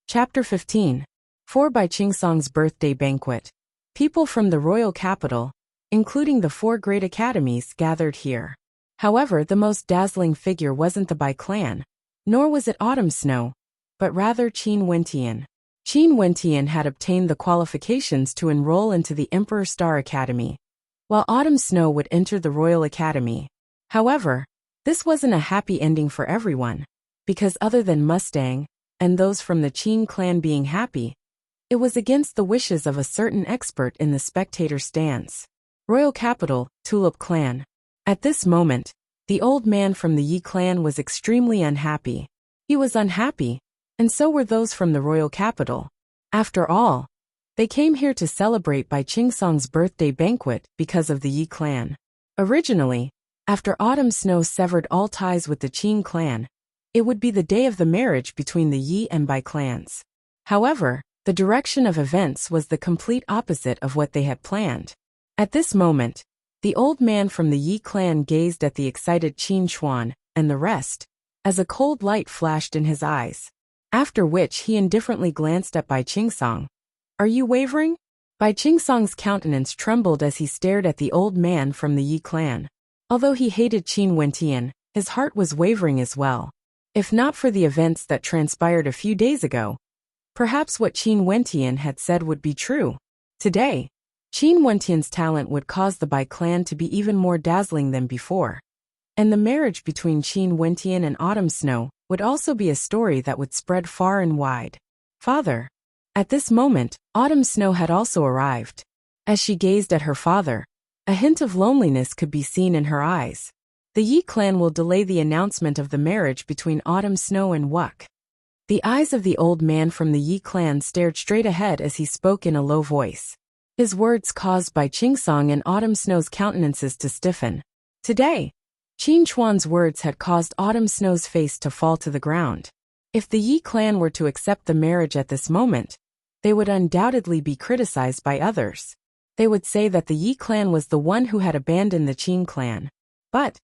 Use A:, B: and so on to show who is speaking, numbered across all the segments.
A: Chapter 15. 4 by Qingsong's Birthday Banquet. People from the royal capital, including the 4 great academies, gathered here. However, the most dazzling figure wasn't the Bai clan, nor was it Autumn Snow, but rather Qin Wentian. Qin Wentian had obtained the qualifications to enroll into the Emperor Star Academy, while Autumn Snow would enter the Royal Academy. However, this wasn't a happy ending for everyone, because other than Mustang, and those from the Qin clan being happy, it was against the wishes of a certain expert in the spectator stands. Royal Capital, Tulip Clan. At this moment, the old man from the Yi clan was extremely unhappy. He was unhappy, and so were those from the Royal Capital. After all, they came here to celebrate Bai Qingsong's birthday banquet because of the Yi clan. Originally, after Autumn Snow severed all ties with the Qin clan, it would be the day of the marriage between the Yi and Bai clans. However, the direction of events was the complete opposite of what they had planned. At this moment, the old man from the Yi clan gazed at the excited Qin Chuan and the rest, as a cold light flashed in his eyes. After which he indifferently glanced at Bai Qingsong. "Are you wavering?" Bai Qingsong's countenance trembled as he stared at the old man from the Yi clan. Although he hated Qin Wentian, his heart was wavering as well. If not for the events that transpired a few days ago, perhaps what Qin Wentian had said would be true. Today, Qin Wentian's talent would cause the Bai clan to be even more dazzling than before. And the marriage between Qin Wentian and Autumn Snow would also be a story that would spread far and wide. Father. At this moment, Autumn Snow had also arrived. As she gazed at her father, a hint of loneliness could be seen in her eyes. The Yi clan will delay the announcement of the marriage between Autumn Snow and Wuxia. The eyes of the old man from the Yi clan stared straight ahead as he spoke in a low voice. His words caused Bai Qingsong and Autumn Snow's countenances to stiffen. Today, Qin Chuan's words had caused Autumn Snow's face to fall to the ground. If the Yi clan were to accept the marriage at this moment, they would undoubtedly be criticized by others. They would say that the Yi clan was the one who had abandoned the Qin clan. But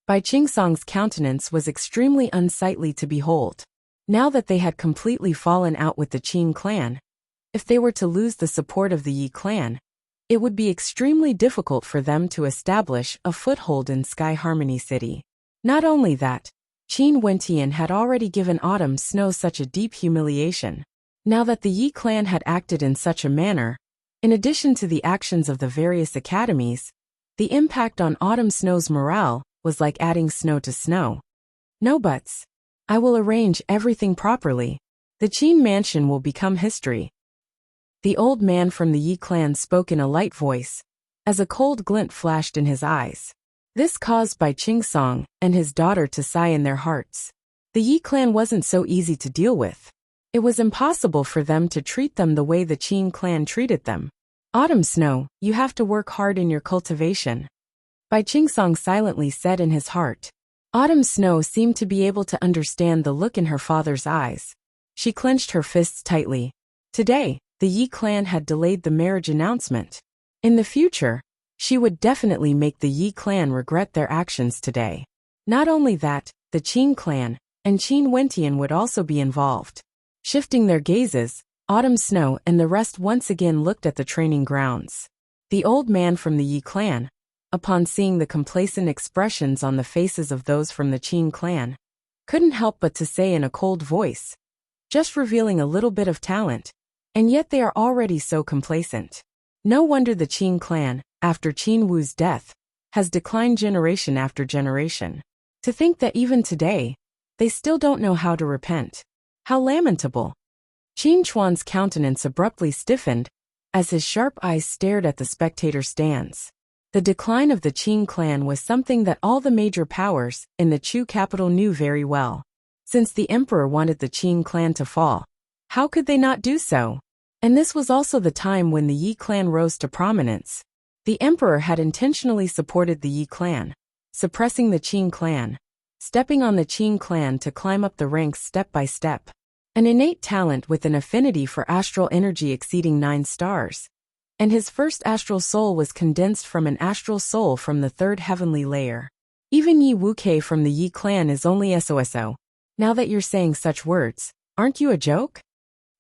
A: Bai Qingsong's countenance was extremely unsightly to behold. Now that they had completely fallen out with the Qin clan, if they were to lose the support of the Yi clan, it would be extremely difficult for them to establish a foothold in Sky Harmony City. Not only that, Qin Wentian had already given Autumn Snow such a deep humiliation. Now that the Yi clan had acted in such a manner, in addition to the actions of the various academies, the impact on Autumn Snow's morale was like adding snow to snow. No buts. I will arrange everything properly. The Qin mansion will become history. The old man from the Yi clan spoke in a light voice, as a cold glint flashed in his eyes. This caused Bai Qingsong and his daughter to sigh in their hearts. The Yi clan wasn't so easy to deal with. It was impossible for them to treat them the way the Qin clan treated them. Autumn Snow, you have to work hard in your cultivation. Bai Qingsong silently said in his heart. Autumn Snow seemed to be able to understand the look in her father's eyes. She clenched her fists tightly. Today, the Yi clan had delayed the marriage announcement. In the future, she would definitely make the Yi clan regret their actions today. Not only that, the Qin clan and Qin Wentian would also be involved. Shifting their gazes, Autumn Snow and the rest once again looked at the training grounds. The old man from the Yi clan, upon seeing the complacent expressions on the faces of those from the Qin clan, couldn't help but to say in a cold voice, just revealing a little bit of talent, and yet they are already so complacent. No wonder the Qin clan, after Qin Wu's death, has declined generation after generation. To think that even today, they still don't know how to repent. How lamentable. Qin Chuan's countenance abruptly stiffened, as his sharp eyes stared at the spectator stands. The decline of the Qin clan was something that all the major powers in the Chu capital knew very well. Since the emperor wanted the Qin clan to fall, how could they not do so? And this was also the time when the Yi clan rose to prominence. The emperor had intentionally supported the Yi clan, suppressing the Qin clan, stepping on the Qin clan to climb up the ranks step by step. An innate talent with an affinity for astral energy exceeding 9 stars. And his first astral soul was condensed from an astral soul from the 3rd heavenly layer. Even Yi Wuke from the Yi clan is only SOSO. Now that you're saying such words, aren't you a joke?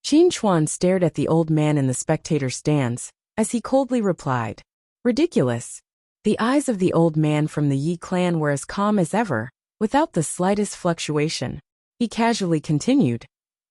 A: Qin Chuan stared at the old man in the spectator stands, as he coldly replied, "Ridiculous." The eyes of the old man from the Yi clan were as calm as ever, without the slightest fluctuation. He casually continued.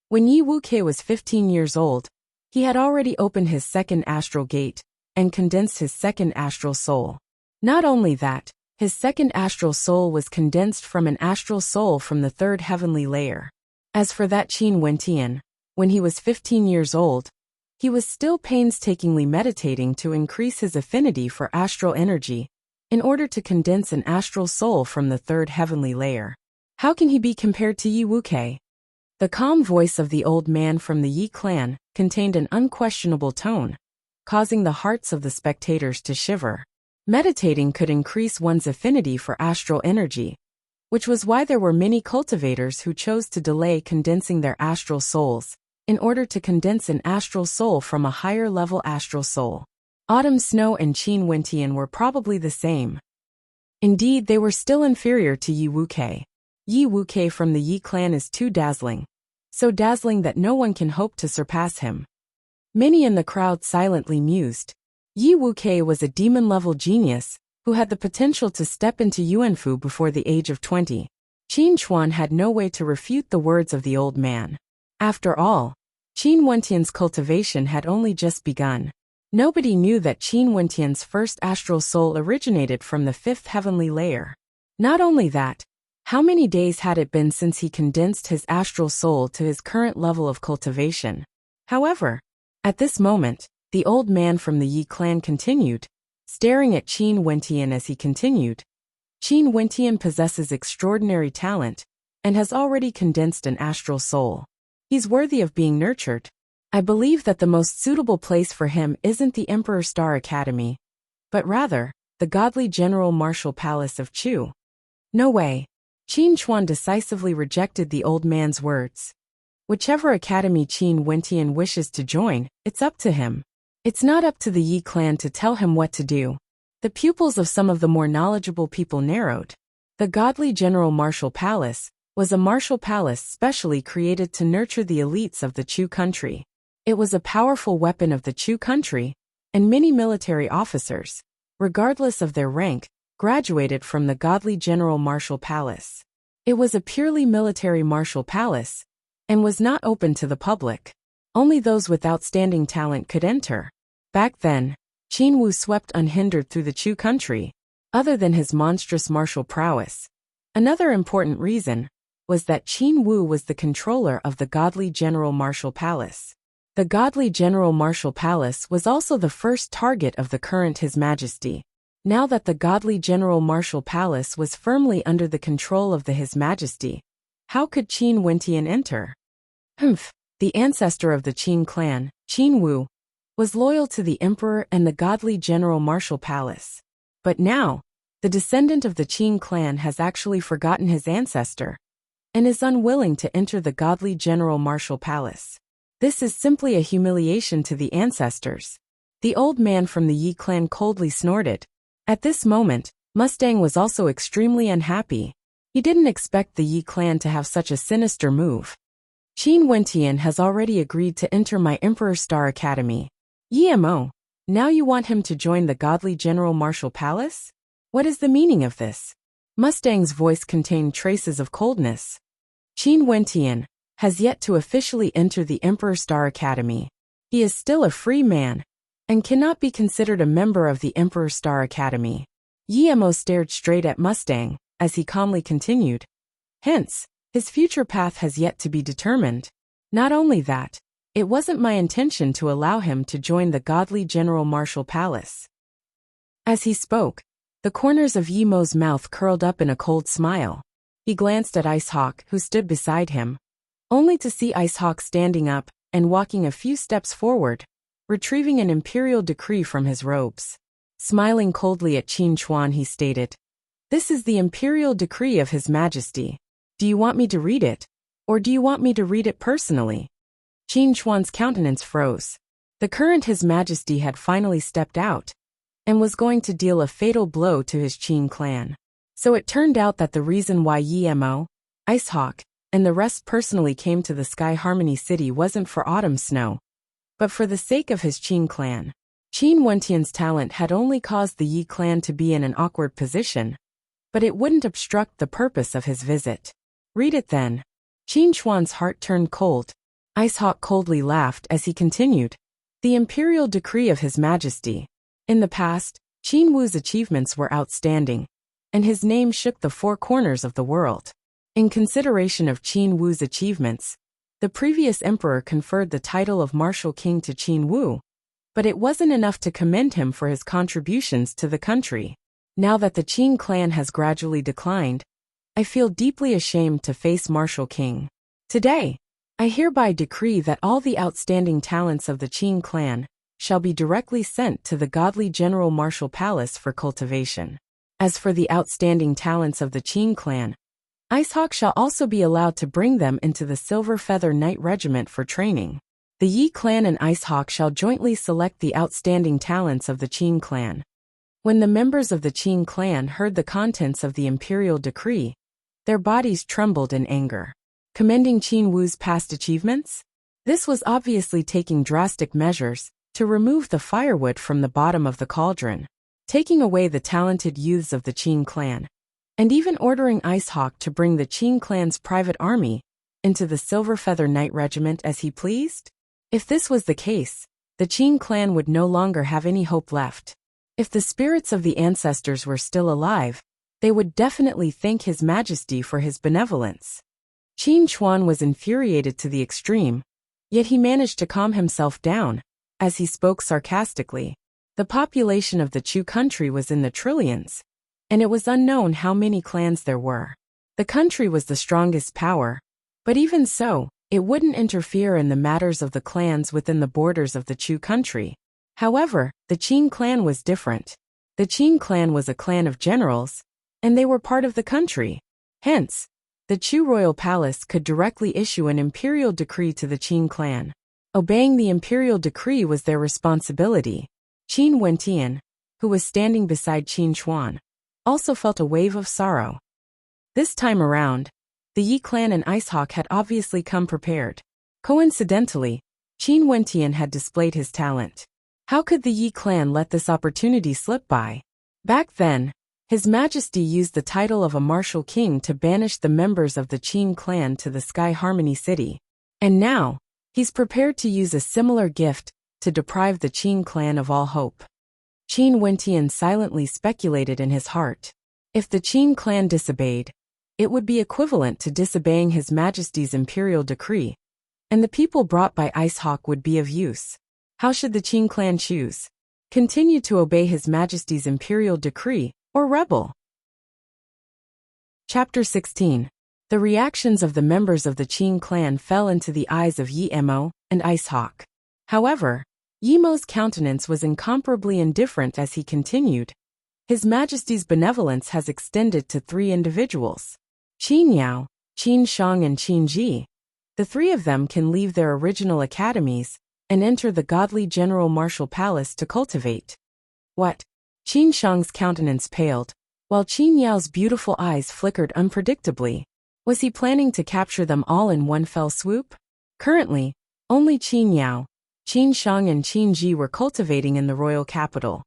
A: When Yi Wuke was 15 years old, he had already opened his second astral gate and condensed his second astral soul. Not only that, his second astral soul was condensed from an astral soul from the third heavenly layer. As for that Qin Wentian, when he was 15 years old, he was still painstakingly meditating to increase his affinity for astral energy in order to condense an astral soul from the third heavenly layer. How can he be compared to Yi Wuke? The calm voice of the old man from the Yi clan contained an unquestionable tone, causing the hearts of the spectators to shiver. Meditating could increase one's affinity for astral energy, which was why there were many cultivators who chose to delay condensing their astral souls in order to condense an astral soul from a higher-level astral soul. Autumn Snow and Qin Wentian were probably the same. Indeed, they were still inferior to Yi Wuke. Yi Wuke from the Yi clan is too dazzling, so dazzling that no one can hope to surpass him. Many in the crowd silently mused. Yi Wuke was a demon-level genius who had the potential to step into Yuanfu before the age of 20. Qin Chuan had no way to refute the words of the old man. After all, Qin Wentian's cultivation had only just begun. Nobody knew that Qin Wentian's first astral soul originated from the fifth heavenly layer. Not only that, how many days had it been since he condensed his astral soul to his current level of cultivation? However, at this moment, the old man from the Yi clan continued, staring at Qin Wentian as he continued. Qin Wentian possesses extraordinary talent and has already condensed an astral soul. He's worthy of being nurtured. I believe that the most suitable place for him isn't the Emperor Star Academy, but rather, the godly General Martial Palace of Chu. No way. Qin Chuan decisively rejected the old man's words. Whichever academy Qin Wentian wishes to join, it's up to him. It's not up to the Yi clan to tell him what to do. The pupils of some of the more knowledgeable people narrowed. The godly General Martial Palace was a martial palace specially created to nurture the elites of the Chu country. It was a powerful weapon of the Chu country, and many military officers, regardless of their rank, graduated from the godly General Martial Palace. It was a purely military martial palace, and was not open to the public. Only those with outstanding talent could enter. Back then, Qin Wu swept unhindered through the Chu country, other than his monstrous martial prowess. Another important reason was that Qin Wu was the controller of the godly General Martial Palace. The godly General Martial Palace was also the first target of the current His Majesty. Now that the godly General Martial Palace was firmly under the control of the His Majesty, how could Qin Wentian enter? The ancestor of the Qin clan, Qin Wu, was loyal to the emperor and the godly General Martial Palace. But now, the descendant of the Qin clan has actually forgotten his ancestor and is unwilling to enter the godly General Martial Palace. This is simply a humiliation to the ancestors. The old man from the Yi clan coldly snorted. At this moment, Mustang was also extremely unhappy. He didn't expect the Yi clan to have such a sinister move. Qin Wentian has already agreed to enter my Emperor Star Academy. Yimo, now you want him to join the godly General Martial Palace? What is the meaning of this? Mustang's voice contained traces of coldness. Qin Wentian has yet to officially enter the Emperor Star Academy. He is still a free man and cannot be considered a member of the Emperor Star Academy. Yimo stared straight at Mustang as he calmly continued. Hence, his future path has yet to be determined. Not only that, it wasn't my intention to allow him to join the godly General Martial Palace. As he spoke, the corners of Yimo's mouth curled up in a cold smile. He glanced at Ice Hawk, who stood beside him, only to see Ice Hawk standing up and walking a few steps forward, retrieving an imperial decree from his robes. Smiling coldly at Qin Chuan, he stated, "This is the imperial decree of His Majesty. Do you want me to read it, or do you want me to read it personally?" Qin Chuan's countenance froze. The current His Majesty had finally stepped out and was going to deal a fatal blow to his Qin clan. So it turned out that the reason why Yimo, Ice Hawk, and the rest personally came to the Sky Harmony City wasn't for autumn snow, but for the sake of his Qin clan. Qin Wentian's talent had only caused the Yi clan to be in an awkward position, but it wouldn't obstruct the purpose of his visit. Read it then. Qin Chuan's heart turned cold. Icehawk coldly laughed as he continued. The imperial decree of His Majesty. In the past, Qin Wu's achievements were outstanding, and his name shook the four corners of the world. In consideration of Qin Wu's achievements, the previous emperor conferred the title of martial king to Qin Wu, but it wasn't enough to commend him for his contributions to the country. Now that the Qin clan has gradually declined, I feel deeply ashamed to face martial king. Today, I hereby decree that all the outstanding talents of the Qin clan shall be directly sent to the godly General Martial Palace for cultivation. As for the outstanding talents of the Qin clan, Icehawk shall also be allowed to bring them into the Silver Feather Knight Regiment for training. The Yi clan and Icehawk shall jointly select the outstanding talents of the Qin clan. When the members of the Qin clan heard the contents of the imperial decree, their bodies trembled in anger. Commending Qin Wu's past achievements? This was obviously taking drastic measures to remove the firewood from the bottom of the cauldron, taking away the talented youths of the Qin clan, and even ordering Icehawk to bring the Qin clan's private army into the Silver Feather Knight Regiment as he pleased? If this was the case, the Qin clan would no longer have any hope left. If the spirits of the ancestors were still alive, they would definitely thank His Majesty for his benevolence. Qin Chuan was infuriated to the extreme, yet he managed to calm himself down, as he spoke sarcastically. The population of the Chu country was in the trillions, and it was unknown how many clans there were. The country was the strongest power, but even so, it wouldn't interfere in the matters of the clans within the borders of the Chu country. However, the Qin clan was different. The Qin clan was a clan of generals, and they were part of the country. Hence, the Chu royal palace could directly issue an imperial decree to the Qin clan. Obeying the imperial decree was their responsibility. Qin Wentian, who was standing beside Qin Chuan, also felt a wave of sorrow. This time around, the Yi clan and Icehawk had obviously come prepared. Coincidentally, Qin Wentian had displayed his talent. How could the Yi clan let this opportunity slip by? Back then, His Majesty used the title of a martial king to banish the members of the Qin clan to the Sky Harmony City. And now, he's prepared to use a similar gift to deprive the Qin clan of all hope. Qin Wentian silently speculated in his heart. If the Qin clan disobeyed, it would be equivalent to disobeying His Majesty's imperial decree, and the people brought by Icehawk would be of use. How should the Qin clan choose? Continue to obey His Majesty's imperial decree, or rebel? Chapter 16. The reactions of the members of the Qin clan fell into the eyes of Yi Mo and Icehawk. However, Yi Mo's countenance was incomparably indifferent as he continued. His Majesty's benevolence has extended to 3 individuals. Qin Yao, Qin Shang and Qin Ji. The 3 of them can leave their original academies and enter the godly General Martial Palace to cultivate. What? Qin Shang's countenance paled, while Qin Yao's beautiful eyes flickered unpredictably. Was he planning to capture them all in one fell swoop? Currently, only Qin Yao, Qin Shang and Qin Ji were cultivating in the royal capital.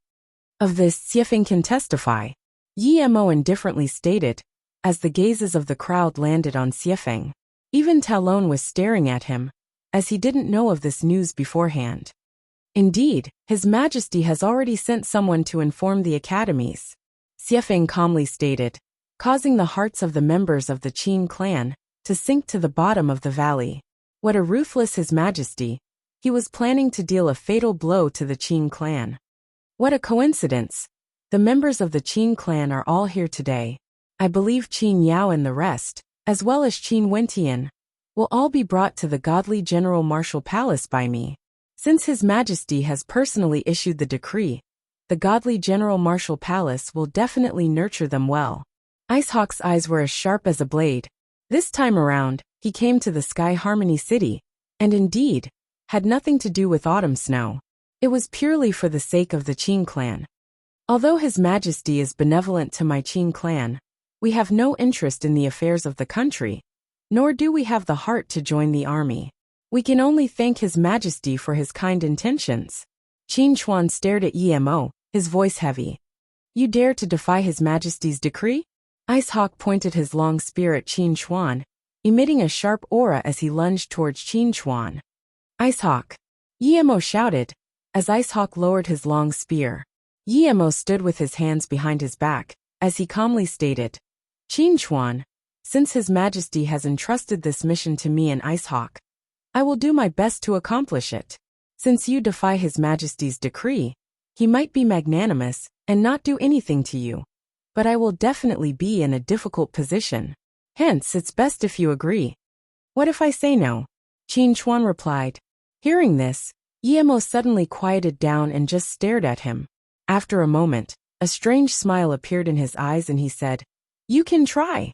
A: Of this, Xiefeng can testify. Yi Mo indifferently stated, as the gazes of the crowd landed on Xiefeng. Even Talon was staring at him, as he didn't know of this news beforehand. Indeed, His Majesty has already sent someone to inform the academies, Xiefeng calmly stated, causing the hearts of the members of the Qin clan to sink to the bottom of the valley. What a ruthless His Majesty! He was planning to deal a fatal blow to the Qin clan. What a coincidence! The members of the Qin clan are all here today. I believe Qin Yao and the rest, as well as Qin Wentian, will all be brought to the godly General Martial Palace by me. Since His Majesty has personally issued the decree, the godly General Martial Palace will definitely nurture them well. Icehawk's eyes were as sharp as a blade. This time around, he came to the Sky Harmony City, and indeed, had nothing to do with autumn snow. It was purely for the sake of the Qin clan. Although His Majesty is benevolent to my Qin clan, we have no interest in the affairs of the country, nor do we have the heart to join the army. We can only thank His Majesty for his kind intentions." Qin Chuan stared at Emo, his voice heavy. "You dare to defy His Majesty's decree?" Ice Hawk pointed his long spear at Qin Chuan, emitting a sharp aura as he lunged towards Qin Chuan. "Ice Hawk!" Emo shouted, as Ice Hawk lowered his long spear. Emo stood with his hands behind his back, as he calmly stated, "Qin Chuan, since His Majesty has entrusted this mission to me and Ice Hawk, I will do my best to accomplish it. Since you defy His Majesty's decree, he might be magnanimous and not do anything to you. But I will definitely be in a difficult position. Hence, it's best if you agree." "What if I say no?" Qin Chuan replied. Hearing this, Emo suddenly quieted down and just stared at him. After a moment, a strange smile appeared in his eyes and he said, "You can try."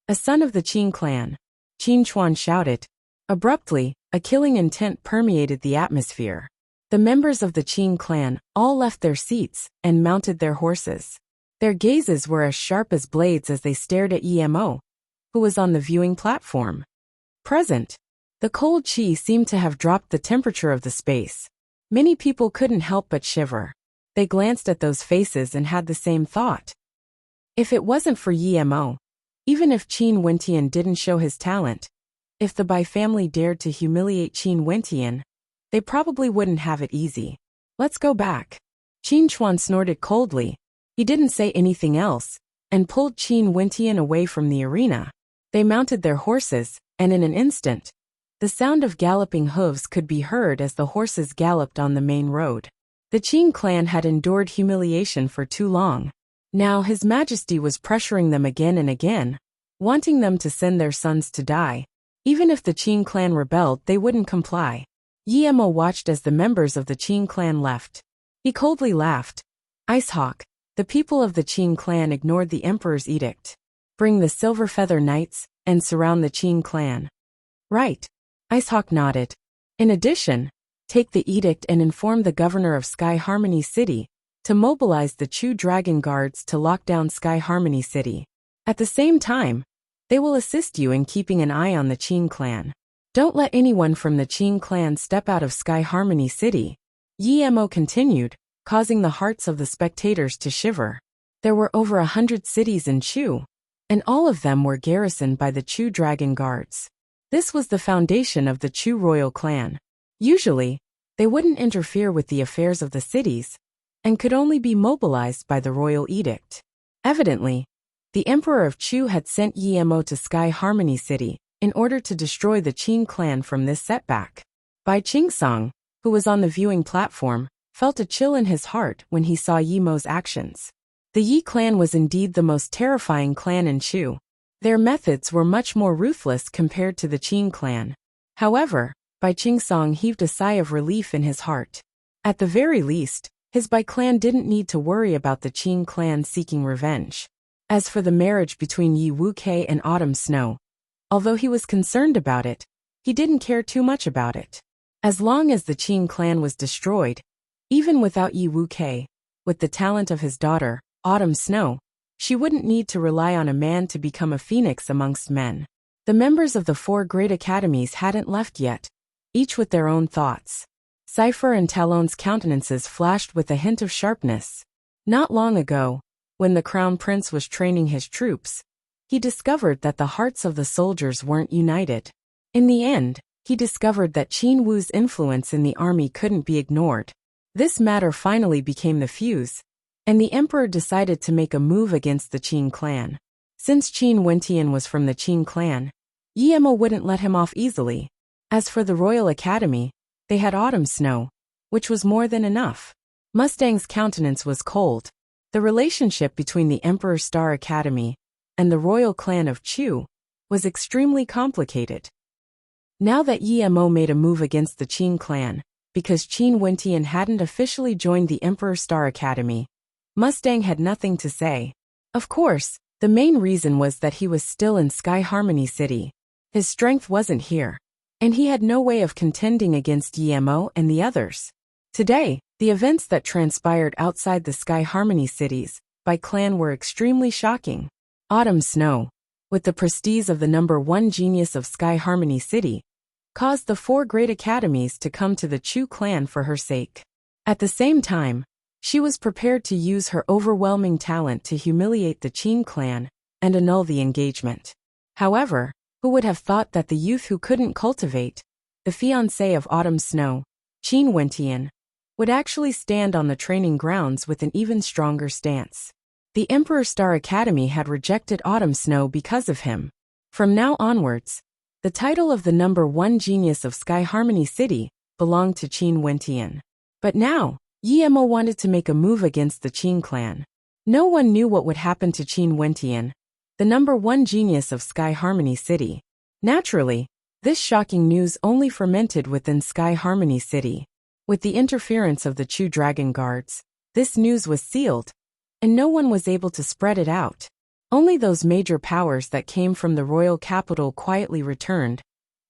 A: "A son of the Qin clan," Qin Chuan shouted. Abruptly, a killing intent permeated the atmosphere. The members of the Qin clan all left their seats and mounted their horses. Their gazes were as sharp as blades as they stared at Emo, who was on the viewing platform. Present, the cold chi seemed to have dropped the temperature of the space. Many people couldn't help but shiver. They glanced at those faces and had the same thought. If it wasn't for Emo, even if Qin Wentian didn't show his talent, if the Bai family dared to humiliate Qin Wentian, they probably wouldn't have it easy. "Let's go back." Qin Chuan snorted coldly. He didn't say anything else, and pulled Qin Wentian away from the arena. They mounted their horses, and in an instant, the sound of galloping hooves could be heard as the horses galloped on the main road. The Qin clan had endured humiliation for too long. Now His Majesty was pressuring them again and again, wanting them to send their sons to die. Even if the Qin clan rebelled, they wouldn't comply. Emo watched as the members of the Qin clan left. He coldly laughed. "Ice Hawk, the people of the Qin clan ignored the Emperor's edict. Bring the Silver Feather Knights and surround the Qin clan." "Right." Ice Hawk nodded. "In addition, take the edict and inform the governor of Sky Harmony City to mobilize the Chu Dragon Guards to lock down Sky Harmony City. At the same time, they will assist you in keeping an eye on the Qin clan. Don't let anyone from the Qin clan step out of Sky Harmony City." Emo continued, causing the hearts of the spectators to shiver. There were over 100 cities in Chu, and all of them were garrisoned by the Chu Dragon Guards. This was the foundation of the Chu royal clan. Usually, they wouldn't interfere with the affairs of the cities, and could only be mobilized by the royal edict. Evidently, the Emperor of Chu had sent Emo to Sky Harmony City in order to destroy the Qin clan from this setback. Bai Qingsong, who was on the viewing platform, felt a chill in his heart when he saw Yemo's actions. The Yi clan was indeed the most terrifying clan in Chu. Their methods were much more ruthless compared to the Qin clan. However, Bai Qingsong heaved a sigh of relief in his heart. At the very least, his Bai clan didn't need to worry about the Qin clan seeking revenge. As for the marriage between Yi Wuke and Autumn Snow, although he was concerned about it, he didn't care too much about it. As long as the Qin clan was destroyed, even without Yi Wuke, with the talent of his daughter, Autumn Snow, she wouldn't need to rely on a man to become a phoenix amongst men. The members of the 4 great academies hadn't left yet, each with their own thoughts. Cypher and Talon's countenances flashed with a hint of sharpness. Not long ago, when the Crown Prince was training his troops, he discovered that the hearts of the soldiers weren't united. In the end, he discovered that Qin Wu's influence in the army couldn't be ignored. This matter finally became the fuse, and the Emperor decided to make a move against the Qin clan. Since Qin Wentian was from the Qin clan, Emo wouldn't let him off easily. As for the Royal Academy, they had Autumn Snow, which was more than enough. Mustang's countenance was cold. The relationship between the Emperor Star Academy and the royal clan of Chu was extremely complicated. Now that Emo made a move against the Qin clan, because Qin Wentian hadn't officially joined the Emperor Star Academy, Mustang had nothing to say. Of course, the main reason was that he was still in Sky Harmony City. His strength wasn't here, and he had no way of contending against Emo and the others. Today, the events that transpired outside the Sky Harmony cities by clan were extremely shocking. Autumn Snow, with the prestige of the #1 genius of Sky Harmony City, caused the 4 great academies to come to the Chu clan for her sake. At the same time, she was prepared to use her overwhelming talent to humiliate the Qin clan and annul the engagement. However, who would have thought that the youth who couldn't cultivate, the fiancé of Autumn Snow, Qin Wentian, would actually stand on the training grounds with an even stronger stance. The Emperor Star Academy had rejected Autumn Snow because of him. From now onwards, the title of the #1 genius of Sky Harmony City belonged to Qin Wentian. But now, Yi Emo wanted to make a move against the Qin clan. No one knew what would happen to Qin Wentian, the #1 genius of Sky Harmony City. Naturally, this shocking news only fermented within Sky Harmony City. With the interference of the Chu Dragon Guards, this news was sealed, and no one was able to spread it out. Only those major powers that came from the royal capital quietly returned,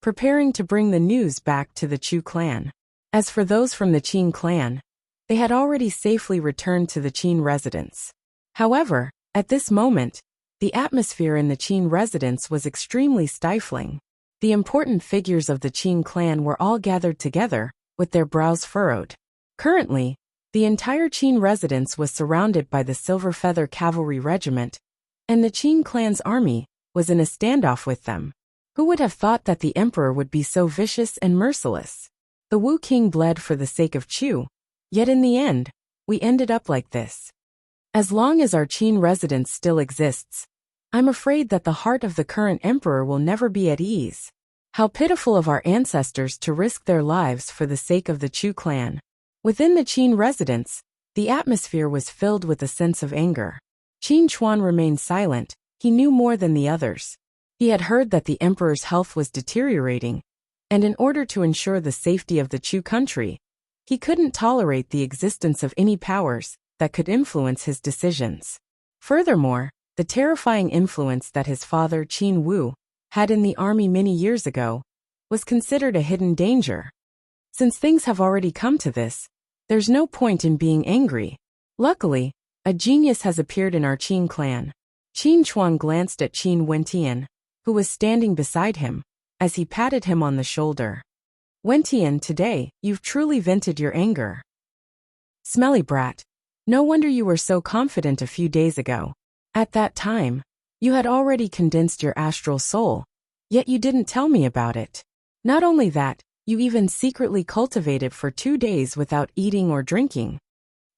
A: preparing to bring the news back to the Chu clan. As for those from the Qin clan, they had already safely returned to the Qin residence. However, at this moment, the atmosphere in the Qin residence was extremely stifling. The important figures of the Qin clan were all gathered together, with their brows furrowed. Currently, the entire Qin residence was surrounded by the Silver Feather Cavalry Regiment, and the Qin clan's army was in a standoff with them. Who would have thought that the emperor would be so vicious and merciless? The Wu King bled for the sake of Chu, yet in the end, we ended up like this. As long as our Qin residence still exists, I'm afraid that the heart of the current emperor will never be at ease. How pitiful of our ancestors to risk their lives for the sake of the Chu clan. Within the Qin residence, the atmosphere was filled with a sense of anger. Qin Chuan remained silent. He knew more than the others. He had heard that the emperor's health was deteriorating, and in order to ensure the safety of the Chu country, he couldn't tolerate the existence of any powers that could influence his decisions. Furthermore, the terrifying influence that his father Qin Wu had in the army many years ago was considered a hidden danger. Since things have already come to this, there's no point in being angry. Luckily, a genius has appeared in our Qin clan. Qin Chuan glanced at Qin Wentian, who was standing beside him, as he patted him on the shoulder. Wentian, today, you've truly vented your anger. Smelly brat. No wonder you were so confident a few days ago. At that time, you had already condensed your astral soul, yet you didn't tell me about it. Not only that, you even secretly cultivated for 2 days without eating or drinking.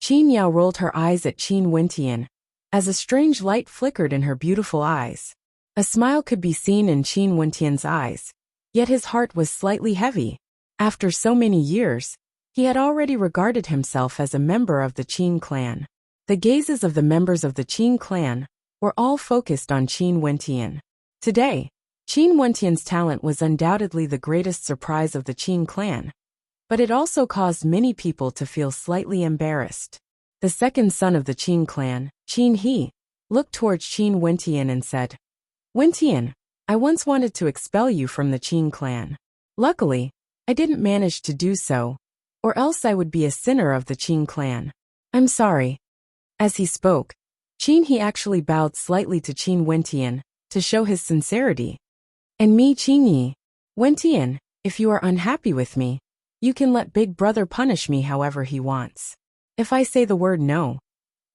A: Qin Yao rolled her eyes at Qin Wentian, as a strange light flickered in her beautiful eyes. A smile could be seen in Qin Wentian's eyes, yet his heart was slightly heavy. After so many years, he had already regarded himself as a member of the Qin clan. The gazes of the members of the Qin clan were all focused on Qin Wentian. Today, Qin Wentian's talent was undoubtedly the greatest surprise of the Qin clan, but it also caused many people to feel slightly embarrassed. The second son of the Qin clan, Qin He, looked towards Qin Wentian and said, "Wentian, I once wanted to expel you from the Qin clan. Luckily, I didn't manage to do so, or else I would be a sinner of the Qin clan. I'm sorry." As he spoke, Qin He actually bowed slightly to Qin Wentian to show his sincerity. "And me, Qin Yi. Wentian, if you are unhappy with me, you can let Big Brother punish me however he wants. If I say the word no,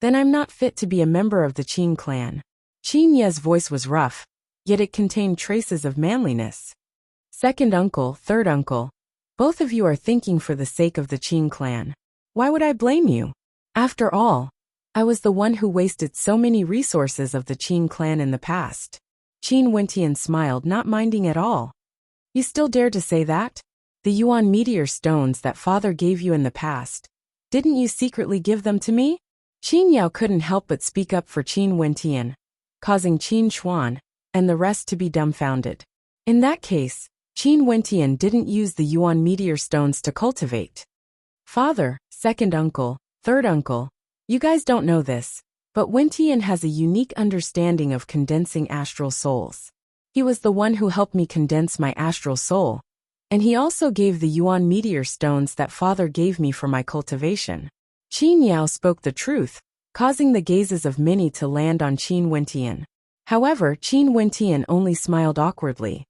A: then I'm not fit to be a member of the Qin clan." Qin Ye's voice was rough, yet it contained traces of manliness. "Second uncle, third uncle, both of you are thinking for the sake of the Qin clan. Why would I blame you? After all, I was the one who wasted so many resources of the Qin clan in the past." Qin Wentian smiled, not minding at all. "You still dare to say that? The Yuan meteor stones that father gave you in the past, didn't you secretly give them to me?" Qin Yao couldn't help but speak up for Qin Wentian, causing Qin Chuan and the rest to be dumbfounded. In that case, Qin Wentian didn't use the Yuan meteor stones to cultivate. "Father, second uncle, third uncle, you guys don't know this, but Wentian has a unique understanding of condensing astral souls. He was the one who helped me condense my astral soul, and he also gave the Yuan meteor stones that father gave me for my cultivation." Qin Yao spoke the truth, causing the gazes of many to land on Qin Wentian. However, Qin Wentian only smiled awkwardly.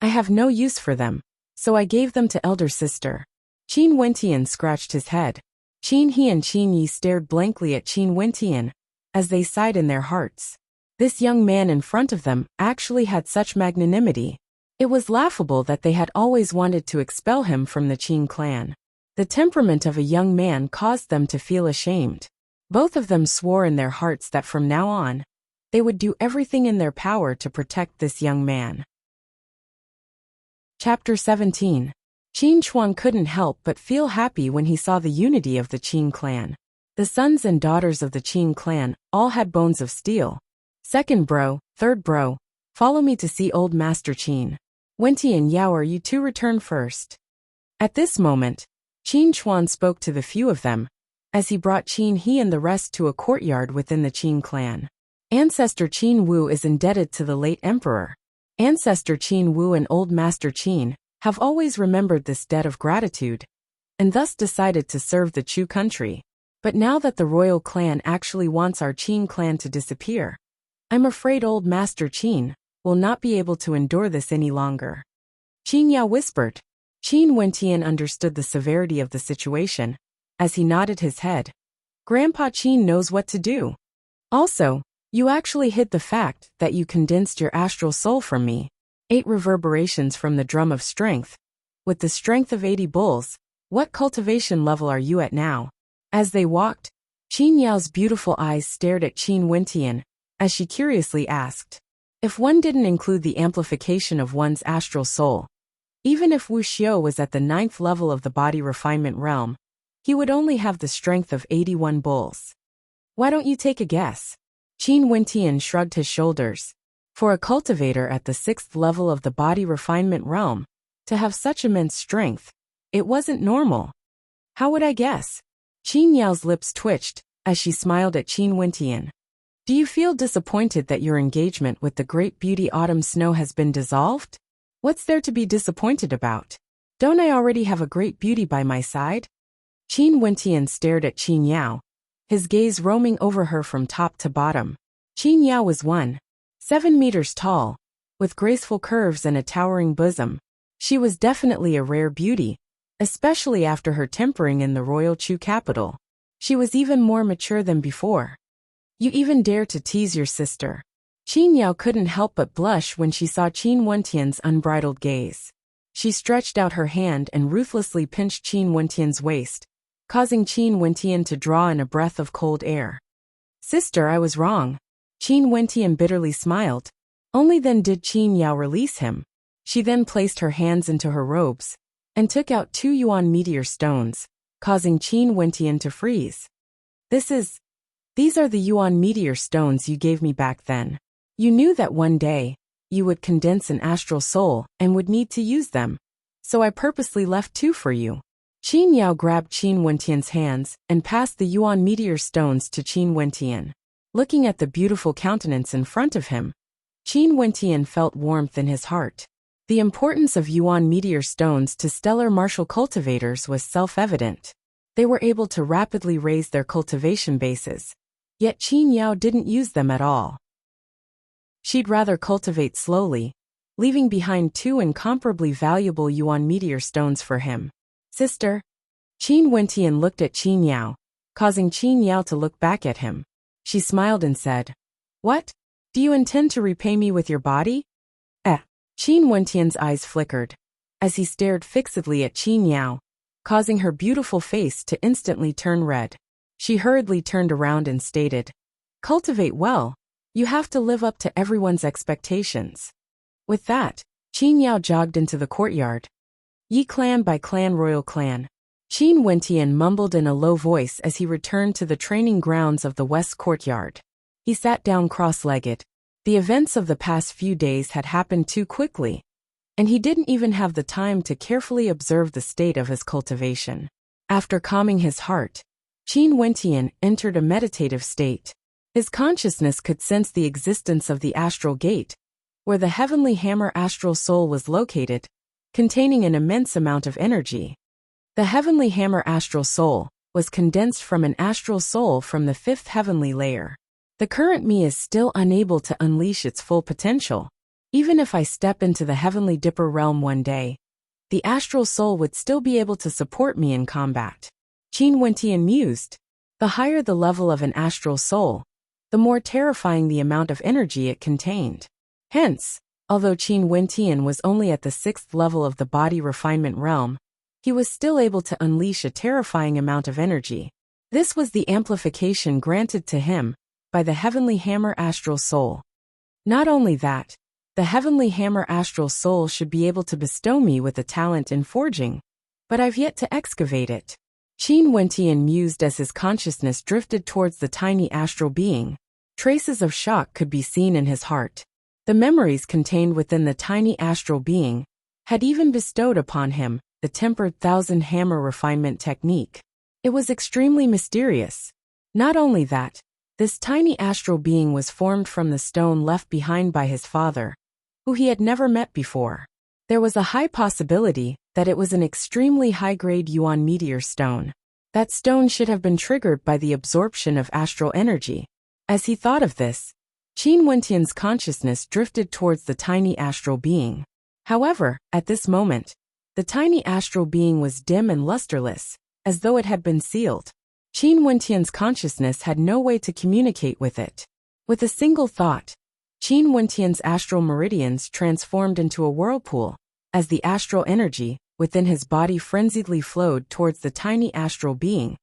A: I have no use for them, so I gave them to elder sister. Qin Wentian scratched his head. Qin He and Qin Yi stared blankly at Qin Wentian, as they sighed in their hearts. This young man in front of them actually had such magnanimity. It was laughable that they had always wanted to expel him from the Qin clan. The temperament of a young man caused them to feel ashamed. Both of them swore in their hearts that from now on, they would do everything in their power to protect this young man. Chapter 17. Qin Chuan couldn't help but feel happy when he saw the unity of the Qin clan. The sons and daughters of the Qin clan all had bones of steel. Second bro, third bro, follow me to see old Master Qin. Wenti and Yao, are you two return first? At this moment, Qin Chuan spoke to the few of them, as he brought Qin He and the rest to a courtyard within the Qin clan. Ancestor Qin Wu is indebted to the late emperor. Ancestor Qin Wu and old Master Qin have always remembered this debt of gratitude, and thus decided to serve the Chu country. But now that the royal clan actually wants our Qin clan to disappear, I'm afraid old Master Qin will not be able to endure this any longer. Qin Yao whispered. Qin Wentian understood the severity of the situation, as he nodded his head. Grandpa Qin knows what to do. Also, you actually hid the fact that you condensed your astral soul from me. 8 reverberations from the drum of strength. With the strength of 80 bulls, what cultivation level are you at now? As they walked, Qin Yao's beautiful eyes stared at Qin Wentian, as she curiously asked. If one didn't include the amplification of one's astral soul, even if Wuxia was at the 9th level of the body refinement realm, he would only have the strength of 81 bulls. Why don't you take a guess? Qin Wentian shrugged his shoulders. For a cultivator at the 6th level of the body refinement realm, to have such immense strength, it wasn't normal. How would I guess? Qin Yao's lips twitched, as she smiled at Qin Wentian. Do you feel disappointed that your engagement with the great beauty Autumn Snow has been dissolved? What's there to be disappointed about? Don't I already have a great beauty by my side? Qin Wentian stared at Qin Yao, his gaze roaming over her from top to bottom. Qin Yao was 1.7 meters tall, with graceful curves and a towering bosom. She was definitely a rare beauty, especially after her tempering in the royal Chu capital. She was even more mature than before. You even dare to tease your sister. Qin Yao couldn't help but blush when she saw Qin Wentian's unbridled gaze. She stretched out her hand and ruthlessly pinched Qin Wentian's waist, causing Qin Wentian to draw in a breath of cold air. Sister, I was wrong. Qin Wentian bitterly smiled. Only then did Qin Yao release him. She then placed her hands into her robes, and took out 2 yuan meteor stones, causing Qin Wentian to freeze. These are the yuan meteor stones you gave me back then. You knew that one day, you would condense an astral soul and would need to use them, so I purposely left 2 for you. Qin Yao grabbed Qin Wentian's hands and passed the yuan meteor stones to Qin Wentian. Looking at the beautiful countenance in front of him, Qin Wentian felt warmth in his heart. The importance of yuan meteor stones to stellar martial cultivators was self-evident. They were able to rapidly raise their cultivation bases, yet Qin Yao didn't use them at all. She'd rather cultivate slowly, leaving behind 2 incomparably valuable yuan meteor stones for him. Sister? Qin Wentian looked at Qin Yao, causing Qin Yao to look back at him. She smiled and said, What? Do you intend to repay me with your body? Qin Wentian's eyes flickered, as he stared fixedly at Qin Yao, causing her beautiful face to instantly turn red. She hurriedly turned around and stated, Cultivate well. You have to live up to everyone's expectations. With that, Qin Yao jogged into the courtyard. Yi clan by clan, royal clan. Qin Wentian mumbled in a low voice as he returned to the training grounds of the west courtyard. He sat down cross-legged. The events of the past few days had happened too quickly, and he didn't even have the time to carefully observe the state of his cultivation. After calming his heart, Qin Wentian entered a meditative state. His consciousness could sense the existence of the astral gate, where the heavenly hammer astral soul was located, containing an immense amount of energy. The heavenly hammer astral soul was condensed from an astral soul from the 5th heavenly layer. The current me is still unable to unleash its full potential. Even if I step into the Heavenly Dipper realm one day, the astral soul would still be able to support me in combat. Qin Wentian mused. The higher the level of an astral soul, the more terrifying the amount of energy it contained. Hence, although Qin Wentian was only at the 6th level of the body refinement realm, he was still able to unleash a terrifying amount of energy. This was the amplification granted to him by the Heavenly Hammer Astral Soul. Not only that, the Heavenly Hammer Astral Soul should be able to bestow me with a talent in forging, but I've yet to excavate it. Qin Wentian mused as his consciousness drifted towards the tiny astral being. Traces of shock could be seen in his heart. The memories contained within the tiny astral being had even bestowed upon him the tempered 1000-hammer refinement technique. It was extremely mysterious. Not only that, this tiny astral being was formed from the stone left behind by his father, who he had never met before. There was a high possibility that it was an extremely high-grade Yuan meteor stone. That stone should have been triggered by the absorption of astral energy. As he thought of this, Qin Wentian's consciousness drifted towards the tiny astral being. However, at this moment, the tiny astral being was dim and lusterless, as though it had been sealed. Qin Wentian's consciousness had no way to communicate with it. With a single thought, Qin Wentian's astral meridians transformed into a whirlpool, as the astral energy within his body frenziedly flowed towards the tiny astral being,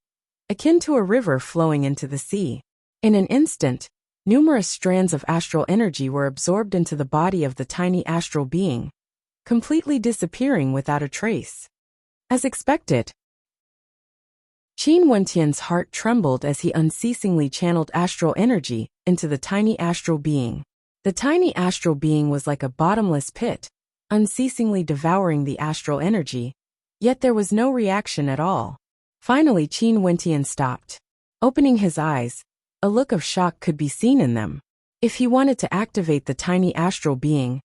A: akin to a river flowing into the sea. In an instant, numerous strands of astral energy were absorbed into the body of the tiny astral being, completely disappearing without a trace. As expected, Qin Wentian's heart trembled as he unceasingly channeled astral energy into the tiny astral being. The tiny astral being was like a bottomless pit, unceasingly devouring the astral energy, yet there was no reaction at all. Finally, Qin Wentian stopped. Opening his eyes, a look of shock could be seen in them. If he wanted to activate the tiny astral being,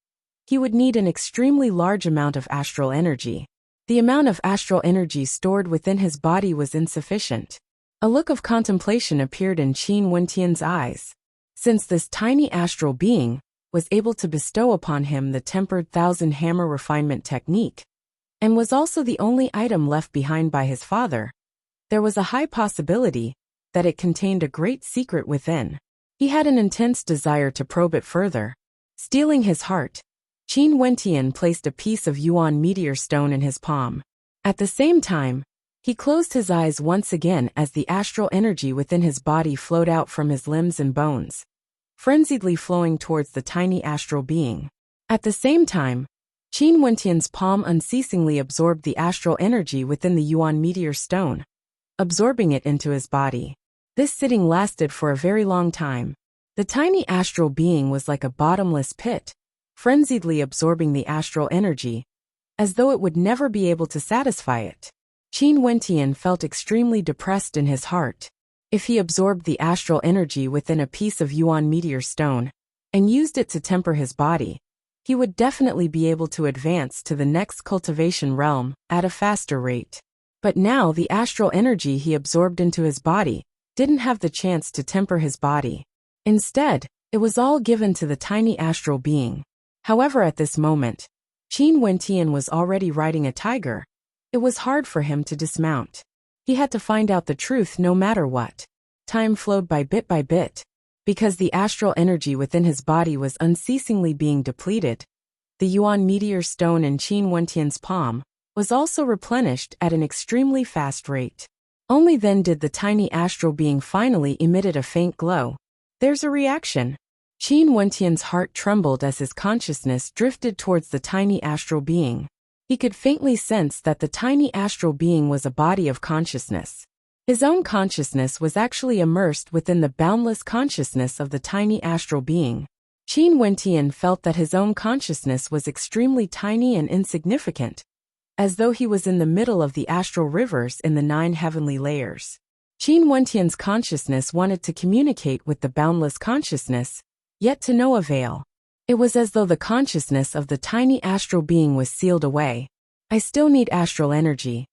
A: he would need an extremely large amount of astral energy. The amount of astral energy stored within his body was insufficient. A look of contemplation appeared in Qin Wentian's eyes. Since this tiny astral being was able to bestow upon him the tempered 1000-hammer refinement technique, and was also the only item left behind by his father, there was a high possibility that it contained a great secret within. He had an intense desire to probe it further. Steeling his heart, Qin Wentian placed a piece of Yuan meteor stone in his palm. At the same time, he closed his eyes once again as the astral energy within his body flowed out from his limbs and bones, frenziedly flowing towards the tiny astral being. At the same time, Qin Wentian's palm unceasingly absorbed the astral energy within the Yuan meteor stone, absorbing it into his body. This sitting lasted for a very long time. The tiny astral being was like a bottomless pit, frenziedly absorbing the astral energy, as though it would never be able to satisfy it. Qin Wentian felt extremely depressed in his heart. If he absorbed the astral energy within a piece of Yuan meteor stone and used it to temper his body, he would definitely be able to advance to the next cultivation realm at a faster rate. But now the astral energy he absorbed into his body didn't have the chance to temper his body. Instead, it was all given to the tiny astral being. However, at this moment, Qin Wentian was already riding a tiger. It was hard for him to dismount. He had to find out the truth no matter what. Time flowed by bit, because the astral energy within his body was unceasingly being depleted. The Yuan meteor stone in Qin Wentian's palm was also replenished at an extremely fast rate. Only then did the tiny astral being finally emitted a faint glow. There's a reaction. Qin Wentian's heart trembled as his consciousness drifted towards the tiny astral being. He could faintly sense that the tiny astral being was a body of consciousness. His own consciousness was actually immersed within the boundless consciousness of the tiny astral being. Qin Wentian felt that his own consciousness was extremely tiny and insignificant, as though he was in the middle of the astral rivers in the 9 heavenly layers. Qin Wentian's consciousness wanted to communicate with the boundless consciousness, yet to no avail. It was as though the consciousness of the tiny astral being was sealed away. I still need astral energy.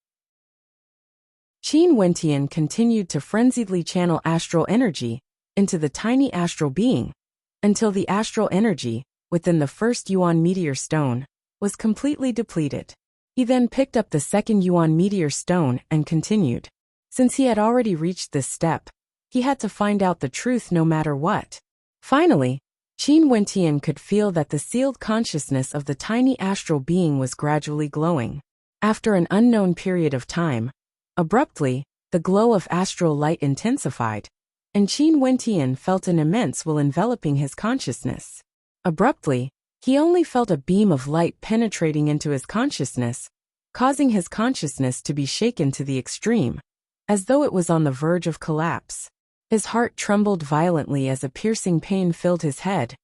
A: Qin Wentian continued to frenziedly channel astral energy into the tiny astral being, until the astral energy, within the first Yuan meteor stone, was completely depleted. He then picked up the second Yuan meteor stone and continued. Since he had already reached this step, he had to find out the truth no matter what. Finally, Qin Wentian could feel that the sealed consciousness of the tiny astral being was gradually glowing. After an unknown period of time, abruptly, the glow of astral light intensified, and Qin Wentian felt an immense will enveloping his consciousness. Abruptly, he only felt a beam of light penetrating into his consciousness, causing his consciousness to be shaken to the extreme, as though it was on the verge of collapse. His heart trembled violently as a piercing pain filled his head,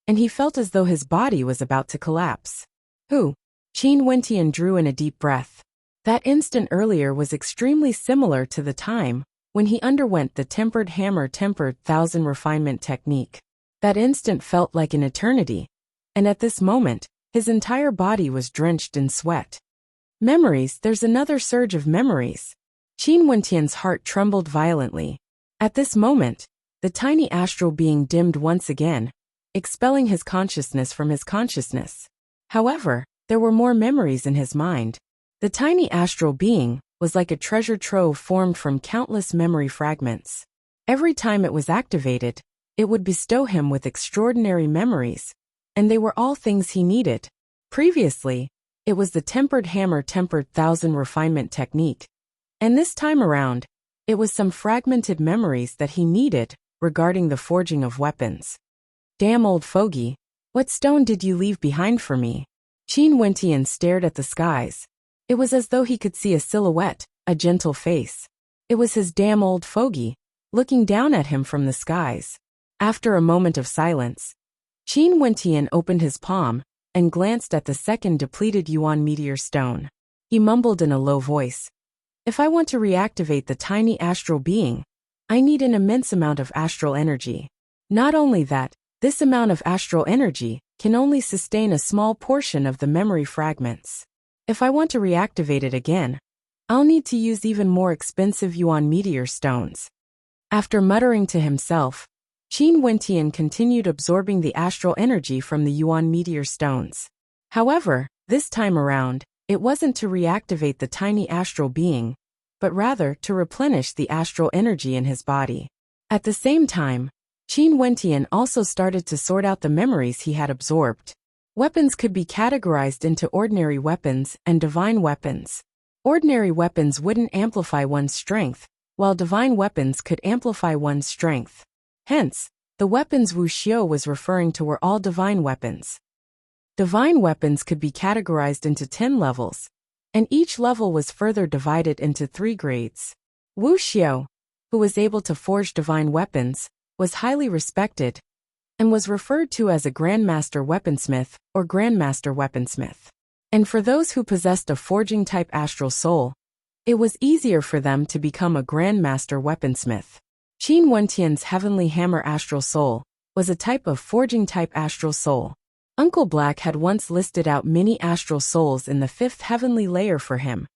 A: and he felt as though his body was about to collapse. Qin Wentian drew in a deep breath. That instant earlier was extremely similar to the time when he underwent the tempered hammer tempered thousand refinement technique. That instant felt like an eternity, and at this moment, his entire body was drenched in sweat. Memories, there's another surge of memories. Qin Wentian's heart trembled violently. At this moment, the tiny astral being dimmed once again, expelling his consciousness from his consciousness. However, there were more memories in his mind. The tiny astral being was like a treasure trove formed from countless memory fragments. Every time it was activated, it would bestow him with extraordinary memories, and they were all things he needed. Previously, it was the tempered hammer tempered thousand refinement technique, and this time around, it was some fragmented memories that he needed regarding the forging of weapons. Damn old fogey, what stone did you leave behind for me? Qin Wentian stared at the skies. It was as though he could see a silhouette, a gentle face. It was his damn old fogey, looking down at him from the skies. After a moment of silence, Qin Wentian opened his palm and glanced at the second depleted Yuan meteor stone. He mumbled in a low voice. If I want to reactivate the tiny astral being, I need an immense amount of astral energy. Not only that, this amount of astral energy can only sustain a small portion of the memory fragments. If I want to reactivate it again, I'll need to use even more expensive Yuan meteor stones. After muttering to himself, Qin Wentian continued absorbing the astral energy from the Yuan meteor stones. However, this time around, it wasn't to reactivate the tiny astral being, but rather to replenish the astral energy in his body. At the same time, Qin Wentian also started to sort out the memories he had absorbed. Weapons could be categorized into ordinary weapons and divine weapons. Ordinary weapons wouldn't amplify one's strength, while divine weapons could amplify one's strength. Hence, the weapons Wuxia was referring to were all divine weapons. Divine weapons could be categorized into 10 levels, and each level was further divided into 3 grades. Wuxia, who was able to forge divine weapons, was highly respected, and was referred to as a Grandmaster Weaponsmith or Grandmaster Weaponsmith. And for those who possessed a forging-type astral soul, it was easier for them to become a Grandmaster Weaponsmith. Qin Wentian's Heavenly Hammer Astral Soul was a type of forging-type astral soul. Uncle Black had once listed out many astral souls in the 5th heavenly layer for him,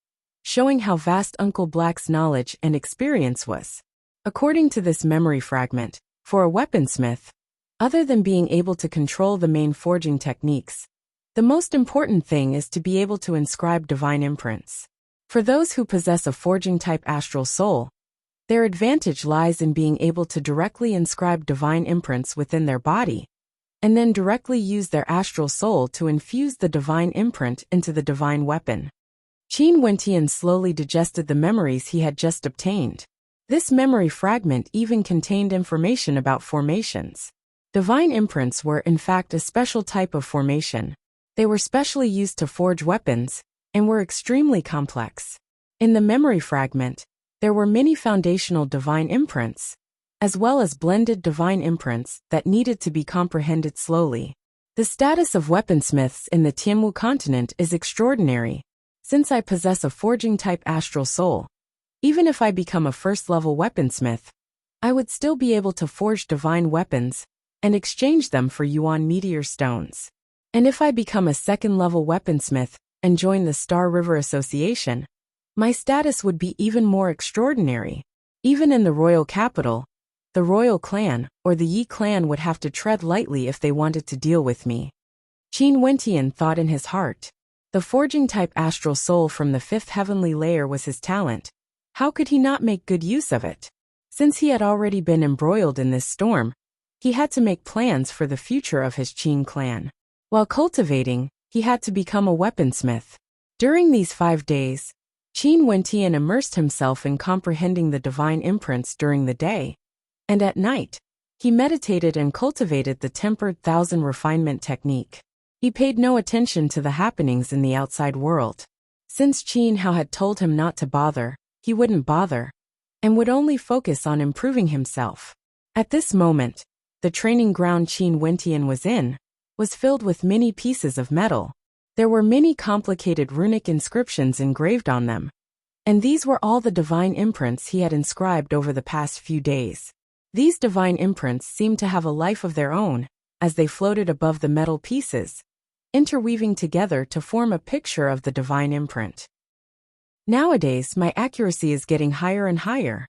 A: showing how vast Uncle Black's knowledge and experience was. According to this memory fragment, for a weaponsmith, other than being able to control the main forging techniques, the most important thing is to be able to inscribe divine imprints. For those who possess a forging-type astral soul, their advantage lies in being able to directly inscribe divine imprints within their body, and then directly use their astral soul to infuse the divine imprint into the divine weapon. Qin Wentian slowly digested the memories he had just obtained. This memory fragment even contained information about formations. Divine imprints were in fact a special type of formation. They were specially used to forge weapons, and were extremely complex. In the memory fragment, there were many foundational divine imprints, as well as blended divine imprints that needed to be comprehended slowly. The status of weaponsmiths in the Tianmu continent is extraordinary. Since I possess a forging-type astral soul, even if I become a first-level weaponsmith, I would still be able to forge divine weapons and exchange them for Yuan meteor stones. And if I become a second-level weaponsmith and join the Star River Association, my status would be even more extraordinary. Even in the royal capital, The royal clan, or the Yi clan, would have to tread lightly if they wanted to deal with me. Qin Wentian thought in his heart. The forging-type astral soul from the fifth heavenly layer was his talent. How could he not make good use of it? Since he had already been embroiled in this storm, he had to make plans for the future of his Qin clan. While cultivating, he had to become a weaponsmith. During these 5 days, Qin Wentian immersed himself in comprehending the divine imprints during the day, and at night, he meditated and cultivated the tempered thousand refinement technique. He paid no attention to the happenings in the outside world. Since Qin Hao had told him not to bother, he wouldn't bother, and would only focus on improving himself. At this moment, the training ground Qin Wentian was in was filled with many pieces of metal. There were many complicated runic inscriptions engraved on them, and these were all the divine imprints he had inscribed over the past few days. These divine imprints seemed to have a life of their own, as they floated above the metal pieces, interweaving together to form a picture of the divine imprint. Nowadays, my accuracy is getting higher and higher.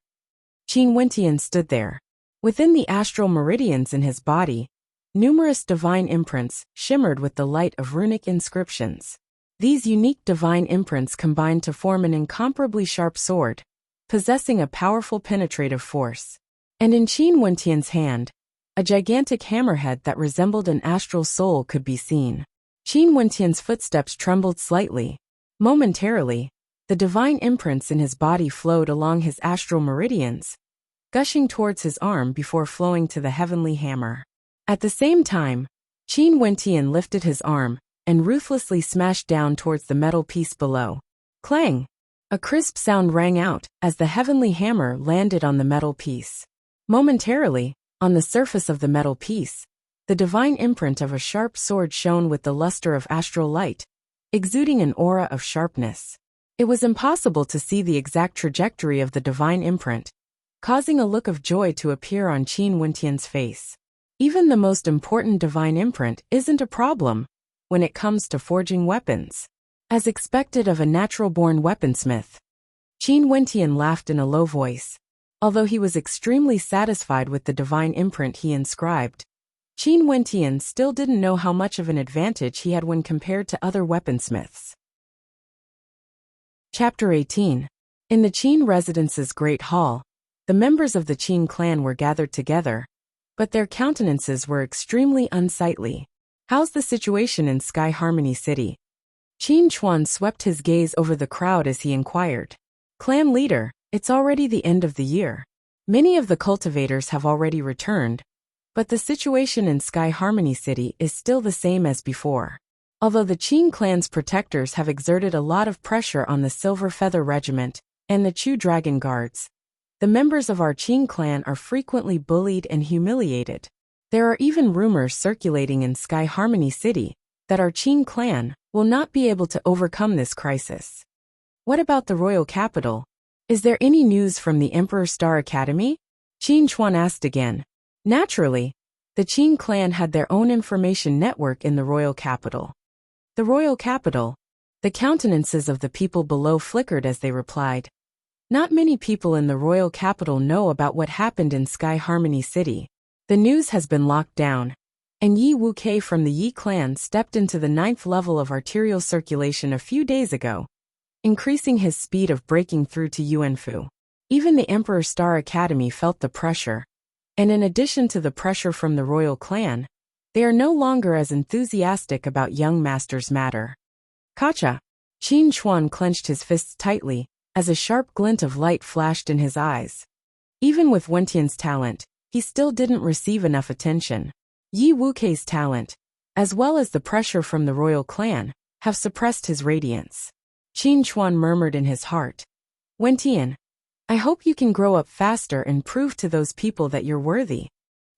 A: Qin Wentian stood there. Within the astral meridians in his body, numerous divine imprints shimmered with the light of runic inscriptions. These unique divine imprints combined to form an incomparably sharp sword, possessing a powerful penetrative force. And in Qin Wentian's hand, a gigantic hammerhead that resembled an astral soul could be seen. Qin Wentian's footsteps trembled slightly. Momentarily, the divine imprints in his body flowed along his astral meridians, gushing towards his arm before flowing to the heavenly hammer. At the same time, Qin Wentian lifted his arm and ruthlessly smashed down towards the metal piece below. Clang! A crisp sound rang out as the heavenly hammer landed on the metal piece. Momentarily, on the surface of the metal piece, the divine imprint of a sharp sword shone with the luster of astral light, exuding an aura of sharpness. It was impossible to see the exact trajectory of the divine imprint, causing a look of joy to appear on Qin Wentian's face. Even the most important divine imprint isn't a problem when it comes to forging weapons. As expected of a natural-born weaponsmith, Qin Wentian laughed in a low voice. Although he was extremely satisfied with the divine imprint he inscribed, Qin Wentian still didn't know how much of an advantage he had when compared to other weaponsmiths. Chapter 18. In the Qin residence's Great Hall, the members of the Qin clan were gathered together, but their countenances were extremely unsightly. How's the situation in Sky Harmony City? Qin Chuan swept his gaze over the crowd as he inquired. Clan leader, it's already the end of the year. Many of the cultivators have already returned, but the situation in Sky Harmony City is still the same as before. Although the Qin clan's protectors have exerted a lot of pressure on the Silver Feather Regiment and the Chu Dragon Guards, the members of our Qin clan are frequently bullied and humiliated. There are even rumors circulating in Sky Harmony City that our Qin clan will not be able to overcome this crisis. What about the royal capital? Is there any news from the Emperor Star Academy? Qin Chuan asked again. Naturally, the Qin clan had their own information network in the royal capital. The royal capital? The countenances of the people below flickered as they replied. Not many people in the royal capital know about what happened in Sky Harmony City. The news has been locked down, and Yi Wuxia from the Yi clan stepped into the 9th level of arterial circulation a few days ago, increasing his speed of breaking through to Yuanfu. Even the Emperor Star Academy felt the pressure, and in addition to the pressure from the royal clan, they are no longer as enthusiastic about young master's matter. Kacha! Qin Chuan clenched his fists tightly, as a sharp glint of light flashed in his eyes. Even with Wentian's talent, he still didn't receive enough attention. Yi Wuxia's talent, as well as the pressure from the royal clan, have suppressed his radiance. Qin Chuan murmured in his heart. Wentian, I hope you can grow up faster and prove to those people that you're worthy.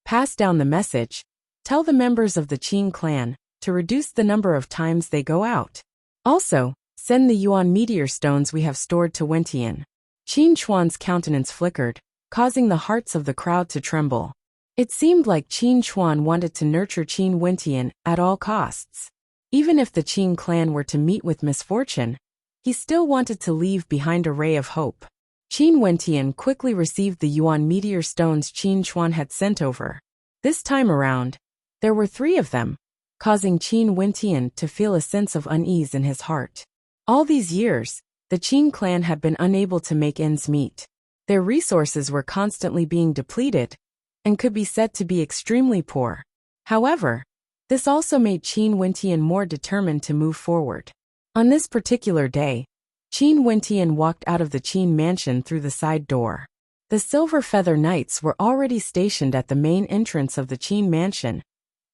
A: Pass down the message. Tell the members of the Qin clan to reduce the number of times they go out. Also, send the Yuan meteor stones we have stored to Wentian. Qin Chuan's countenance flickered, causing the hearts of the crowd to tremble. It seemed like Qin Chuan wanted to nurture Qin Wentian at all costs. Even if the Qin clan were to meet with misfortune, he still wanted to leave behind a ray of hope. Qin Wentian quickly received the Yuan meteor stones Qin Chuan had sent over. This time around, there were 3 of them, causing Qin Wentian to feel a sense of unease in his heart. All these years, the Qin clan had been unable to make ends meet. Their resources were constantly being depleted, and could be said to be extremely poor. However, this also made Qin Wentian more determined to move forward. On this particular day, Qin Wentian walked out of the Qin mansion through the side door. The Silver Feather Knights were already stationed at the main entrance of the Qin mansion,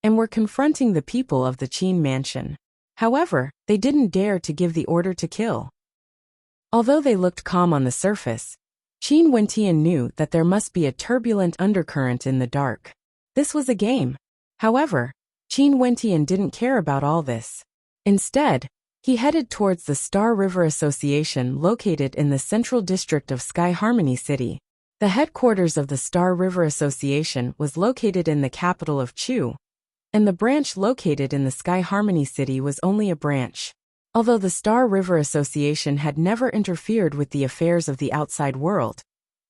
A: and were confronting the people of the Qin mansion. However, they didn't dare to give the order to kill. Although they looked calm on the surface, Qin Wentian knew that there must be a turbulent undercurrent in the dark. This was a game. However, Qin Wentian didn't care about all this. Instead, he headed towards the Star River Association located in the central district of Sky Harmony City. The headquarters of the Star River Association was located in the capital of Chu, and the branch located in the Sky Harmony City was only a branch. Although the Star River Association had never interfered with the affairs of the outside world,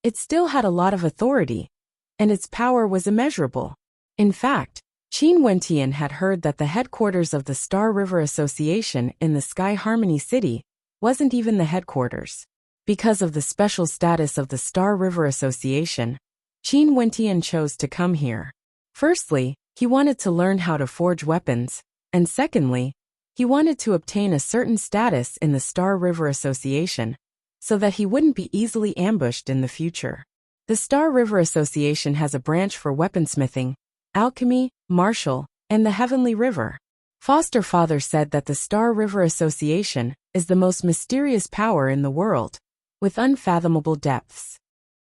A: it still had a lot of authority, and its power was immeasurable. In fact, Qin Wentian had heard that the headquarters of the Star River Association in the Sky Harmony City wasn't even the headquarters. Because of the special status of the Star River Association, Qin Wentian chose to come here. Firstly, he wanted to learn how to forge weapons, and secondly, he wanted to obtain a certain status in the Star River Association, so that he wouldn't be easily ambushed in the future. The Star River Association has a branch for weaponsmithing, alchemy, martial, and the Heavenly River. Foster Father said that the Star River Association is the most mysterious power in the world, with unfathomable depths.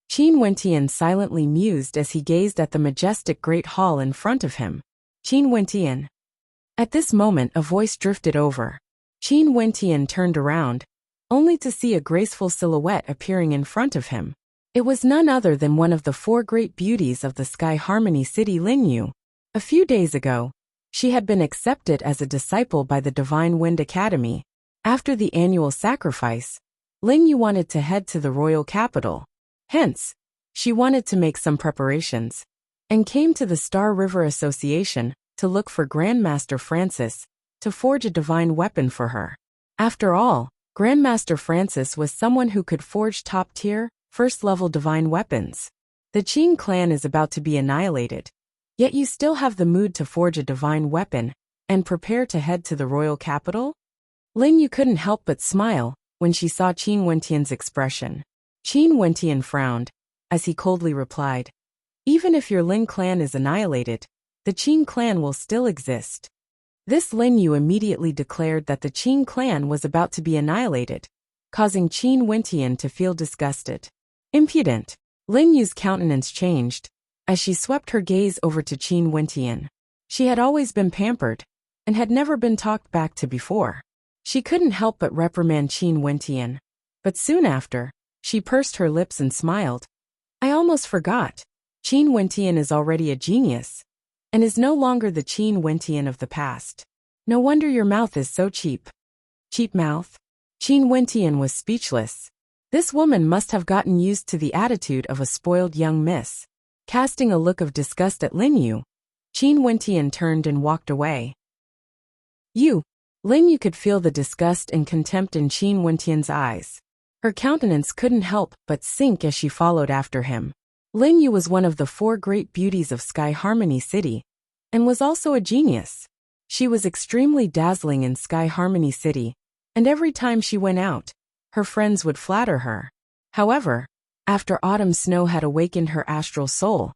A: Qin Wentian silently mused as he gazed at the majestic great hall in front of him. Qin Wentian. At this moment a voice drifted over. Qin Wentian turned around, only to see a graceful silhouette appearing in front of him. It was none other than one of the 4 great beauties of the Sky Harmony City, Lin Yu. A few days ago, she had been accepted as a disciple by the Divine Wind Academy. After the annual sacrifice, Lin Yu wanted to head to the royal capital. Hence, she wanted to make some preparations, and came to the Star River Association to look for Grandmaster Francis to forge a divine weapon for her. After all, Grandmaster Francis was someone who could forge top-tier, first-level divine weapons. The Qin clan is about to be annihilated, yet you still have the mood to forge a divine weapon and prepare to head to the royal capital? Lin Yu couldn't help but smile when she saw Qin Wentian's expression. Qin Wentian frowned, as he coldly replied, "Even if your Lin clan is annihilated, the Qin clan will still exist." This Lin Yu immediately declared that the Qin clan was about to be annihilated, causing Qin Wentian to feel disgusted. Impudent. Lin Yu's countenance changed, as she swept her gaze over to Qin Wentian. She had always been pampered, and had never been talked back to before. She couldn't help but reprimand Qin Wentian, but soon after, she pursed her lips and smiled. "I almost forgot. Qin Wentian is already a genius, and is no longer the Qin Wentian of the past. No wonder your mouth is so cheap." Cheap mouth? Qin Wentian was speechless. This woman must have gotten used to the attitude of a spoiled young miss. Casting a look of disgust at Lin Yu, Qin Wentian turned and walked away. "You!" Lin Yu could feel the disgust and contempt in Qin Wentian's eyes. Her countenance couldn't help but sink as she followed after him. Lin Yu was one of the 4 great beauties of Sky Harmony City, and was also a genius. She was extremely dazzling in Sky Harmony City, and every time she went out, her friends would flatter her. However, after Autumn Snow had awakened her astral soul,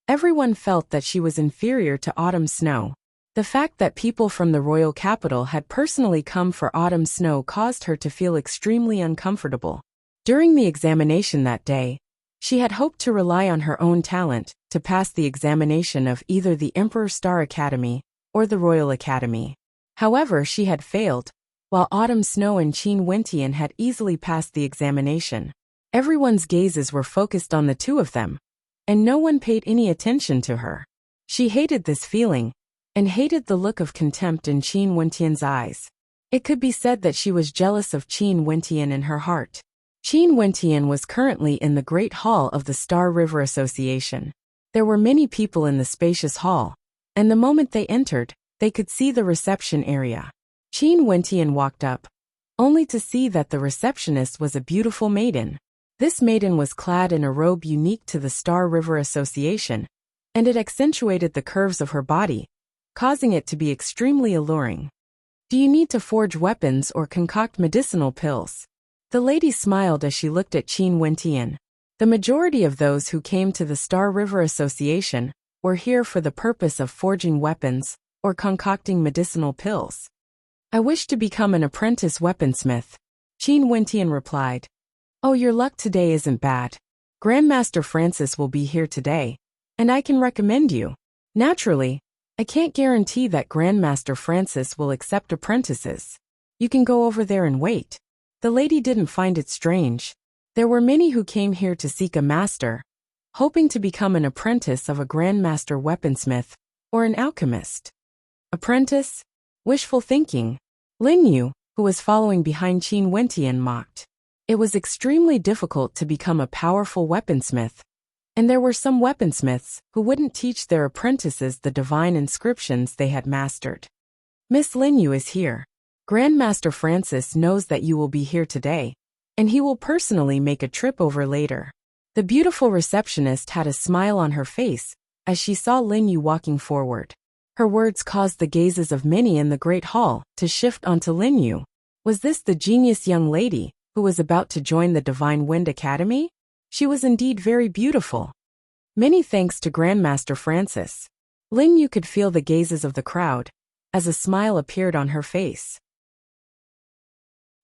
A: everyone felt that she was inferior to Autumn Snow. The fact that people from the royal capital had personally come for Autumn Snow caused her to feel extremely uncomfortable. During the examination that day, she had hoped to rely on her own talent to pass the examination of either the Emperor Star Academy or the Royal Academy. However, she had failed, while Autumn Snow and Qin Wentian had easily passed the examination. Everyone's gazes were focused on the 2 of them, and no one paid any attention to her. She hated this feeling, and hated the look of contempt in Qin Wentian's eyes. It could be said that she was jealous of Qin Wentian in her heart. Qin Wentian was currently in the Great Hall of the Star River Association. There were many people in the spacious hall, and the moment they entered, they could see the reception area. Qin Wentian walked up, only to see that the receptionist was a beautiful maiden. This maiden was clad in a robe unique to the Star River Association, and it accentuated the curves of her body, causing it to be extremely alluring. Do you need to forge weapons or concoct medicinal pills? The lady smiled as she looked at Qin Wentian. The majority of those who came to the Star River Association were here for the purpose of forging weapons or concocting medicinal pills. I wish to become an apprentice weaponsmith, Qin Wentian replied. Oh, your luck today isn't bad. Grandmaster Francis will be here today, and I can recommend you. Naturally, I can't guarantee that Grandmaster Francis will accept apprentices. You can go over there and wait. The lady didn't find it strange. There were many who came here to seek a master, hoping to become an apprentice of a Grandmaster weaponsmith or an alchemist. Apprentice? Wishful thinking. Lin Yu, who was following behind Qin Wentian, mocked. It was extremely difficult to become a powerful weaponsmith, and there were some weaponsmiths who wouldn't teach their apprentices the divine inscriptions they had mastered. Miss Lin Yu is here. Grandmaster Francis knows that you will be here today, and he will personally make a trip over later. The beautiful receptionist had a smile on her face as she saw Lin Yu walking forward. Her words caused the gazes of many in the great hall to shift onto Lin Yu. Was this the genius young lady who was about to join the Divine Wind Academy? She was indeed very beautiful. Many thanks to Grandmaster Francis. Lin Yu could feel the gazes of the crowd as a smile appeared on her face.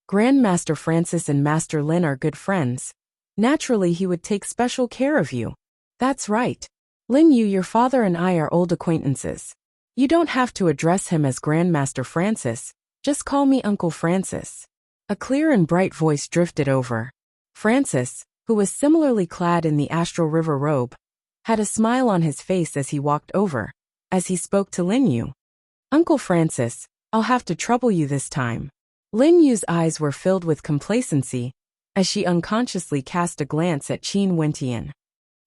A: Grandmaster Francis and Master Lin are good friends. Naturally, he would take special care of you. That's right. Lin Yu, your father and I are old acquaintances. You don't have to address him as Grandmaster Francis, just call me Uncle Francis. A clear and bright voice drifted over. Francis, who was similarly clad in the Astral River robe, had a smile on his face as he walked over, as he spoke to Lin Yu. Uncle Francis, I'll have to trouble you this time. Lin Yu's eyes were filled with complacency as she unconsciously cast a glance at Qin Wentian.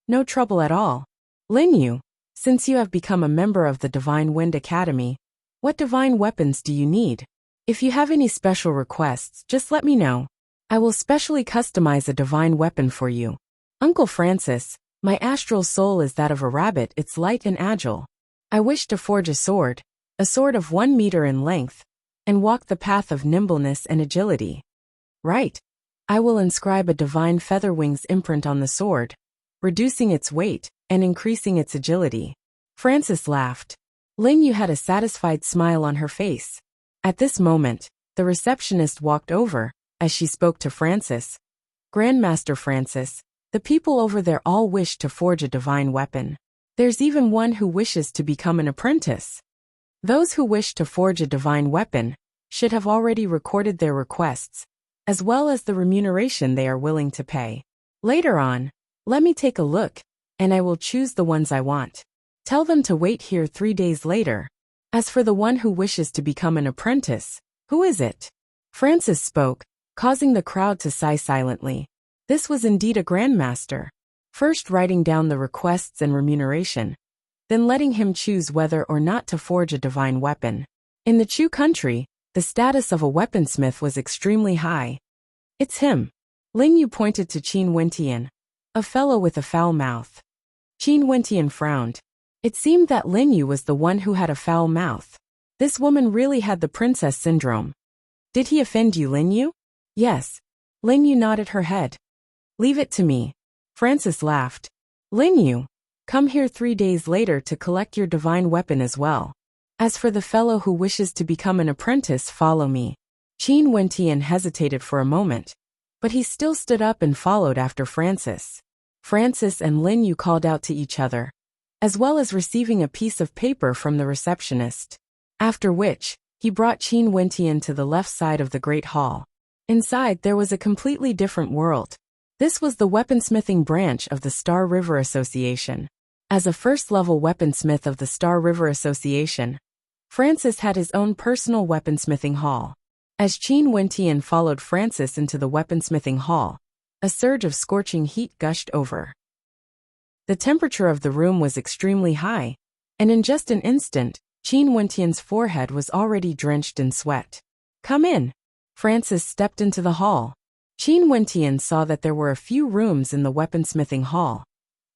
A: No trouble at all. Lin Yu, since you have become a member of the Divine Wind Academy, what divine weapons do you need? If you have any special requests, just let me know. I will specially customize a divine weapon for you. Uncle Francis, my astral soul is that of a rabbit, it's light and agile. I wish to forge a sword of 1 meter in length, and walk the path of nimbleness and agility. Right. I will inscribe a divine feather wings imprint on the sword, reducing its weight and increasing its agility. Francis laughed. Lin Yu had a satisfied smile on her face. At this moment, the receptionist walked over, as she spoke to Francis. Grandmaster Francis, the people over there all wish to forge a divine weapon. There's even one who wishes to become an apprentice. Those who wish to forge a divine weapon should have already recorded their requests, as well as the remuneration they are willing to pay. Later on, let me take a look, and I will choose the ones I want. Tell them to wait here 3 days later. As for the one who wishes to become an apprentice, who is it? Francis spoke, causing the crowd to sigh silently. This was indeed a grandmaster. First writing down the requests and remuneration, then letting him choose whether or not to forge a divine weapon. In the Chu country, the status of a weaponsmith was extremely high. It's him. Lin Yu pointed to Qin Wentian, a fellow with a foul mouth. Qin Wentian frowned. It seemed that Lin Yu was the one who had a foul mouth. This woman really had the princess syndrome. Did he offend you, Lin Yu? Yes. Lin Yu nodded her head. Leave it to me. Francis laughed. Lin Yu, come here 3 days later to collect your divine weapon as well. As for the fellow who wishes to become an apprentice, follow me. Qin Wentian hesitated for a moment, but he still stood up and followed after Francis. Francis and Lin Yu called out to each other, as well as receiving a piece of paper from the receptionist. After which, he brought Qin Wentian to the left side of the great hall. Inside there was a completely different world. This was the weaponsmithing branch of the Star River Association. As a first-level weaponsmith of the Star River Association, Francis had his own personal weaponsmithing hall. As Qin Wentian followed Francis into the weaponsmithing hall, A surge of scorching heat gushed over. The temperature of the room was extremely high, and in just an instant, Qin Wentian's forehead was already drenched in sweat. "Come in." Francis stepped into the hall. Qin Wentian saw that there were a few rooms in the weaponsmithing hall,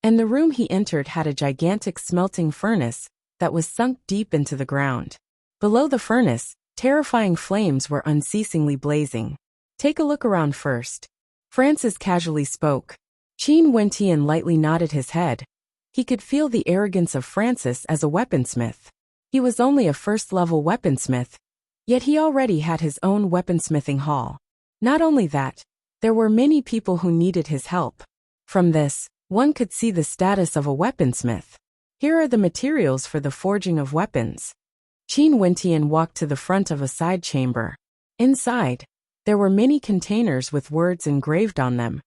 A: and the room he entered had a gigantic smelting furnace that was sunk deep into the ground. Below the furnace, terrifying flames were unceasingly blazing. "Take a look around first," Francis casually spoke. Qin Wentian lightly nodded his head. He could feel the arrogance of Francis as a weaponsmith. He was only a first-level weaponsmith, yet he already had his own weaponsmithing hall. Not only that, there were many people who needed his help. From this, one could see the status of a weaponsmith. "Here are the materials for the forging of weapons." Qin Wentian walked to the front of a side chamber. Inside, there were many containers with words engraved on them,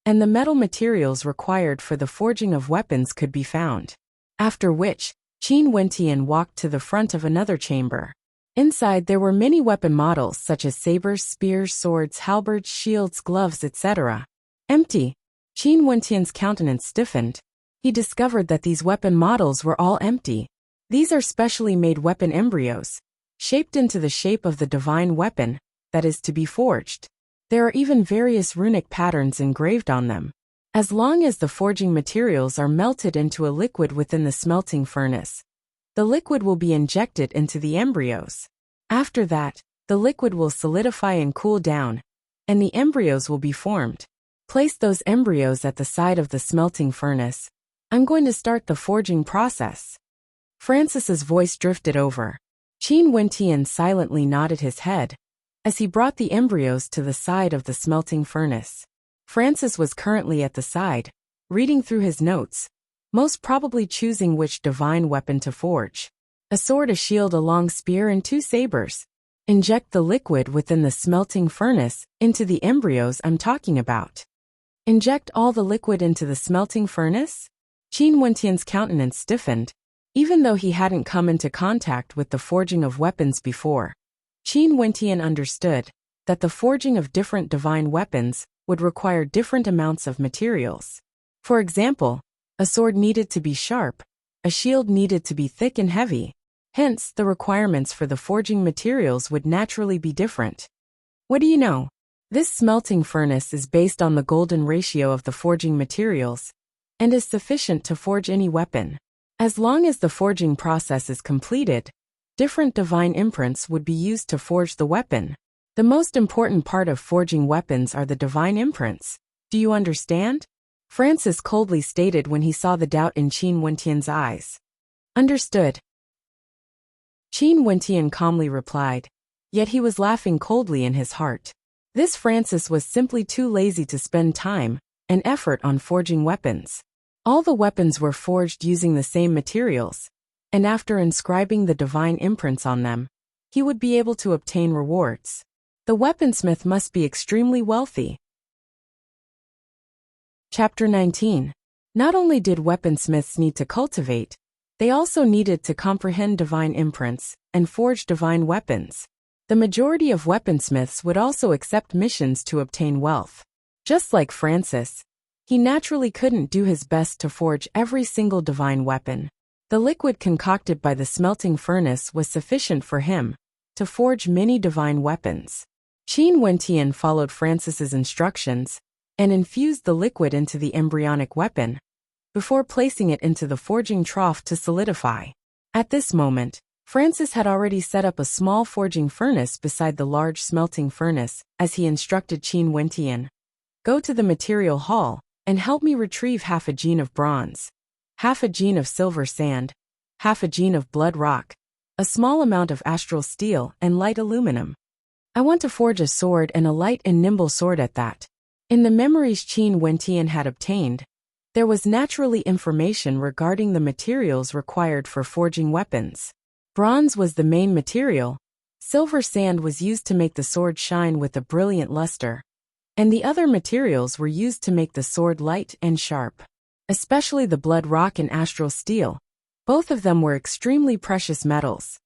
A: and the metal materials required for the forging of weapons could be found. After which, Qin Wentian walked to the front of another chamber. Inside there were many weapon models such as sabers, spears, swords, halberds, shields, gloves, etc. Empty. Qin Wentian's countenance stiffened. He discovered that these weapon models were all empty. These are specially made weapon embryos, shaped into the shape of the divine weapon that is to be forged. There are even various runic patterns engraved on them. As long as the forging materials are melted into a liquid within the smelting furnace, the liquid will be injected into the embryos. After that, the liquid will solidify and cool down, and the embryos will be formed. Place those embryos at the side of the smelting furnace. I'm going to start the forging process. Francis's voice drifted over. Qin Wentian silently nodded his head as he brought the embryos to the side of the smelting furnace. Francis was currently at the side, reading through his notes, most probably choosing which divine weapon to forge. A sword, a shield, a long spear, and 2 sabers. Inject the liquid within the smelting furnace into the embryos I'm talking about. Inject all the liquid into the smelting furnace? Qin Wentian's countenance stiffened. Even though he hadn't come into contact with the forging of weapons before, Qin Wentian understood that the forging of different divine weapons would require different amounts of materials. For example, a sword needed to be sharp, a shield needed to be thick and heavy. Hence, the requirements for the forging materials would naturally be different. What do you know? This smelting furnace is based on the golden ratio of the forging materials, and is sufficient to forge any weapon. As long as the forging process is completed, different divine imprints would be used to forge the weapon. The most important part of forging weapons are the divine imprints. Do you understand? Francis coldly stated when he saw the doubt in Qin Wentian's eyes. Understood. Qin Wentian calmly replied, yet he was laughing coldly in his heart. This Francis was simply too lazy to spend time and effort on forging weapons. All the weapons were forged using the same materials, and after inscribing the divine imprints on them, he would be able to obtain rewards. The weaponsmith must be extremely wealthy. Chapter 19. Not only did weaponsmiths need to cultivate, they also needed to comprehend divine imprints and forge divine weapons. The majority of weaponsmiths would also accept missions to obtain wealth. Just like Francis, he naturally couldn't do his best to forge every single divine weapon. The liquid concocted by the smelting furnace was sufficient for him to forge many divine weapons. Qin Wentian followed Francis's instructions and infused the liquid into the embryonic weapon before placing it into the forging trough to solidify. At this moment, Francis had already set up a small forging furnace beside the large smelting furnace, as he instructed Qin Wentian. Go to the material hall and help me retrieve half a gene of bronze, half a gene of silver sand, half a gene of blood rock, a small amount of astral steel and light aluminum. I want to forge a sword, and a light and nimble sword at that. In the memories Qin Wentian had obtained, there was naturally information regarding the materials required for forging weapons. Bronze was the main material, silver sand was used to make the sword shine with a brilliant luster, and the other materials were used to make the sword light and sharp. Especially the blood rock and astral steel. Both of them were extremely precious metals.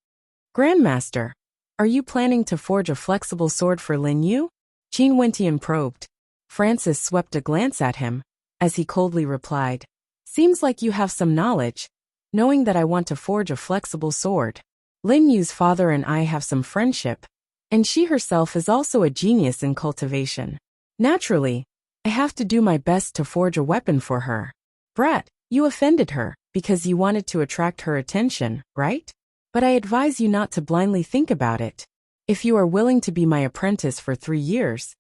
A: Grandmaster, are you planning to forge a flexible sword for Lin Yu? Qin Wentian probed. Francis swept a glance at him, as he coldly replied, "Seems like you have some knowledge, knowing that I want to forge a flexible sword. Lin Yu's father and I have some friendship, and she herself is also a genius in cultivation. Naturally, I have to do my best to forge a weapon for her. Brat, you offended her, because you wanted to attract her attention, right? But I advise you not to blindly think about it. If you are willing to be my apprentice for 3 years,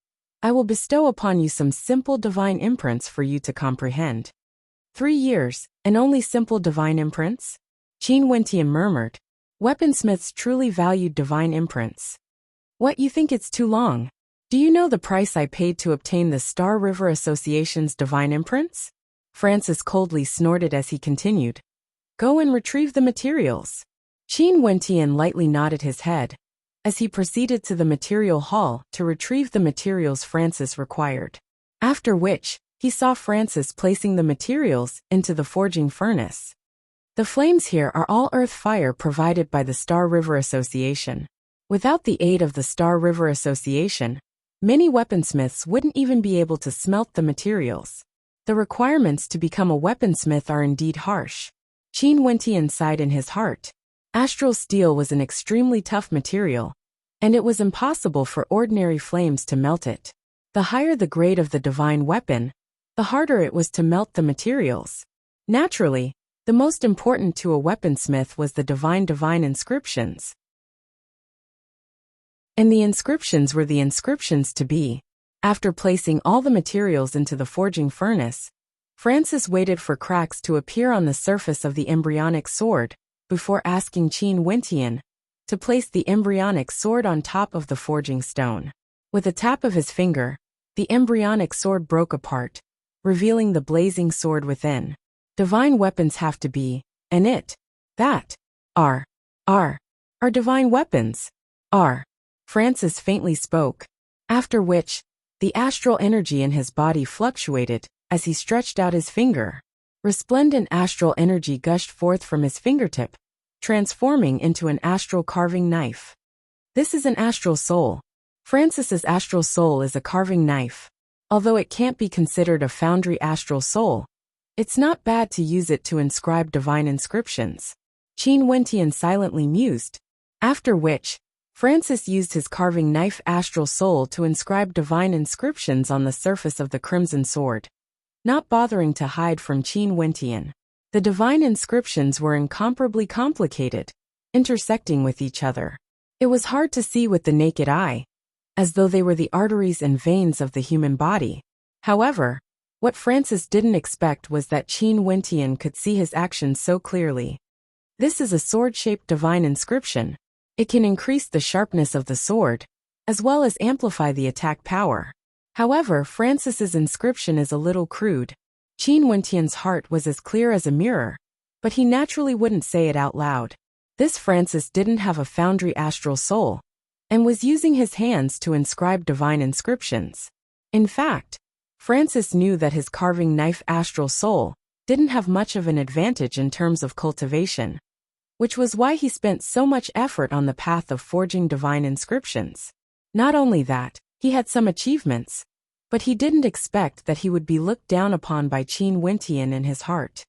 A: I will bestow upon you some simple divine imprints for you to comprehend." 3 years, and only simple divine imprints? Qin Wentian murmured. Weaponsmiths truly valued divine imprints. What, you think it's too long? Do you know the price I paid to obtain the Star River Association's divine imprints? Francis coldly snorted as he continued. Go and retrieve the materials. Qin Wentian lightly nodded his head, as he proceeded to the material hall to retrieve the materials Francis required. After which, he saw Francis placing the materials into the forging furnace. The flames here are all earth fire provided by the Star River Association. Without the aid of the Star River Association, many weaponsmiths wouldn't even be able to smelt the materials. The requirements to become a weaponsmith are indeed harsh. Qin Wentian sighed in his heart. Astral steel was an extremely tough material, and it was impossible for ordinary flames to melt it. The higher the grade of the divine weapon, the harder it was to melt the materials. Naturally, the most important to a weaponsmith was the divine inscriptions. And the inscriptions were the inscriptions to be. After placing all the materials into the forging furnace, Francis waited for cracks to appear on the surface of the embryonic sword, before asking Qin Wentian to place the embryonic sword on top of the forging stone. With a tap of his finger, the embryonic sword broke apart, revealing the blazing sword within. Divine weapons have to be, and are divine weapons. Francis faintly spoke, after which, the astral energy in his body fluctuated as he stretched out his finger. Resplendent astral energy gushed forth from his fingertip, transforming into an astral carving knife. This is an astral soul. Francis's astral soul is a carving knife. Although it can't be considered a foundry astral soul, it's not bad to use it to inscribe divine inscriptions. Qin Wentian silently mused, after which, Francis used his carving knife astral soul to inscribe divine inscriptions on the surface of the crimson sword, not bothering to hide from Qin Wentian. The divine inscriptions were incomparably complicated, intersecting with each other. It was hard to see with the naked eye, as though they were the arteries and veins of the human body. However, what Francis didn't expect was that Qin Wentian could see his actions so clearly. This is a sword-shaped divine inscription. It can increase the sharpness of the sword, as well as amplify the attack power. However, Francis's inscription is a little crude. Qin Wentian's heart was as clear as a mirror, but he naturally wouldn't say it out loud. This Francis didn't have a foundry astral soul, and was using his hands to inscribe divine inscriptions. In fact, Francis knew that his carving knife astral soul didn't have much of an advantage in terms of cultivation, which was why he spent so much effort on the path of forging divine inscriptions. Not only that, he had some achievements, but he didn't expect that he would be looked down upon by Qin Wentian in his heart.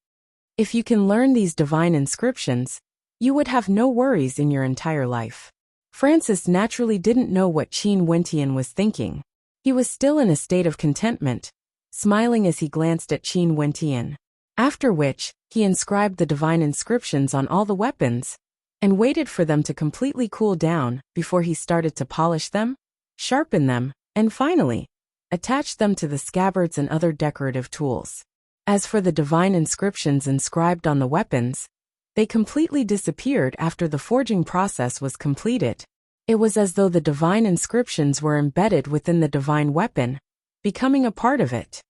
A: If you can learn these divine inscriptions, you would have no worries in your entire life. Francis naturally didn't know what Qin Wentian was thinking. He was still in a state of contentment, smiling as he glanced at Qin Wentian. After which, he inscribed the divine inscriptions on all the weapons, and waited for them to completely cool down before he started to polish them, sharpen them, and finally, attach them to the scabbards and other decorative tools. As for the divine inscriptions inscribed on the weapons, they completely disappeared after the forging process was completed. It was as though the divine inscriptions were embedded within the divine weapon, becoming a part of it.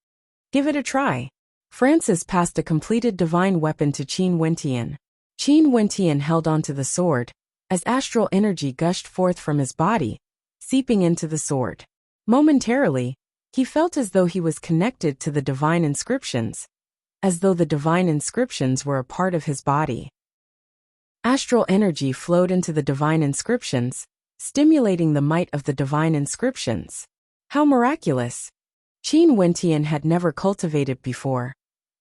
A: Give it a try. Francis passed a completed divine weapon to Qin Wentian. Qin Wentian held onto the sword, as astral energy gushed forth from his body, seeping into the sword. Momentarily, he felt as though he was connected to the divine inscriptions, as though the divine inscriptions were a part of his body. Astral energy flowed into the divine inscriptions, stimulating the might of the divine inscriptions. How miraculous! Qin Wentian had never cultivated before,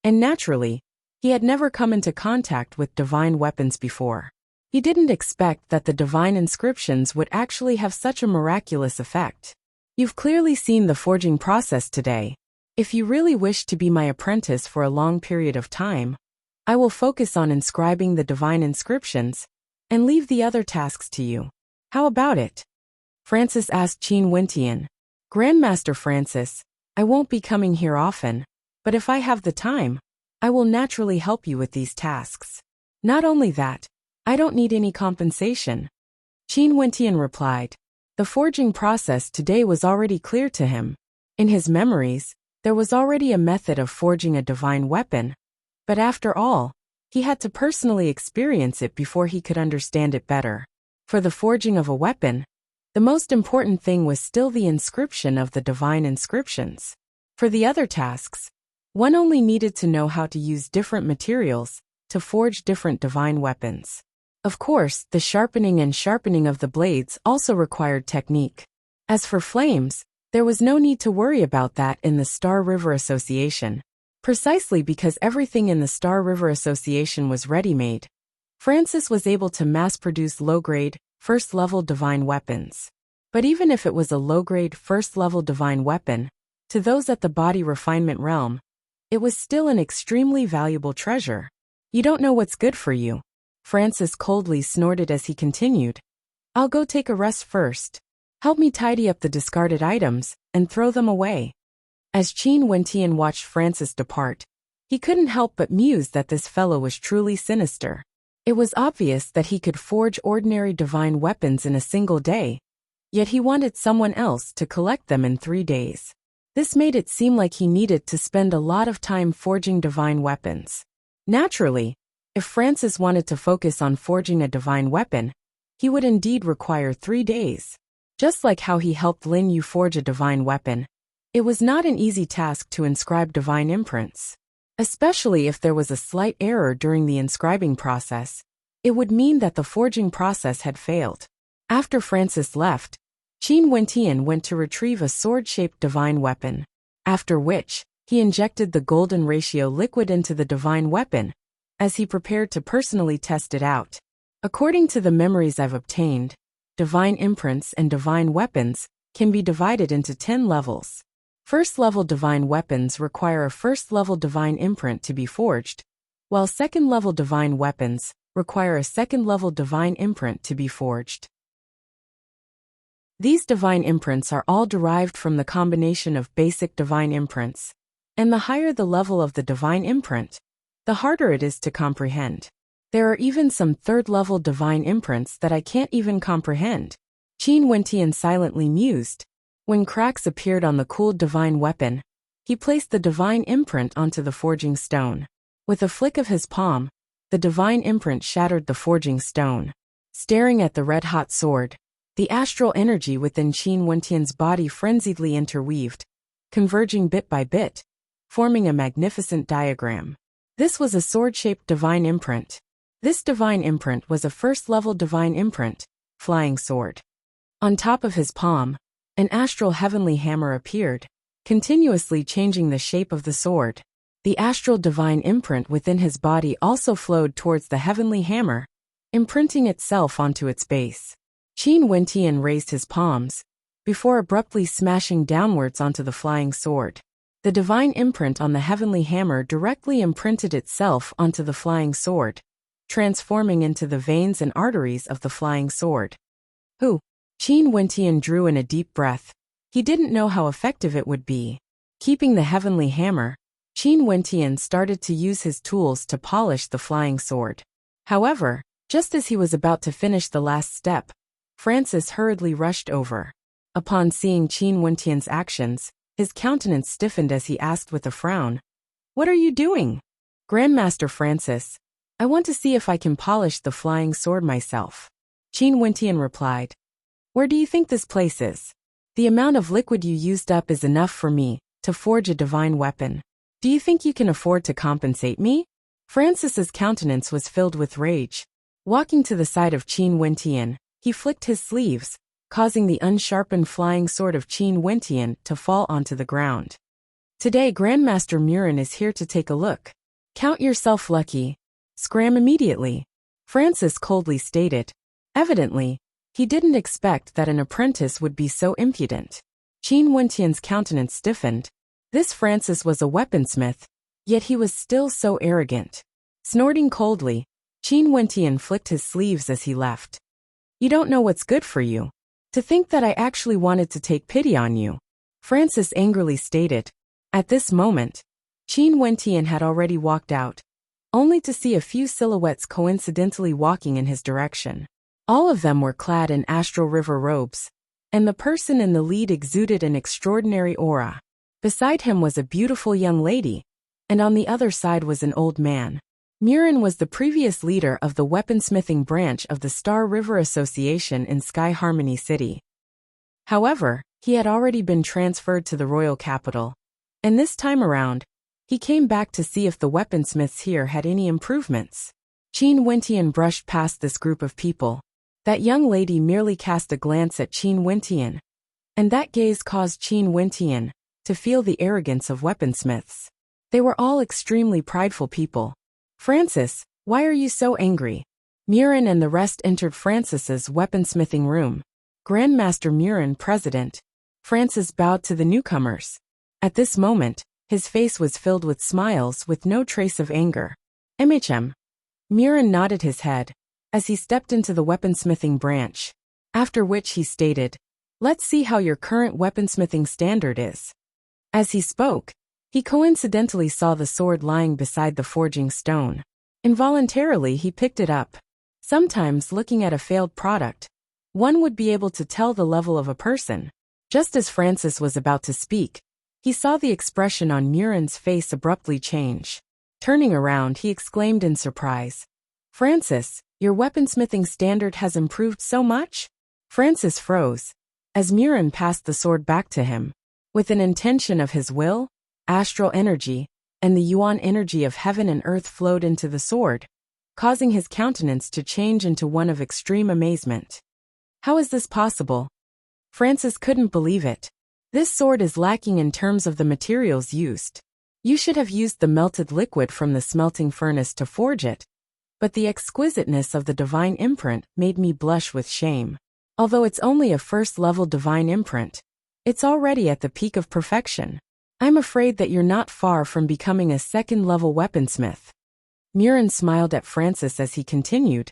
A: and naturally, he had never come into contact with divine weapons before. He didn't expect that the divine inscriptions would actually have such a miraculous effect. You've clearly seen the forging process today. If you really wish to be my apprentice for a long period of time, I will focus on inscribing the divine inscriptions and leave the other tasks to you. How about it? Francis asked Qin Wentian. Grandmaster Francis, I won't be coming here often, but if I have the time, I will naturally help you with these tasks. Not only that, I don't need any compensation. Qin Wentian replied. The forging process today was already clear to him. In his memories, there was already a method of forging a divine weapon, but after all, he had to personally experience it before he could understand it better. For the forging of a weapon, the most important thing was still the inscription of the divine inscriptions. For the other tasks, one only needed to know how to use different materials to forge different divine weapons. Of course, the sharpening of the blades also required technique. As for flames, there was no need to worry about that in the Star River Association. Precisely because everything in the Star River Association was ready-made, Francis was able to mass-produce low-grade, first-level divine weapons. But even if it was a low-grade, first-level divine weapon, to those at the body refinement realm, it was still an extremely valuable treasure. You don't know what's good for you. Francis coldly snorted as he continued. I'll go take a rest first. Help me tidy up the discarded items and throw them away. As Qin Wentian watched Francis depart, he couldn't help but muse that this fellow was truly sinister. It was obvious that he could forge ordinary divine weapons in a single day, yet he wanted someone else to collect them in 3 days. This made it seem like he needed to spend a lot of time forging divine weapons. Naturally, if Francis wanted to focus on forging a divine weapon, he would indeed require 3 days. Just like how he helped Lin Yu forge a divine weapon, it was not an easy task to inscribe divine imprints. Especially if there was a slight error during the inscribing process, it would mean that the forging process had failed. After Francis left, Qin Wentian went to retrieve a sword-shaped divine weapon, after which, he injected the golden ratio liquid into the divine weapon, as he prepared to personally test it out. According to the memories I've obtained, divine imprints and divine weapons can be divided into 10 levels. First-level divine weapons require a first-level divine imprint to be forged, while second-level divine weapons require a second-level divine imprint to be forged. These divine imprints are all derived from the combination of basic divine imprints, and the higher the level of the divine imprint, the harder it is to comprehend. There are even some third-level divine imprints that I can't even comprehend. Qin Wentian silently mused. When cracks appeared on the cooled divine weapon, he placed the divine imprint onto the forging stone. With a flick of his palm, the divine imprint shattered the forging stone. Staring at the red-hot sword, the astral energy within Qin Wentian's body frenziedly interweaved, converging bit by bit, forming a magnificent diagram. This was a sword-shaped divine imprint. This divine imprint was a first-level divine imprint, flying sword. On top of his palm, an astral heavenly hammer appeared, continuously changing the shape of the sword. The astral divine imprint within his body also flowed towards the heavenly hammer, imprinting itself onto its base. Qin Wentian raised his palms, before abruptly smashing downwards onto the flying sword. The divine imprint on the heavenly hammer directly imprinted itself onto the flying sword, transforming into the veins and arteries of the flying sword. Qin Wentian drew in a deep breath. He didn't know how effective it would be. Keeping the heavenly hammer, Qin Wentian started to use his tools to polish the flying sword. However, just as he was about to finish the last step, Francis hurriedly rushed over. Upon seeing Qin Wentian's actions, his countenance stiffened as he asked with a frown, "What are you doing?" "Grandmaster Francis, I want to see if I can polish the flying sword myself." Qin Wentian replied. "Where do you think this place is? The amount of liquid you used up is enough for me to forge a divine weapon. Do you think you can afford to compensate me?" Francis's countenance was filled with rage. Walking to the side of Qin Wentian, he flicked his sleeves, causing the unsharpened flying sword of Qin Wentian to fall onto the ground. Today Grandmaster Murin is here to take a look. Count yourself lucky. Scram immediately. Francis coldly stated. Evidently, he didn't expect that an apprentice would be so impudent. Qin Wentian's countenance stiffened. This Francis was a weaponsmith, yet he was still so arrogant. Snorting coldly, Qin Wentian flicked his sleeves as he left. You don't know what's good for you. To think that I actually wanted to take pity on you, Francis angrily stated. At this moment, Qin Wentian had already walked out, only to see a few silhouettes coincidentally walking in his direction. All of them were clad in astral river robes, and the person in the lead exuded an extraordinary aura. Beside him was a beautiful young lady, and on the other side was an old man. Murin was the previous leader of the weaponsmithing branch of the Star River Association in Sky Harmony City. However, he had already been transferred to the royal capital, and this time around, he came back to see if the weaponsmiths here had any improvements. Qin Wentian brushed past this group of people. That young lady merely cast a glance at Qin Wentian, and that gaze caused Qin Wentian to feel the arrogance of weaponsmiths. They were all extremely prideful people. Francis, why are you so angry? Murin and the rest entered Francis's weaponsmithing room. Grandmaster Murin, president. Francis bowed to the newcomers. At this moment, his face was filled with smiles with no trace of anger. MHM. Murin nodded his head as he stepped into the weaponsmithing branch, after which he stated, let's see how your current weaponsmithing standard is. As he spoke, he coincidentally saw the sword lying beside the forging stone. Involuntarily he picked it up. Sometimes looking at a failed product, one would be able to tell the level of a person. Just as Francis was about to speak, he saw the expression on Murin's face abruptly change. Turning around, he exclaimed in surprise, Francis, your weaponsmithing standard has improved so much? Francis froze, as Murin passed the sword back to him. With an intention of his will, astral energy, and the yuan energy of heaven and earth flowed into the sword, causing his countenance to change into one of extreme amazement. How is this possible? Francis couldn't believe it. This sword is lacking in terms of the materials used. You should have used the melted liquid from the smelting furnace to forge it. But the exquisiteness of the divine imprint made me blush with shame. Although it's only a first-level divine imprint, it's already at the peak of perfection. I'm afraid that you're not far from becoming a second-level weaponsmith. Murin smiled at Francis as he continued.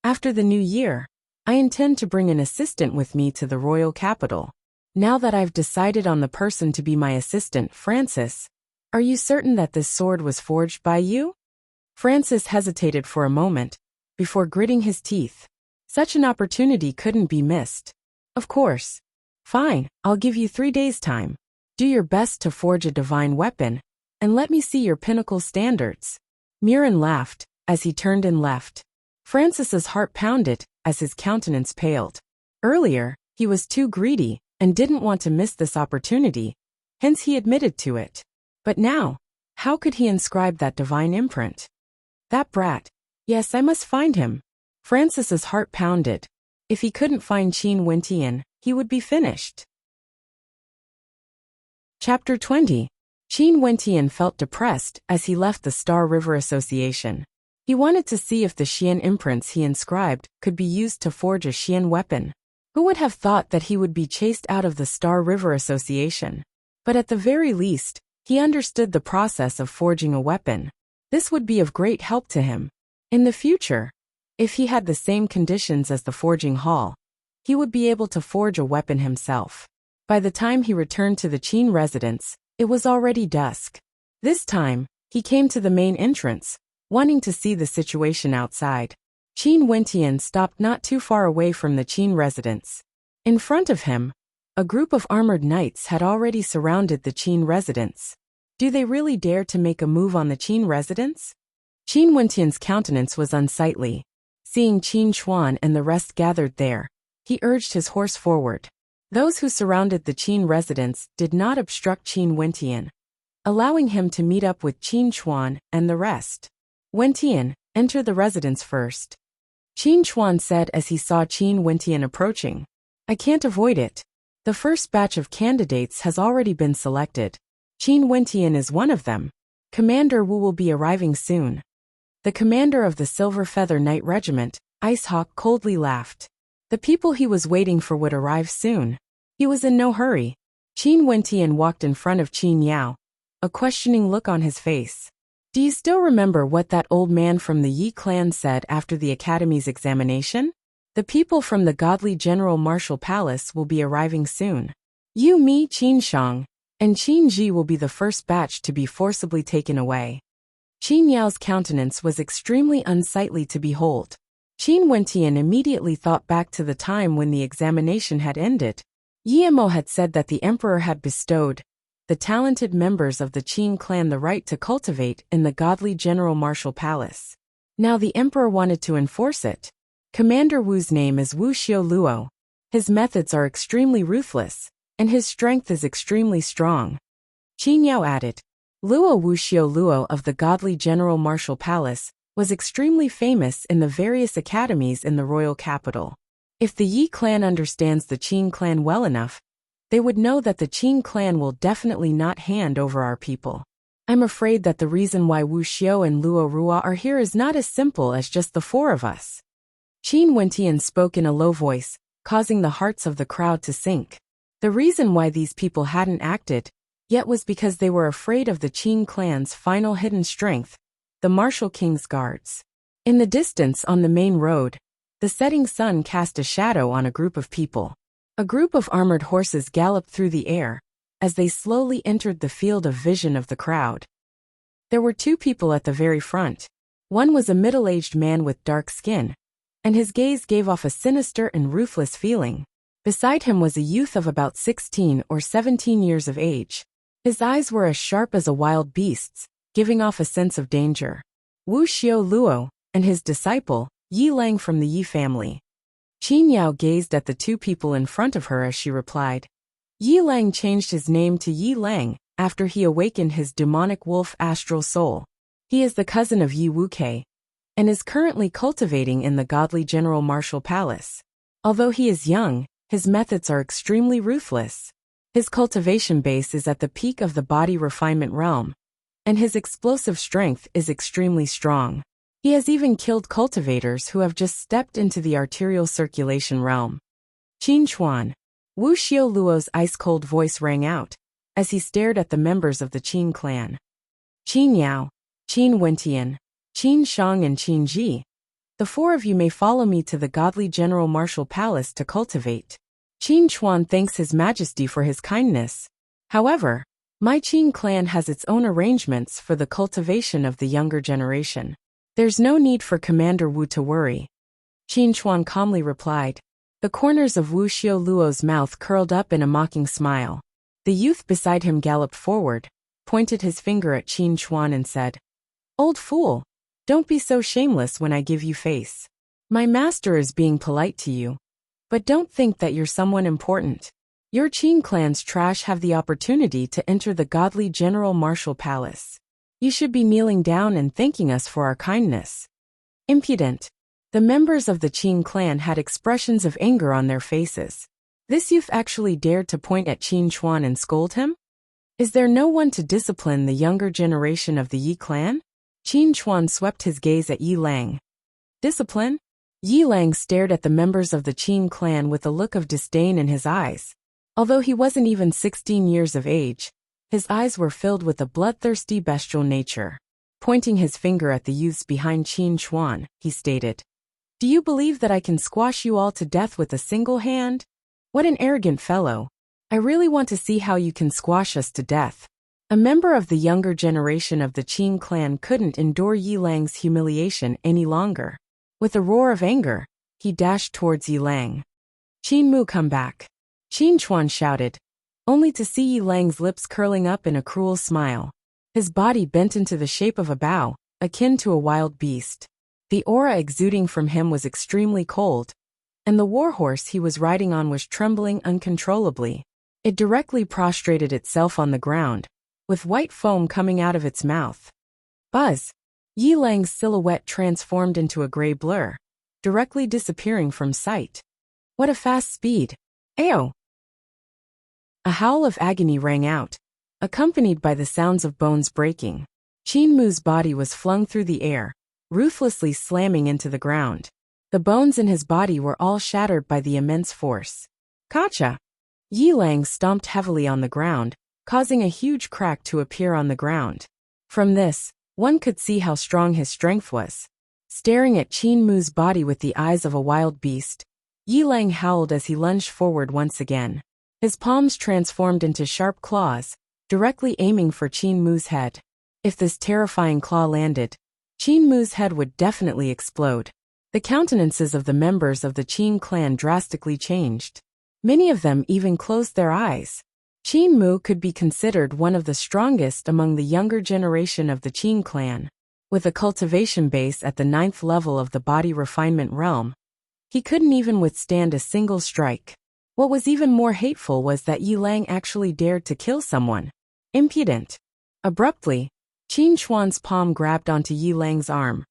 A: After the new year, I intend to bring an assistant with me to the royal capital. Now that I've decided on the person to be my assistant, Francis, are you certain that this sword was forged by you? Francis hesitated for a moment, before gritting his teeth. Such an opportunity couldn't be missed. Of course. Fine, I'll give you 3 days' time. Do your best to forge a divine weapon, and let me see your pinnacle standards. Murin laughed, as he turned and left. Francis's heart pounded, as his countenance paled. Earlier, he was too greedy, and didn't want to miss this opportunity, hence he admitted to it. But now, how could he inscribe that divine imprint? That brat. Yes, I must find him. Francis's heart pounded. If he couldn't find Qin Wentian, he would be finished. Chapter 20. Qin Wentian felt depressed as he left the Star River Association. He wanted to see if the Xian imprints he inscribed could be used to forge a Xian weapon. Who would have thought that he would be chased out of the Star River Association? But at the very least, he understood the process of forging a weapon. This would be of great help to him. In the future, if he had the same conditions as the forging hall, he would be able to forge a weapon himself. By the time he returned to the Qin residence, it was already dusk. This time, he came to the main entrance, wanting to see the situation outside. Qin Wentian stopped not too far away from the Qin residence. In front of him, a group of armored knights had already surrounded the Qin residence. Do they really dare to make a move on the Qin residence? Qin Wentian's countenance was unsightly. Seeing Qin Chuan and the rest gathered there, he urged his horse forward. Those who surrounded the Qin residence did not obstruct Qin Wentian, allowing him to meet up with Qin Chuan and the rest. Wentian, enter the residence first. Qin Chuan said as he saw Qin Wentian approaching. I can't avoid it. The first batch of candidates has already been selected. Qin Wentian is one of them. Commander Wu will be arriving soon. The commander of the Silver Feather Knight Regiment, Ice Hawk, coldly laughed. The people he was waiting for would arrive soon. He was in no hurry. Qin Wentian walked in front of Qin Yao, a questioning look on his face. Do you still remember what that old man from the Yi clan said after the academy's examination? The people from the godly General Martial Palace will be arriving soon. You, me, Qin Shang, and Qin Ji will be the first batch to be forcibly taken away. Qin Yao's countenance was extremely unsightly to behold. Qin Wentian immediately thought back to the time when the examination had ended. Yiemo had said that the emperor had bestowed the talented members of the Qin clan the right to cultivate in the godly General Martial Palace. Now the emperor wanted to enforce it. Commander Wu's name is Wuxia Luo. His methods are extremely ruthless, and his strength is extremely strong. Qin Yao added. Luo Wuxia Luo of the godly General Martial Palace was extremely famous in the various academies in the royal capital. If the Yi clan understands the Qin clan well enough, they would know that the Qin clan will definitely not hand over our people. I'm afraid that the reason why Wu Xiao and Luo Rua are here is not as simple as just the four of us. Qin Wentian spoke in a low voice, causing the hearts of the crowd to sink. The reason why these people hadn't acted yet was because they were afraid of the Qin clan's final hidden strength, the Martial King's guards. In the distance on the main road, the setting sun cast a shadow on a group of people. A group of armored horses galloped through the air as they slowly entered the field of vision of the crowd. There were two people at the very front. One was a middle-aged man with dark skin, and his gaze gave off a sinister and ruthless feeling. Beside him was a youth of about 16 or 17 years of age. His eyes were as sharp as a wild beast's, giving off a sense of danger. Wu Xiao Luo, and his disciple, Yi Lang from the Yi family. Qin Yao gazed at the two people in front of her as she replied. Yi Lang changed his name to Yi Lang after he awakened his demonic wolf astral soul. He is the cousin of Yi Wuke, and is currently cultivating in the godly General Martial Palace. Although he is young, his methods are extremely ruthless. His cultivation base is at the peak of the body refinement realm, and his explosive strength is extremely strong. He has even killed cultivators who have just stepped into the arterial circulation realm. Qin Chuan. Wu Xiao Luo's ice-cold voice rang out as he stared at the members of the Qin clan. Qin Yao, Qin Wentian, Qin Shang and Qin Ji. The four of you may follow me to the godly General Martial Palace to cultivate. Qin Chuan thanks His Majesty for his kindness. However, my Qin clan has its own arrangements for the cultivation of the younger generation. There's no need for Commander Wu to worry. Qin Chuan calmly replied. The corners of Wu Xiao Luo's mouth curled up in a mocking smile. The youth beside him galloped forward, pointed his finger at Qin Chuan and said, Old fool, don't be so shameless when I give you face. My master is being polite to you, but don't think that you're someone important. Your Qin clan's trash have the opportunity to enter the godly General Martial Palace. You should be kneeling down and thanking us for our kindness. Impudent. The members of the Qin clan had expressions of anger on their faces. This youth actually dared to point at Qin Chuan and scold him? Is there no one to discipline the younger generation of the Yi clan? Qin Chuan swept his gaze at Yi Lang. Discipline? Yi Lang stared at the members of the Qin clan with a look of disdain in his eyes. Although he wasn't even 16 years of age, his eyes were filled with a bloodthirsty bestial nature. Pointing his finger at the youths behind Qin Chuan, he stated, Do you believe that I can squash you all to death with a single hand? What an arrogant fellow. I really want to see how you can squash us to death. A member of the younger generation of the Qin clan couldn't endure Yi Lang's humiliation any longer. With a roar of anger, he dashed towards Yi Lang. Qin Mu, come back. Qin Chuan shouted, only to see Yi Lang's lips curling up in a cruel smile. His body bent into the shape of a bow, akin to a wild beast. The aura exuding from him was extremely cold, and the warhorse he was riding on was trembling uncontrollably. It directly prostrated itself on the ground, with white foam coming out of its mouth. Buzz! Yi Lang's silhouette transformed into a gray blur, directly disappearing from sight. What a fast speed! Ayo! A howl of agony rang out accompanied by the sounds of bones breaking. Qin Mu's body was flung through the air, ruthlessly slamming into the ground. The bones in his body were all shattered by the immense force. Gotcha! Yi Lang stomped heavily on the ground, causing a huge crack to appear on the ground. From this, one could see how strong his strength was. Staring at Qin Mu's body with the eyes of a wild beast, Yi Lang howled as he lunged forward once again. His palms transformed into sharp claws, directly aiming for Qin Mu's head. If this terrifying claw landed, Qin Mu's head would definitely explode. The countenances of the members of the Qin clan drastically changed. Many of them even closed their eyes. Qin Mu could be considered one of the strongest among the younger generation of the Qin clan. With a cultivation base at the 9th level of the body refinement realm, he couldn't even withstand a single strike. What was even more hateful was that Yi Lang actually dared to kill someone. Impudent. Abruptly, Qin Chuan's palm grabbed onto Yi Lang's arm,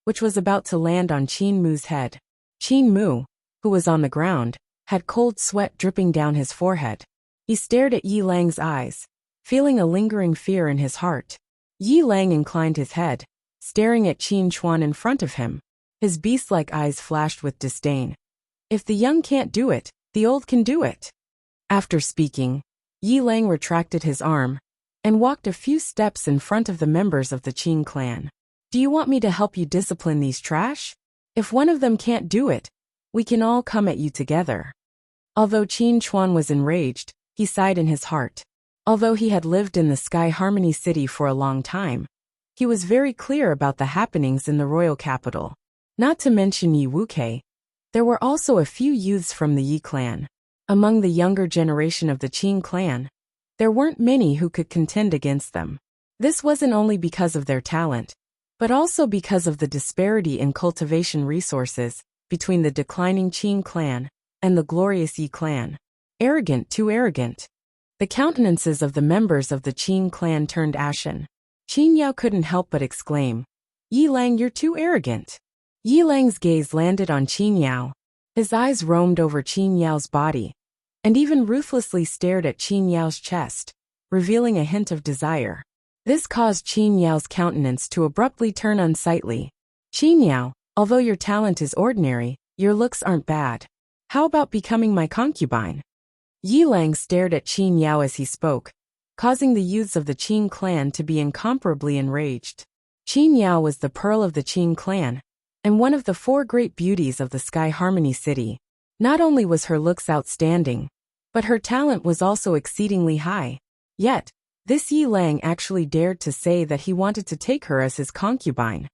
A: which was about to land on Qin Mu's head. Qin Mu, who was on the ground, had cold sweat dripping down his forehead. He stared at Yi Lang's eyes, feeling a lingering fear in his heart. Yi Lang inclined his head, staring at Qin Chuan in front of him. His beast-like eyes flashed with disdain. If the young can't do it, the old can do it. After speaking, Yi Lang retracted his arm and walked a few steps in front of the members of the Qin clan. Do you want me to help you discipline these trash? If one of them can't do it, we can all come at you together. Although Qin Chuan was enraged, he sighed in his heart. Although he had lived in the Sky Harmony City for a long time, he was very clear about the happenings in the royal capital. Not to mention Yi Wuke, there were also a few youths from the Yi clan. Among the younger generation of the Qin clan, there weren't many who could contend against them. This wasn't only because of their talent, but also because of the disparity in cultivation resources between the declining Qin clan and the glorious Yi clan. Arrogant, too arrogant. The countenances of the members of the Qin clan turned ashen. Qin Yao couldn't help but exclaim, Yi Lang, you're too arrogant. Yi Lang's gaze landed on Qin Yao. His eyes roamed over Qin Yao's body, and even ruthlessly stared at Qin Yao's chest, revealing a hint of desire. This caused Qin Yao's countenance to abruptly turn unsightly. Qin Yao, although your talent is ordinary, your looks aren't bad. How about becoming my concubine? Yi Lang stared at Qin Yao as he spoke, causing the youths of the Qin clan to be incomparably enraged. Qin Yao was the pearl of the Qin clan, and one of the 4 great beauties of the Sky Harmony City. Not only was her looks outstanding, but her talent was also exceedingly high. Yet, this Yi Lang actually dared to say that he wanted to take her as his concubine.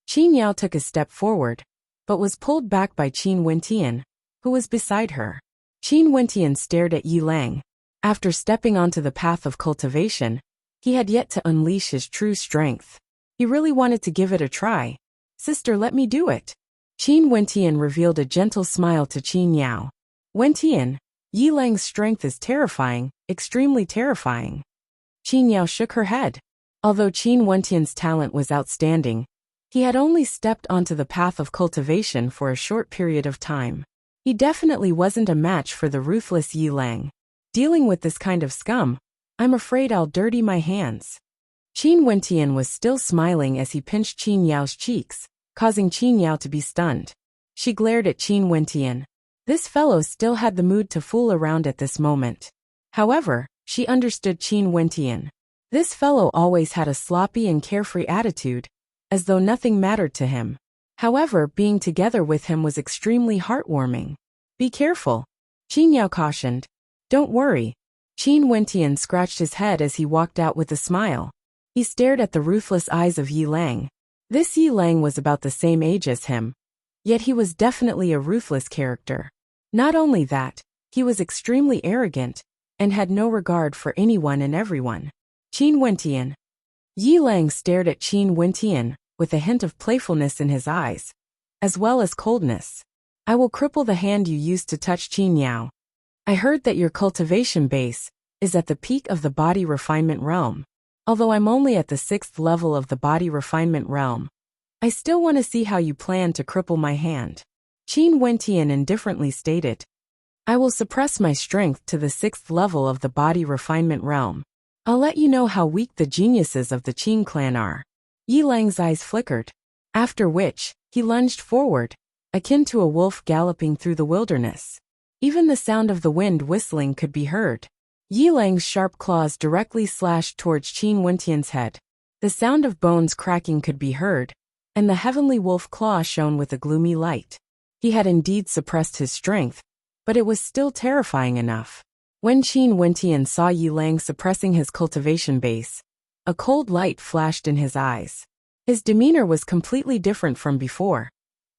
A: Qin Yao took a step forward, but was pulled back by Qin Wentian, who was beside her. Qin Wentian stared at Yi Lang. After stepping onto the path of cultivation, he had yet to unleash his true strength. He really wanted to give it a try. Sister, let me do it. Qin Wentian revealed a gentle smile to Qin Yao. Wentian, Yi Lang's strength is terrifying, extremely terrifying. Qin Yao shook her head. Although Qin Wentian's talent was outstanding, he had only stepped onto the path of cultivation for a short period of time. He definitely wasn't a match for the ruthless Yi Lang. Dealing with this kind of scum, I'm afraid I'll dirty my hands. Qin Wentian was still smiling as he pinched Qin Yao's cheeks, causing Qin Yao to be stunned. She glared at Qin Wentian. This fellow still had the mood to fool around at this moment. However, she understood Qin Wentian. This fellow always had a sloppy and carefree attitude, as though nothing mattered to him. However, being together with him was extremely heartwarming. Be careful, Qin Yao cautioned. Don't worry. Qin Wentian scratched his head as he walked out with a smile. He stared at the ruthless eyes of Yi Lang. This Yi Lang was about the same age as him, yet he was definitely a ruthless character. Not only that, he was extremely arrogant, and had no regard for anyone and everyone. Qin Wentian. Yi Lang stared at Qin Wentian, with a hint of playfulness in his eyes, as well as coldness. I will cripple the hand you used to touch Qin Yao. I heard that your cultivation base is at the peak of the body refinement realm. Although I'm only at the 6th level of the body refinement realm, I still want to see how you plan to cripple my hand. Qin Wentian indifferently stated. I will suppress my strength to the 6th level of the body refinement realm. I'll let you know how weak the geniuses of the Qing clan are. Yi Lang's eyes flickered, after which, he lunged forward, akin to a wolf galloping through the wilderness. Even the sound of the wind whistling could be heard. Yi Lang's sharp claws directly slashed towards Qin Wentian's head. The sound of bones cracking could be heard, and the heavenly wolf claw shone with a gloomy light. He had indeed suppressed his strength, but it was still terrifying enough. When Qin Wentian saw Yi Lang suppressing his cultivation base, a cold light flashed in his eyes. His demeanor was completely different from before,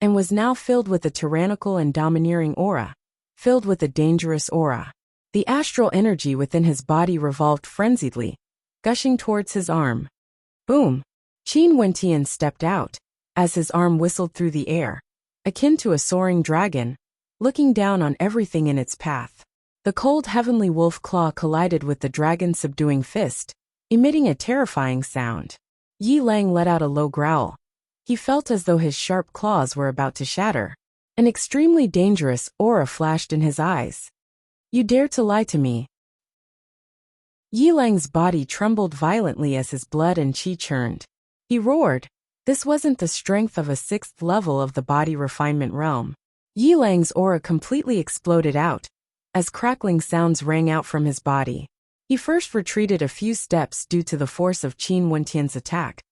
A: and was now filled with a tyrannical and domineering aura, filled with a dangerous aura. The astral energy within his body revolved frenziedly, gushing towards his arm. Boom! Qin Wentian stepped out, as his arm whistled through the air, akin to a soaring dragon, looking down on everything in its path. The cold heavenly wolf claw collided with the dragon's subduing fist, emitting a terrifying sound. Yi Lang let out a low growl. He felt as though his sharp claws were about to shatter. An extremely dangerous aura flashed in his eyes. You dare to lie to me? Yi Lang's body trembled violently as his blood and qi churned. He roared. This wasn't the strength of a 6th level of the body refinement realm. Yi Lang's aura completely exploded out, as crackling sounds rang out from his body. He first retreated a few steps due to the force of Qin Wentian's attack,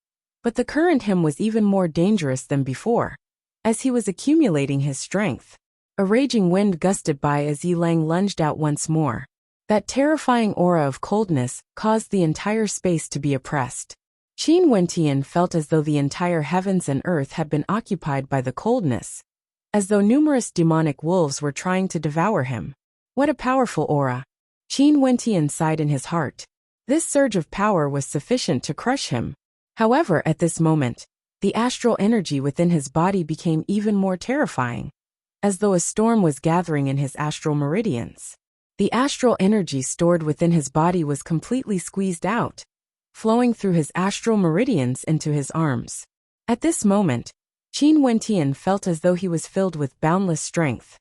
A: but the current him was even more dangerous than before, as he was accumulating his strength. A raging wind gusted by as Yi Lang lunged out once more. That terrifying aura of coldness caused the entire space to be oppressed. Qin Wentian felt as though the entire heavens and earth had been occupied by the coldness, as though numerous demonic wolves were trying to devour him. What a powerful aura! Qin Wentian sighed in his heart. This surge of power was sufficient to crush him. However, at this moment, the astral energy within his body became even more terrifying, as though a storm was gathering in his astral meridians. The astral energy stored within his body was completely squeezed out, flowing through his astral meridians into his arms. At this moment, Qin Wentian felt as though he was filled with boundless strength.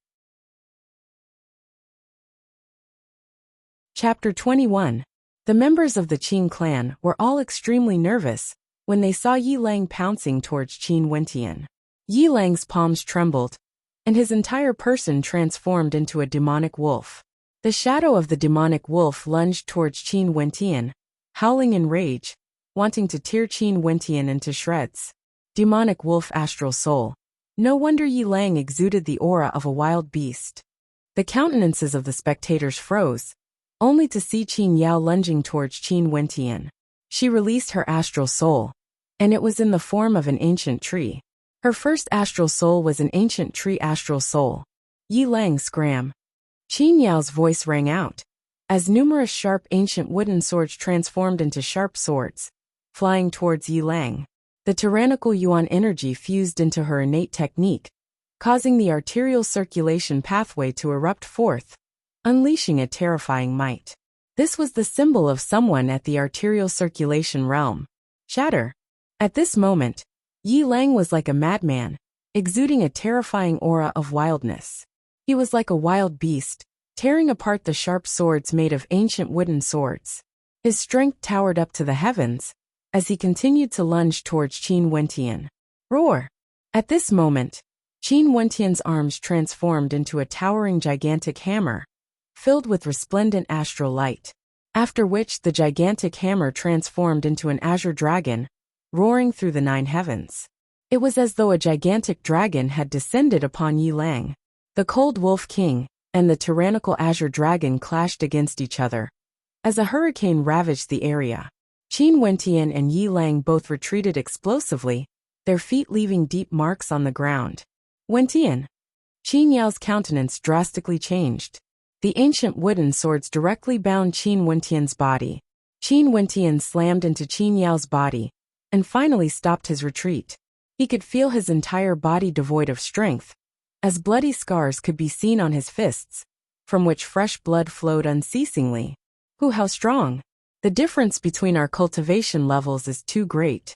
A: Chapter 21. The members of the Qin clan were all extremely nervous when they saw Yi Lang pouncing towards Qin Wentian. Yi Lang's palms trembled, and his entire person transformed into a demonic wolf. The shadow of the demonic wolf lunged towards Qin Wentian, howling in rage, wanting to tear Qin Wentian into shreds. Demonic wolf astral soul. No wonder Yi Lang exuded the aura of a wild beast. The countenances of the spectators froze, only to see Qin Yao lunging towards Qin Wentian. She released her astral soul, and it was in the form of an ancient tree. Her first astral soul was an ancient tree astral soul. Yi Lang scram. Qin Yao's voice rang out, as numerous sharp ancient wooden swords transformed into sharp swords, flying towards Yi Lang. The tyrannical Yuan energy fused into her innate technique, causing the arterial circulation pathway to erupt forth, unleashing a terrifying might. This was the symbol of someone at the arterial circulation realm. Shatter. At this moment, Yi Lang was like a madman, exuding a terrifying aura of wildness. He was like a wild beast, tearing apart the sharp swords made of ancient wooden swords. His strength towered up to the heavens, as he continued to lunge towards Qin Wentian. Roar! At this moment, Qin Wentian's arms transformed into a towering gigantic hammer, filled with resplendent astral light, after which the gigantic hammer transformed into an azure dragon, roaring through the 9 heavens. It was as though a gigantic dragon had descended upon Yi Lang. The cold wolf king and the tyrannical azure dragon clashed against each other, as a hurricane ravaged the area. Qin Wentian and Yi Lang both retreated explosively, their feet leaving deep marks on the ground. Wentian. Qin Yao's countenance drastically changed. The ancient wooden swords directly bound Qin Wentian's body. Qin Wentian slammed into Qin Yao's body, and finally stopped his retreat. He could feel his entire body devoid of strength, as bloody scars could be seen on his fists, from which fresh blood flowed unceasingly. How strong! The difference between our cultivation levels is too great.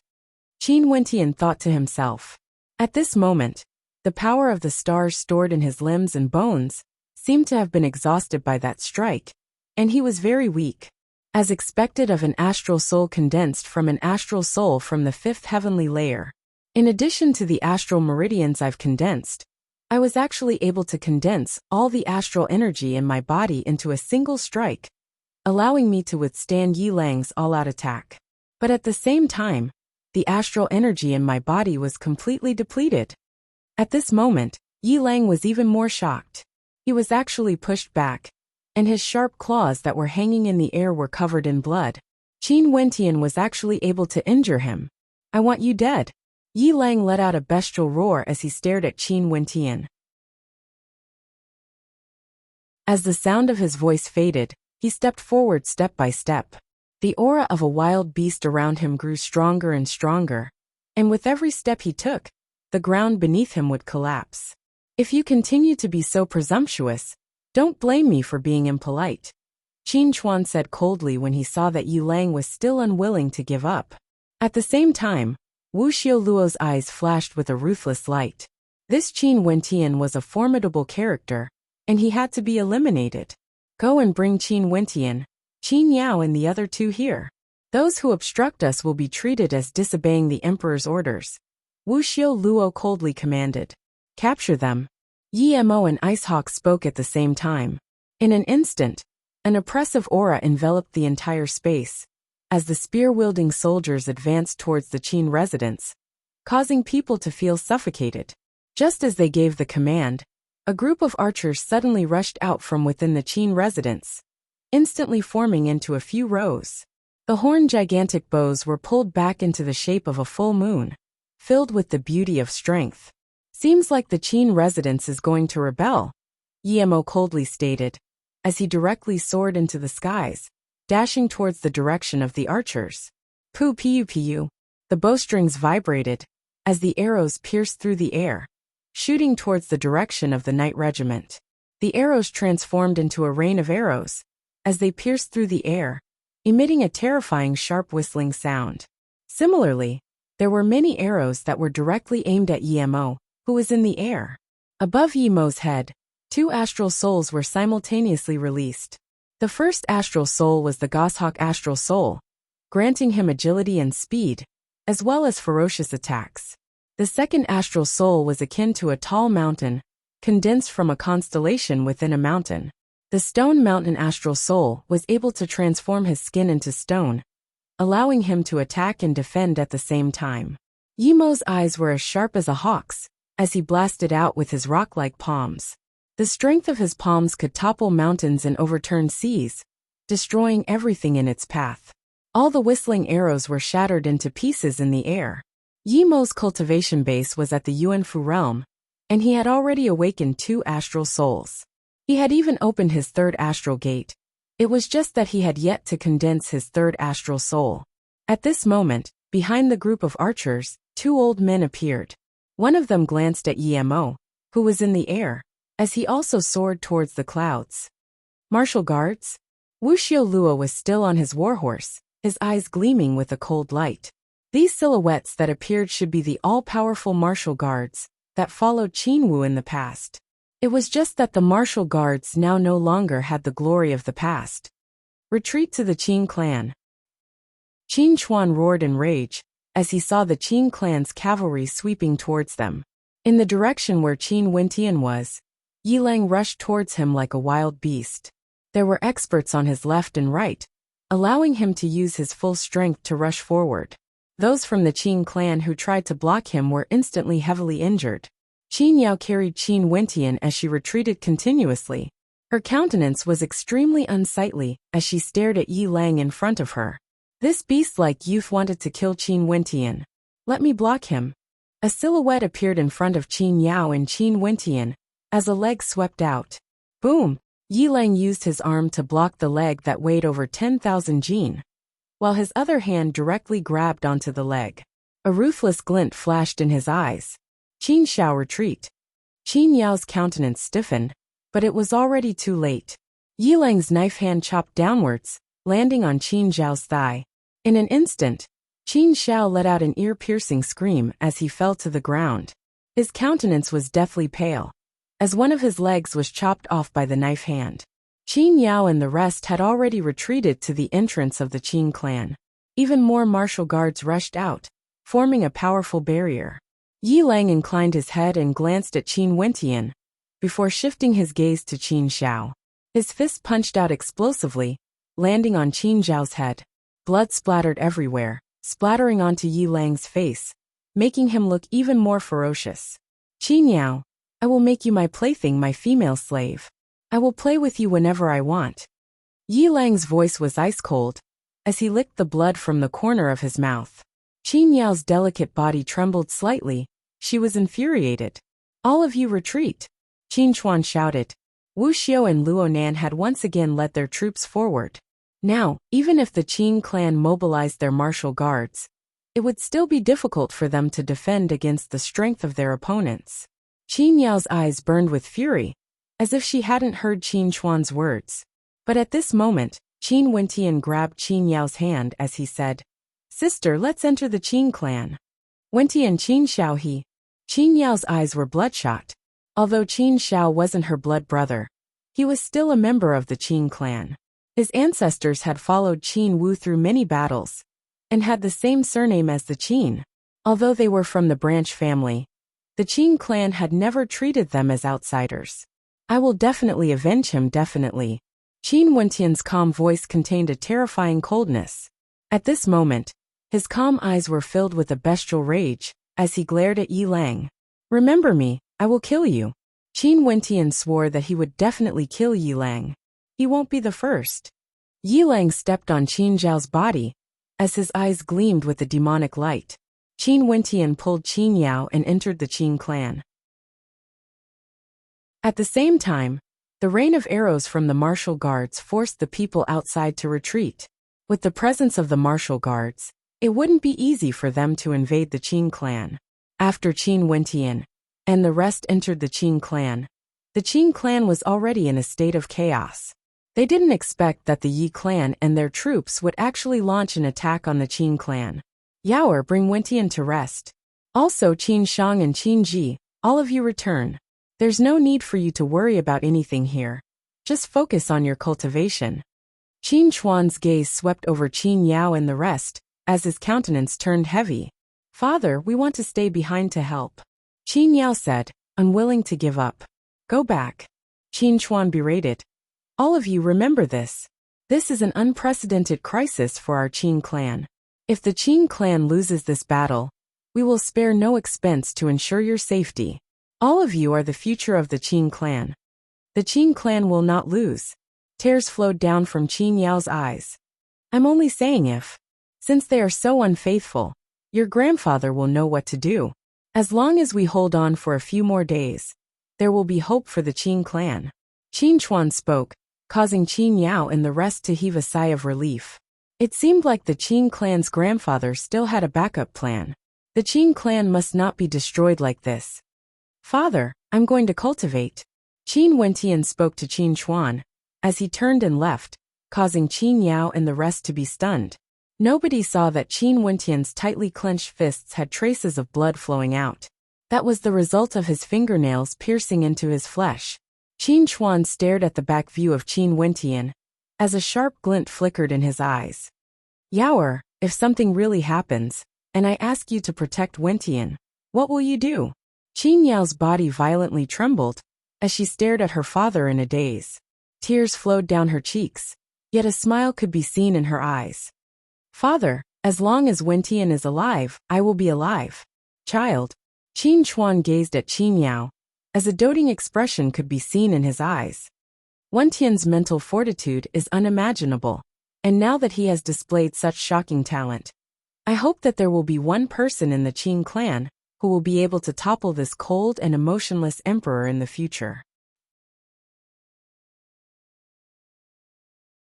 A: Qin Wentian thought to himself. At this moment, the power of the stars stored in his limbs and bones seemed to have been exhausted by that strike, and he was very weak. as expected of an astral soul condensed from an astral soul from the fifth heavenly layer. In addition to the astral meridians I've condensed, I was actually able to condense all the astral energy in my body into a single strike, allowing me to withstand Yi Lang's all-out attack. But at the same time, the astral energy in my body was completely depleted. At this moment, Yi Lang was even more shocked. He was actually pushed back, and his sharp claws that were hanging in the air were covered in blood. Qin Wentian was actually able to injure him. "I want you dead." Yi Lang let out a bestial roar as he stared at Qin Wentian. As the sound of his voice faded, he stepped forward step by step. The aura of a wild beast around him grew stronger and stronger, and with every step he took, the ground beneath him would collapse. "If you continue to be so presumptuous, don't blame me for being impolite," Qin Chuan said coldly when he saw that Yi Lang was still unwilling to give up. At the same time, Wuxia Luo's eyes flashed with a ruthless light. This Qin Wentian was a formidable character, and he had to be eliminated. "Go and bring Qin Wentian, Qin Yao and the other two here. Those who obstruct us will be treated as disobeying the emperor's orders," Wuxia Luo coldly commanded. "Capture them." Yi Mo and Icehawk spoke at the same time. In an instant, an oppressive aura enveloped the entire space, as the spear-wielding soldiers advanced towards the Qin residence, causing people to feel suffocated. Just as they gave the command, a group of archers suddenly rushed out from within the Qin residence, instantly forming into a few rows. The horned gigantic bows were pulled back into the shape of a full moon, filled with the beauty of strength. "Seems like the Qin residence is going to rebel," Yi Mo coldly stated, as he directly soared into the skies, dashing towards the direction of the archers. "Pu piu piu." The bowstrings vibrated, as the arrows pierced through the air, shooting towards the direction of the Knight Regiment. The arrows transformed into a rain of arrows, as they pierced through the air, emitting a terrifying sharp whistling sound. Similarly, there were many arrows that were directly aimed at Yi Mo, who was in the air. Above Yi Mo's head, two astral souls were simultaneously released. The first astral soul was the Goshawk astral soul, granting him agility and speed, as well as ferocious attacks. The second astral soul was akin to a tall mountain, condensed from a constellation within a mountain. The Stone Mountain astral soul was able to transform his skin into stone, allowing him to attack and defend at the same time. Yi Mo's eyes were as sharp as a hawk's, as he blasted out with his rock-like palms. The strength of his palms could topple mountains and overturn seas, destroying everything in its path. All the whistling arrows were shattered into pieces in the air. Yi Mo's cultivation base was at the Yuanfu realm, and he had already awakened two astral souls. He had even opened his third astral gate. It was just that he had yet to condense his third astral soul. At this moment, behind the group of archers, two old men appeared. One of them glanced at Yi Mo, who was in the air, as he also soared towards the clouds. "Martial guards?" Wuxia Luo was still on his warhorse, his eyes gleaming with a cold light. These silhouettes that appeared should be the all-powerful martial guards that followed Qin Wu in the past. It was just that the martial guards now no longer had the glory of the past. "Retreat to the Qin clan." Qin Chuan roared in rage, as he saw the Qin clan's cavalry sweeping towards them. In the direction where Qin Wentian was, Yi Lang rushed towards him like a wild beast. There were experts on his left and right, allowing him to use his full strength to rush forward. Those from the Qin clan who tried to block him were instantly heavily injured. Qin Yao carried Qin Wentian as she retreated continuously. Her countenance was extremely unsightly as she stared at Yi Lang in front of her. This beast-like youth wanted to kill Qin Wentian. "Let me block him." A silhouette appeared in front of Qin Yao and Qin Wentian, as a leg swept out. Boom! Yi Lang used his arm to block the leg that weighed over 10,000 jin, while his other hand directly grabbed onto the leg. A ruthless glint flashed in his eyes. Qin Xiao retreat. Qin Yao's countenance stiffened, but it was already too late. Yi Lang's knife hand chopped downwards, landing on Qin Xiao's thigh. In an instant, Qin Xiao let out an ear-piercing scream as he fell to the ground. His countenance was deathly pale, as one of his legs was chopped off by the knife hand. Qin Yao and the rest had already retreated to the entrance of the Qin clan. Even more martial guards rushed out, forming a powerful barrier. Yi Lang inclined his head and glanced at Qin Wentian, before shifting his gaze to Qin Xiao. His fist punched out explosively, landing on Qin Zhao's head. Blood splattered everywhere, splattering onto Yi Lang's face, making him look even more ferocious. Qin Yao, I will make you my plaything, my female slave. I will play with you whenever I want. Yi Lang's voice was ice-cold, as he licked the blood from the corner of his mouth. Qin Yao's delicate body trembled slightly. She was infuriated. All of you retreat, Qin Chuan shouted. Wuxia and Luonan had once again led their troops forward. Now, even if the Qin clan mobilized their martial guards, it would still be difficult for them to defend against the strength of their opponents. Qin Yao's eyes burned with fury, as if she hadn't heard Qin Chuan's words. But at this moment, Qin Wentian grabbed Qin Yao's hand as he said, Sister, let's enter the Qin clan. Wentian Qin Xiao he. Qin Yao's eyes were bloodshot. Although Qin Xiao wasn't her blood brother, he was still a member of the Qin clan. His ancestors had followed Qin Wu through many battles, and had the same surname as the Qin. Although they were from the branch family, the Qin clan had never treated them as outsiders. I will definitely avenge him, definitely. Qin Wentian's calm voice contained a terrifying coldness. At this moment, his calm eyes were filled with a bestial rage, as he glared at Yi Lang. Remember me, I will kill you. Qin Wentian swore that he would definitely kill Yi Lang. He won't be the first. Yi Lang stepped on Qin Zhao's body, as his eyes gleamed with a demonic light. Qin Wentian pulled Qin Yao and entered the Qin clan. At the same time, the rain of arrows from the martial guards forced the people outside to retreat. With the presence of the martial guards, it wouldn't be easy for them to invade the Qin clan. After Qin Wentian and the rest entered the Qin clan, the Qin clan was already in a state of chaos. They didn't expect that the Yi clan and their troops would actually launch an attack on the Qin clan. Yaoer, bring Wentian to rest. Also Qin Shang and Qin Ji, all of you return. There's no need for you to worry about anything here. Just focus on your cultivation. Qin Chuan's gaze swept over Qin Yao and the rest, as his countenance turned heavy. Father, we want to stay behind to help. Qin Yao said, unwilling to give up. Go back. Qin Chuan berated. All of you remember this. This is an unprecedented crisis for our Qin clan. If the Qin clan loses this battle, we will spare no expense to ensure your safety. All of you are the future of the Qin clan. The Qin clan will not lose. Tears flowed down from Qin Yao's eyes. I'm only saying if. Since they are so unfaithful, your grandfather will know what to do. As long as we hold on for a few more days, there will be hope for the Qin clan. Qin Chuan spoke, causing Qin Yao and the rest to heave a sigh of relief. It seemed like the Qin clan's grandfather still had a backup plan. The Qin clan must not be destroyed like this. Father, I'm going to cultivate. Qin Wentian spoke to Qin Chuan, as he turned and left, causing Qin Yao and the rest to be stunned. Nobody saw that Qin Wentian's tightly clenched fists had traces of blood flowing out. That was the result of his fingernails piercing into his flesh. Qin Chuan stared at the back view of Qin Wentian, as a sharp glint flickered in his eyes. Yaoer, if something really happens, and I ask you to protect Wentian, what will you do? Qin Yao's body violently trembled, as she stared at her father in a daze. Tears flowed down her cheeks, yet a smile could be seen in her eyes. Father, as long as Wentian is alive, I will be alive. Child. Qin Chuan gazed at Qin Yao, as a doting expression could be seen in his eyes. Wentian's mental fortitude is unimaginable, and now that he has displayed such shocking talent, I hope that there will be one person in the Qin clan who will be able to topple this cold and emotionless emperor in the future.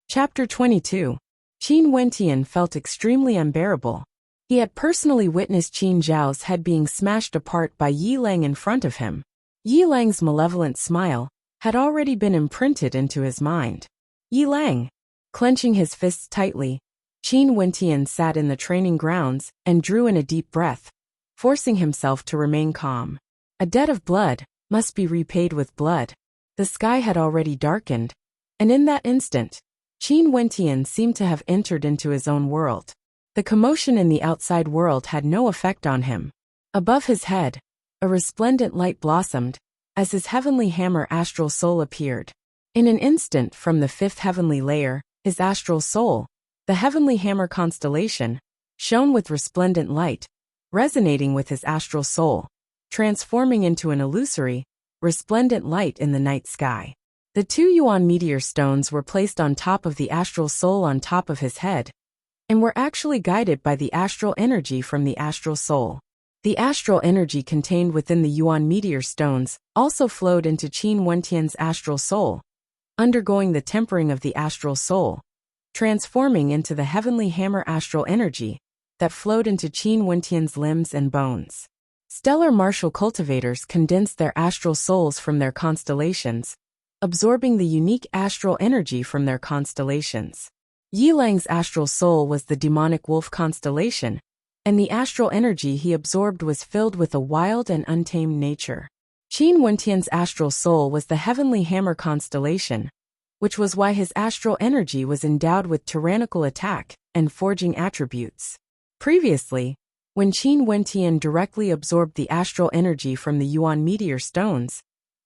A: Chapter 22. Qin Wentian felt extremely unbearable. He had personally witnessed Qin Zhao's head being smashed apart by Yi Lang in front of him. Yi Lang's malevolent smile had already been imprinted into his mind. Yi Lang. Clenching his fists tightly, Qin Wentian sat in the training grounds and drew in a deep breath, forcing himself to remain calm. A debt of blood must be repaid with blood. The sky had already darkened, And in that instant, Qin Wentian seemed to have entered into his own world. The commotion in the outside world had no effect on him. Above his head, a resplendent light blossomed, as his heavenly hammer astral soul appeared. In an instant from the fifth heavenly layer, his astral soul, the heavenly hammer constellation, shone with resplendent light, resonating with his astral soul, transforming into an illusory, resplendent light in the night sky. The 2 yuan meteor stones were placed on top of the astral soul on top of his head, and were actually guided by the astral energy from the astral soul. The astral energy contained within the yuan meteor stones also flowed into Qin Wentian's astral soul, undergoing the tempering of the astral soul, transforming into the heavenly hammer astral energy that flowed into Qin Wentian's limbs and bones. Stellar martial cultivators condensed their astral souls from their constellations, absorbing the unique astral energy from their constellations. Yilang's astral soul was the demonic wolf constellation, and the astral energy he absorbed was filled with a wild and untamed nature. Qin Wentian's astral soul was the heavenly hammer constellation, which was why his astral energy was endowed with tyrannical attack and forging attributes. Previously, when Qin Wentian directly absorbed the astral energy from the yuan meteor stones,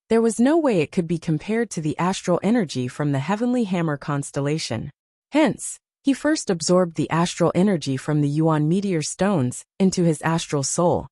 A: there was no way it could be compared to the astral energy from the heavenly hammer constellation. Hence, he first absorbed the astral energy from the yuan meteor stones into his astral soul,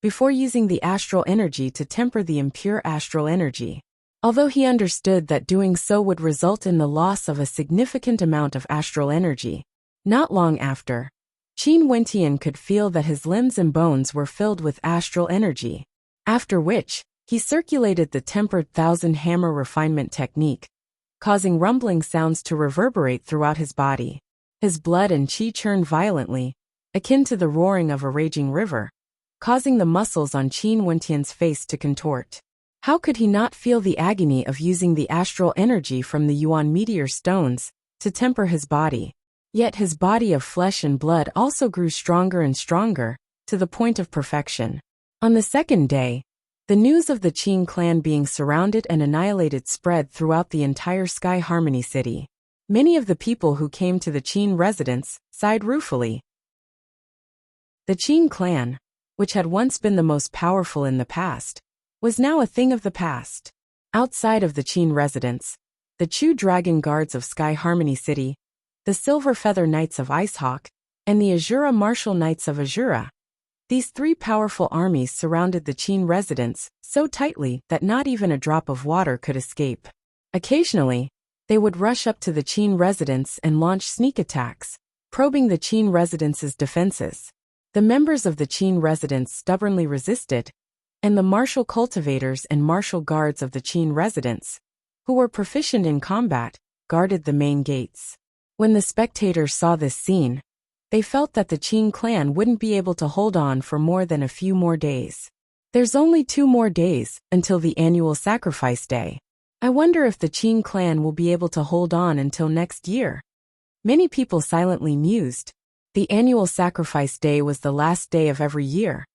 A: before using the astral energy to temper the impure astral energy. Although he understood that doing so would result in the loss of a significant amount of astral energy, not long after, Qin Wentian could feel that his limbs and bones were filled with astral energy, after which, he circulated the tempered thousand hammer refinement technique, causing rumbling sounds to reverberate throughout his body. His blood and qi churned violently, akin to the roaring of a raging river, causing the muscles on Qin Wentian's face to contort. How could he not feel the agony of using the astral energy from the yuan meteor stones to temper his body? Yet his body of flesh and blood also grew stronger and stronger, to the point of perfection. On the second day, the news of the Qin clan being surrounded and annihilated spread throughout the entire Sky Harmony city. Many of the people who came to the Qin residence sighed ruefully. The Qin clan, which had once been the most powerful in the past, was now a thing of the past. Outside of the Qin residence, the Chu Dragon Guards of Sky Harmony City, the Silver Feather Knights of Icehawk, and the Azura Martial Knights of Azura. These 3 powerful armies surrounded the Qin residence so tightly that not even a drop of water could escape. Occasionally, they would rush up to the Qin residence and launch sneak attacks, probing the Qin residence's defenses. The members of the Qin residence stubbornly resisted, and the martial cultivators and martial guards of the Qin residence, who were proficient in combat, guarded the main gates. When the spectators saw this scene, they felt that the Qin clan wouldn't be able to hold on for more than a few more days. There's only 2 more days until the annual sacrifice day. I wonder if the Qin clan will be able to hold on until next year. Many people silently mused. The annual sacrifice day was the last day of every year,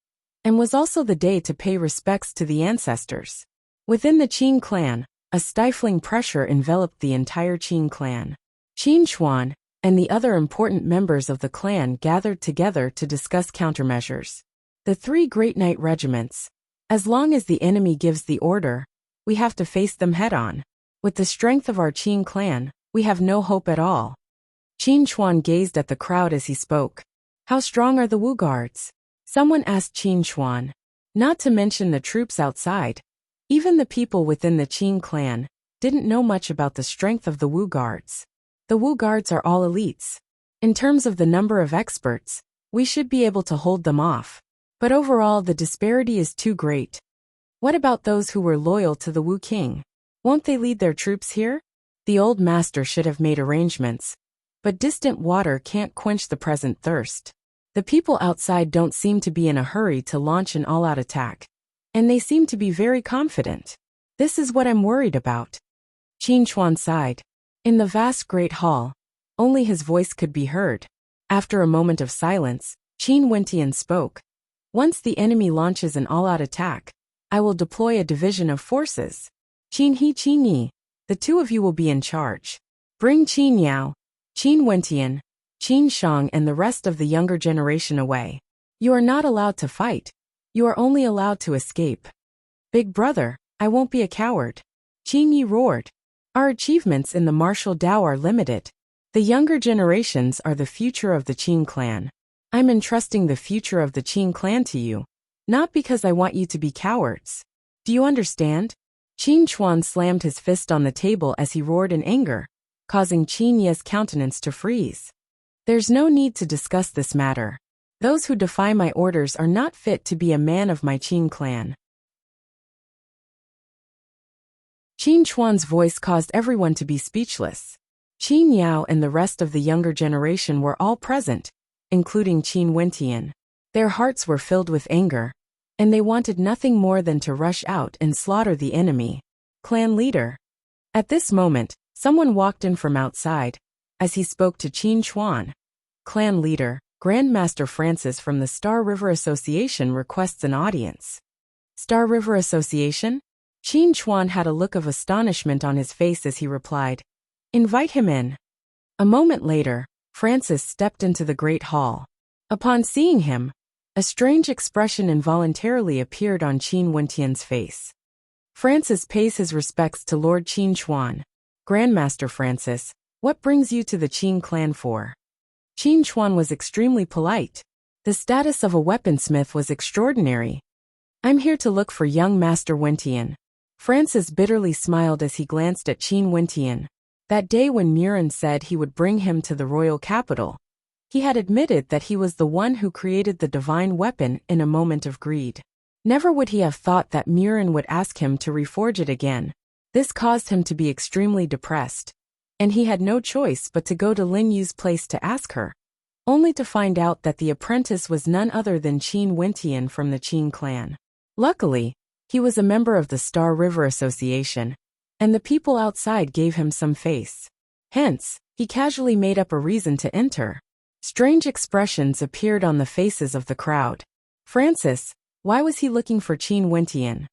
A: and was also the day to pay respects to the ancestors. Within the Qin clan, a stifling pressure enveloped the entire Qin clan. Qin Xuan and the other important members of the clan gathered together to discuss countermeasures. The 3 great knight regiments. As long as the enemy gives the order, we have to face them head-on. With the strength of our Qin clan, we have no hope at all. Qin Xuan gazed at the crowd as he spoke. How strong are the Wu guards? Someone asked Qin Xuan. Not to mention the troops outside. Even the people within the Qin clan didn't know much about the strength of the Wu guards. The Wu guards are all elites. In terms of the number of experts, we should be able to hold them off. But overall the disparity is too great. What about those who were loyal to the Wu king? Won't they lead their troops here? The old master should have made arrangements. But distant water can't quench the present thirst. The people outside don't seem to be in a hurry to launch an all-out attack. And they seem to be very confident. This is what I'm worried about. Qin Xuan sighed. In the vast great hall, only his voice could be heard. After a moment of silence, Qin Wentian spoke. Once the enemy launches an all-out attack, I will deploy a division of forces. Qin He Qin Yi. The two of you will be in charge. Bring Qin Yao, Qin Wentian, Qin Shang and the rest of the younger generation away. You are not allowed to fight. You are only allowed to escape. Big brother, I won't be a coward. Qin Yi roared. Our achievements in the martial Dao are limited. The younger generations are the future of the Qin clan. I'm entrusting the future of the Qin clan to you, not because I want you to be cowards. Do you understand? Qin Chuan slammed his fist on the table as he roared in anger, causing Qin Ye's countenance to freeze. There's no need to discuss this matter. Those who defy my orders are not fit to be a man of my Qin clan. Qin Chuan's voice caused everyone to be speechless. Qin Yao and the rest of the younger generation were all present, including Qin Wentian. Their hearts were filled with anger, and they wanted nothing more than to rush out and slaughter the enemy. Clan leader. At this moment, someone walked in from outside, as he spoke to Qin Chuan. Clan leader, Grandmaster Francis from the Star River Association requests an audience. Star River Association? Qin Chuan had a look of astonishment on his face as he replied, "Invite him in." A moment later, Francis stepped into the great hall. Upon seeing him, a strange expression involuntarily appeared on Qin Wentian's face. Francis pays his respects to Lord Qin Chuan. Grandmaster Francis, what brings you to the Qin clan for? Qin Chuan was extremely polite. The status of a weaponsmith was extraordinary. I'm here to look for young Master Wentian. Francis bitterly smiled as he glanced at Qin Wentian. That day when Murin said he would bring him to the royal capital, he had admitted that he was the one who created the divine weapon in a moment of greed. Never would he have thought that Murin would ask him to reforge it again. This caused him to be extremely depressed, and he had no choice but to go to Lin Yu's place to ask her, only to find out that the apprentice was none other than Qin Wentian from the Qin clan. Luckily, he was a member of the Star River Association, and the people outside gave him some face. Hence, he casually made up a reason to enter. Strange expressions appeared on the faces of the crowd. Francis, why was he looking for Qin Wentian?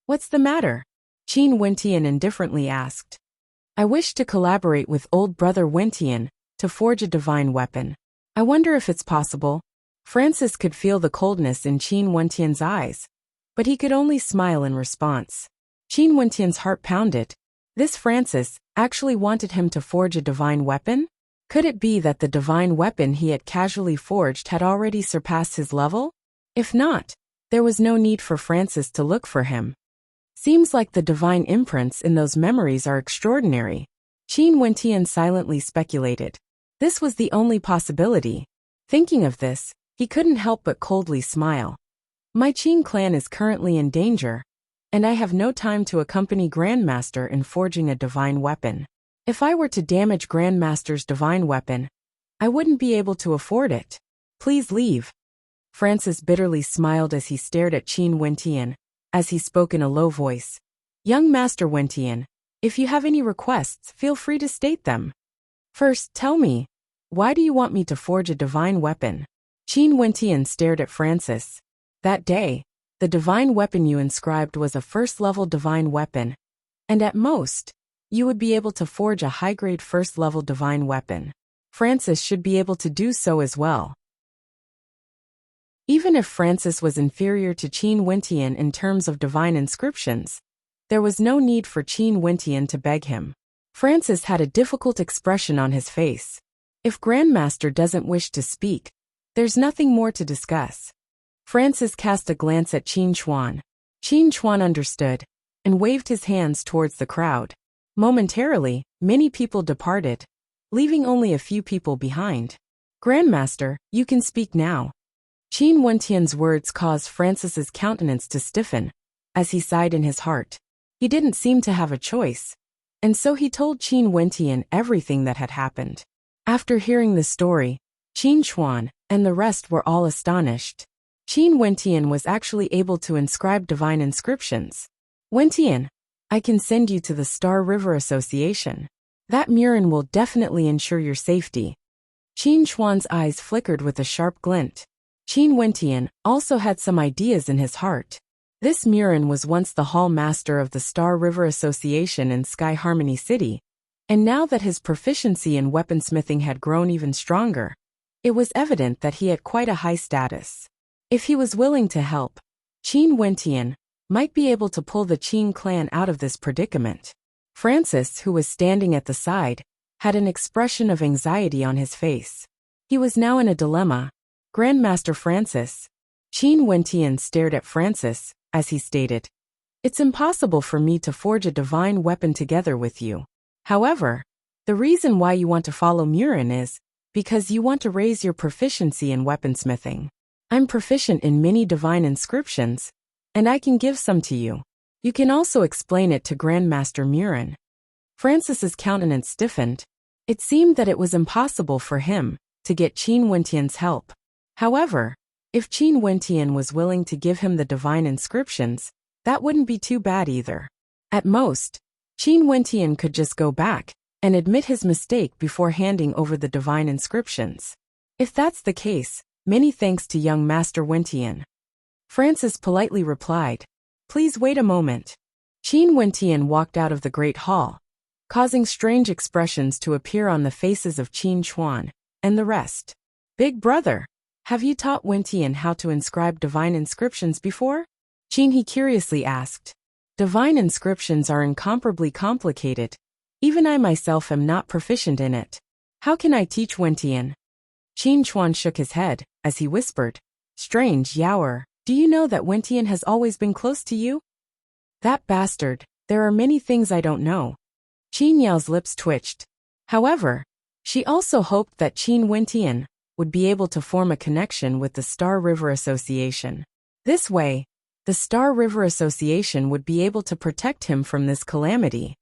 A: What's the matter? Qin Wentian indifferently asked. I wish to collaborate with old brother Wentian to forge a divine weapon. I wonder if it's possible. Francis could feel the coldness in Qin Wentian's eyes, but he could only smile in response. Qin Wentian's heart pounded. This Francis actually wanted him to forge a divine weapon? Could it be that the divine weapon he had casually forged had already surpassed his level? If not, there was no need for Francis to look for him. Seems like the divine imprints in those memories are extraordinary. Qin Wentian silently speculated. This was the only possibility. Thinking of this, he couldn't help but coldly smile. My Qin clan is currently in danger, and I have no time to accompany Grandmaster in forging a divine weapon. If I were to damage Grandmaster's divine weapon, I wouldn't be able to afford it. Please leave. Francis bitterly smiled as he stared at Qin Wentian, as he spoke in a low voice. Young Master Wentian, if you have any requests, feel free to state them. First, tell me, why do you want me to forge a divine weapon? Qin Wentian stared at Francis. That day, the divine weapon you inscribed was a first-level divine weapon, and at most, you would be able to forge a high-grade first-level divine weapon. Francis should be able to do so as well. Even if Francis was inferior to Qin Wentian in terms of divine inscriptions, there was no need for Qin Wentian to beg him. Francis had a difficult expression on his face. If Grandmaster doesn't wish to speak, there's nothing more to discuss. Francis cast a glance at Qin Chuan. Qin Chuan understood, and waved his hands towards the crowd. Momentarily, many people departed, leaving only a few people behind. Grandmaster, you can speak now. Qin Wentian's words caused Francis's countenance to stiffen, as he sighed in his heart. He didn't seem to have a choice, and so he told Qin Wentian everything that had happened. After hearing the story, Qin Chuan and the rest were all astonished. Qin Wentian was actually able to inscribe divine inscriptions. Wentian, I can send you to the Star River Association. That Murin will definitely ensure your safety. Qin Chuan's eyes flickered with a sharp glint. Qin Wentian also had some ideas in his heart. This Murin was once the hall master of the Star River Association in Sky Harmony City, and now that his proficiency in weaponsmithing had grown even stronger, it was evident that he had quite a high status. If he was willing to help, Qin Wentian might be able to pull the Qin clan out of this predicament. Francis, who was standing at the side, had an expression of anxiety on his face. He was now in a dilemma. Grandmaster Francis. Qin Wentian stared at Francis, as he stated, "It's impossible for me to forge a divine weapon together with you. However, the reason why you want to follow Murin is because you want to raise your proficiency in weaponsmithing. I'm proficient in many divine inscriptions, and I can give some to you. You can also explain it to Grandmaster Murin." Francis's countenance stiffened. It seemed that it was impossible for him to get Qin Wentian's help. However, if Qin Wentian was willing to give him the divine inscriptions, that wouldn't be too bad either. At most, Qin Wentian could just go back and admit his mistake before handing over the divine inscriptions. If that's the case, many thanks to young Master Wentian. Francis politely replied, "Please wait a moment." Qin Wentian walked out of the great hall, causing strange expressions to appear on the faces of Qin Chuan and the rest. "Big brother, have you taught Wentian how to inscribe divine inscriptions before?" Qin He curiously asked. "Divine inscriptions are incomparably complicated. Even I myself am not proficient in it. How can I teach Wentian?" Qin Chuan shook his head, as he whispered, "Strange, Yaoer, do you know that Wentian has always been close to you?" "That bastard, there are many things I don't know." Qin Yao's lips twitched. However, she also hoped that Qin Wentian would be able to form a connection with the Star River Association. This way, the Star River Association would be able to protect him from this calamity.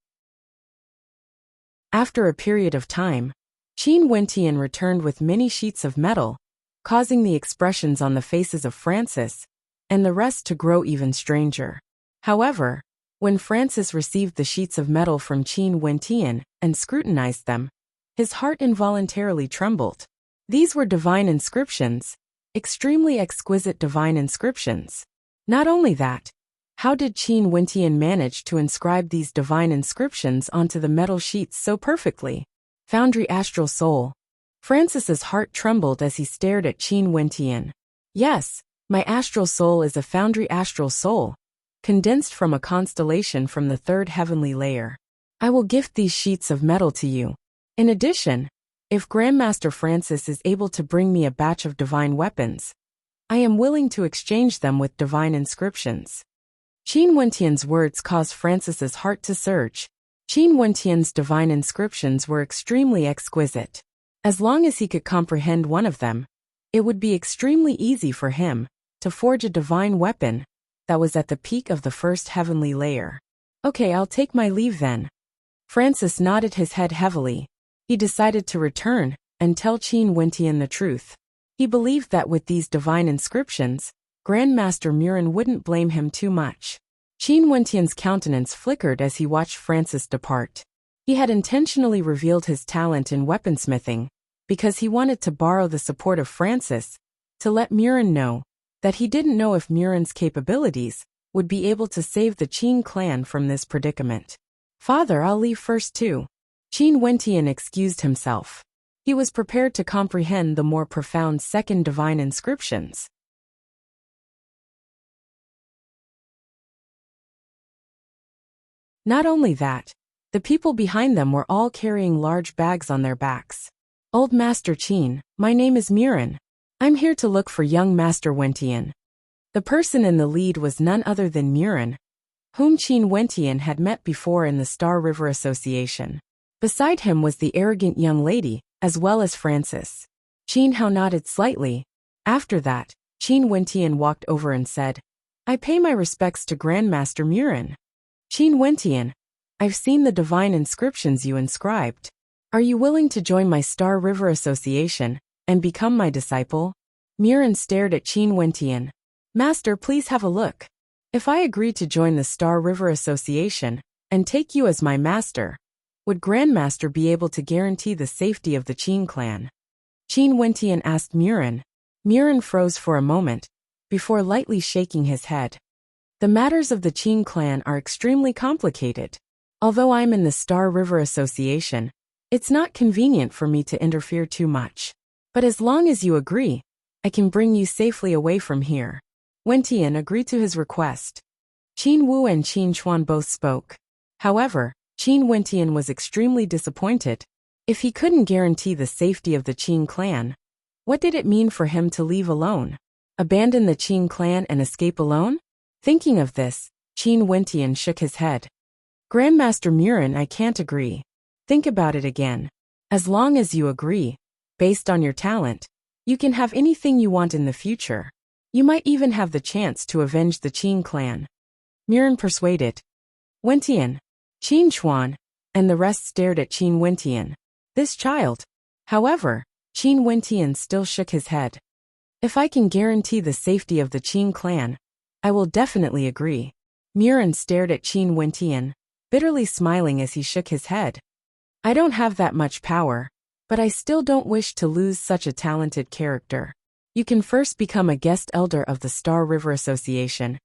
A: After a period of time, Qin Wentian returned with many sheets of metal, causing the expressions on the faces of Francis and the rest to grow even stranger. However, when Francis received the sheets of metal from Qin Wentian and scrutinized them, his heart involuntarily trembled. These were divine inscriptions, extremely exquisite divine inscriptions. Not only that, how did Qin Wentian manage to inscribe these divine inscriptions onto the metal sheets so perfectly? Foundry Astral Soul. Francis's heart trembled as he stared at Qin Wentian. "Yes, my astral soul is a foundry astral soul, condensed from a constellation from the third heavenly layer. I will gift these sheets of metal to you. In addition, if Grandmaster Francis is able to bring me a batch of divine weapons, I am willing to exchange them with divine inscriptions." Qin Wentian's words caused Francis's heart to surge. Qin Wentian's divine inscriptions were extremely exquisite. As long as he could comprehend one of them, it would be extremely easy for him to forge a divine weapon that was at the peak of the first heavenly layer. "Okay, I'll take my leave then." Francis nodded his head heavily. He decided to return and tell Qin Wentian the truth. He believed that with these divine inscriptions, Grandmaster Murin wouldn't blame him too much. Qin Wentian's countenance flickered as he watched Francis depart. He had intentionally revealed his talent in weaponsmithing because he wanted to borrow the support of Francis to let Murin know that he didn't know if Murin's capabilities would be able to save the Qin clan from this predicament. "Father, I'll leave first too." Qin Wentian excused himself. He was prepared to comprehend the more profound second divine inscriptions. Not only that, the people behind them were all carrying large bags on their backs. "Old Master Qin, my name is Murin. I'm here to look for young Master Wentian." The person in the lead was none other than Murin, whom Qin Wentian had met before in the Star River Association. Beside him was the arrogant young lady, as well as Francis. Qin Hao nodded slightly. After that, Qin Wentian walked over and said, "I pay my respects to Grandmaster Murin." "Qin Wentian, I've seen the divine inscriptions you inscribed. Are you willing to join my Star River Association and become my disciple?" Murin stared at Qin Wentian. "Master, please have a look. If I agree to join the Star River Association and take you as my master, would Grandmaster be able to guarantee the safety of the Qin clan?" Qin Wentian asked Murin. Murin froze for a moment, before lightly shaking his head. The matters of the Qin clan are extremely complicated. Although I'm in the Star River Association, it's not convenient for me to interfere too much. But as long as you agree, I can bring you safely away from here. Wentian agreed to his request. Qin Wu and Qin Chuan both spoke. However, Qin Wentian was extremely disappointed. If he couldn't guarantee the safety of the Qin clan, what did it mean for him to leave alone? Abandon the Qin clan and escape alone? Thinking of this, Qin Wentian shook his head. Grandmaster Murin, I can't agree. Think about it again. As long as you agree, based on your talent, you can have anything you want in the future. You might even have the chance to avenge the Qin clan. Murin persuaded. Wentian, Qin Chuan, and the rest stared at Qin Wentian. This child. However, Qin Wentian still shook his head. If I can guarantee the safety of the Qin clan, I will definitely agree. Murin stared at Qin Wentian, bitterly smiling as he shook his head. I don't have that much power, but I still don't wish to lose such a talented character. You can first become a guest elder of the Star River Association,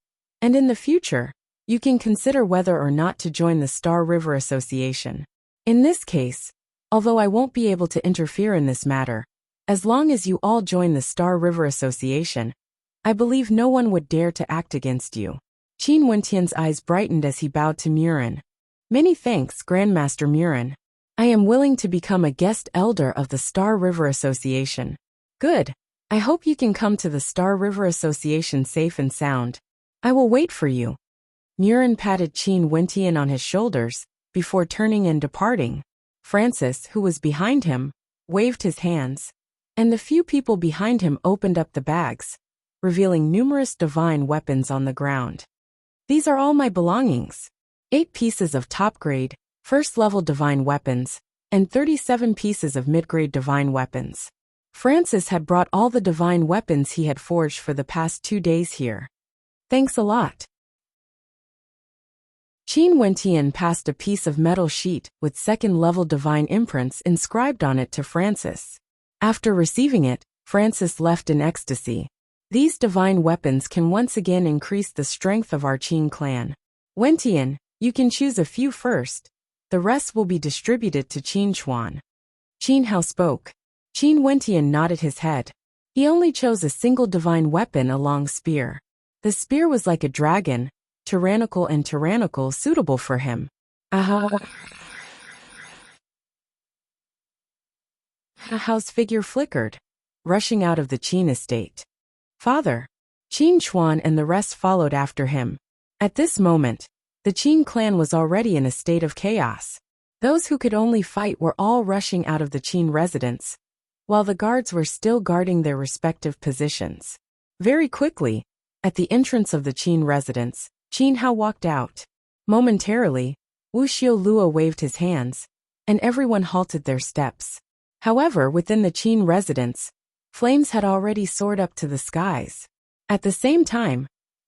A: and in the future, you can consider whether or not to join the Star River Association. In this case, although I won't be able to interfere in this matter, as long as you all join the Star River Association, I believe no one would dare to act against you. Qin Wentian's eyes brightened as he bowed to Murin. Many thanks, Grandmaster Murin. I am willing to become a guest elder of the Star River Association. Good. I hope you can come to the Star River Association safe and sound. I will wait for you. Murin patted Qin Wentian on his shoulders, before turning and departing. Francis, who was behind him, waved his hands, and the few people behind him opened up the bags, revealing numerous divine weapons on the ground. These are all my belongings. 8 pieces of top-grade, first-level divine weapons, and 37 pieces of mid-grade divine weapons. Francis had brought all the divine weapons he had forged for the past 2 days here. Thanks a lot. Qin Wentian passed a piece of metal sheet with second-level divine imprints inscribed on it to Francis. After receiving it, Francis left in ecstasy. These divine weapons can once again increase the strength of our Qin clan. Wentian, you can choose a few first. The rest will be distributed to Qin Chuan. Qin Hao spoke. Qin Wentian nodded his head. He only chose a single divine weapon, a long spear. The spear was like a dragon, tyrannical suitable for him. Hao's figure flickered, rushing out of the Qin estate. Father. Qin Chuan and the rest followed after him. At this moment, the Qin clan was already in a state of chaos. Those who could only fight were all rushing out of the Qin residence, while the guards were still guarding their respective positions. Very quickly, at the entrance of the Qin residence, Qin Hao walked out. Momentarily, Wuxia Luo waved his hands, and everyone halted their steps. However, within the Qin residence, flames had already soared up to the skies. At the same time,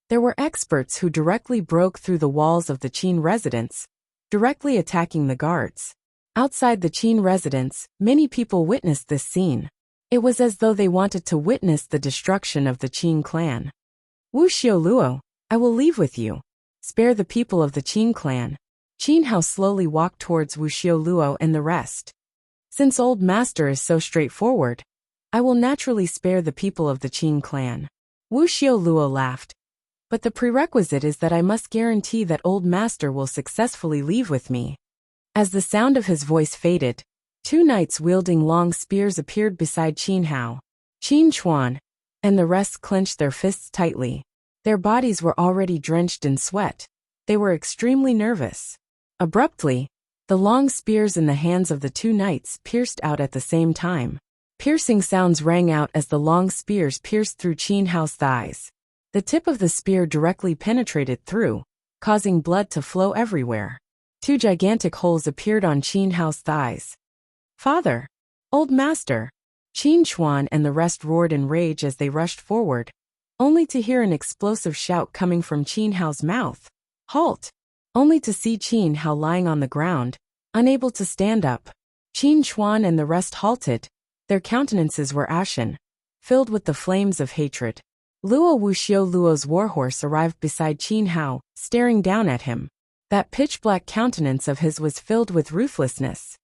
A: there were experts who directly broke through the walls of the Qin residence, directly attacking the guards. Outside the Qin residence, many people witnessed this scene. It was as though they wanted to witness the destruction of the Qin clan. Wuxia Luo, I will leave with you. Spare the people of the Qin clan. Qin Hao slowly walked towards Wuxia Luo and the rest. Since Old Master is so straightforward, I will naturally spare the people of the Qin clan. Wuxia Luo laughed. But the prerequisite is that I must guarantee that Old Master will successfully leave with me. As the sound of his voice faded, 2 knights wielding long spears appeared beside Qin Hao. Qin Chuan and the rest clenched their fists tightly. Their bodies were already drenched in sweat. They were extremely nervous. Abruptly, the long spears in the hands of the 2 knights pierced out at the same time. Piercing sounds rang out as the long spears pierced through Qin Hao's thighs. The tip of the spear directly penetrated through, causing blood to flow everywhere. 2 gigantic holes appeared on Qin Hao's thighs. Father! Old Master! Qin Chuan and the rest roared in rage as they rushed forward, only to hear an explosive shout coming from Qin Hao's mouth. Halt! Only to see Qin Hao lying on the ground, unable to stand up. Qin Chuan and the rest halted. Their countenances were ashen, filled with the flames of hatred. Luo Wuxiu Luo's warhorse arrived beside Qin Hao, staring down at him. That pitch-black countenance of his was filled with ruthlessness.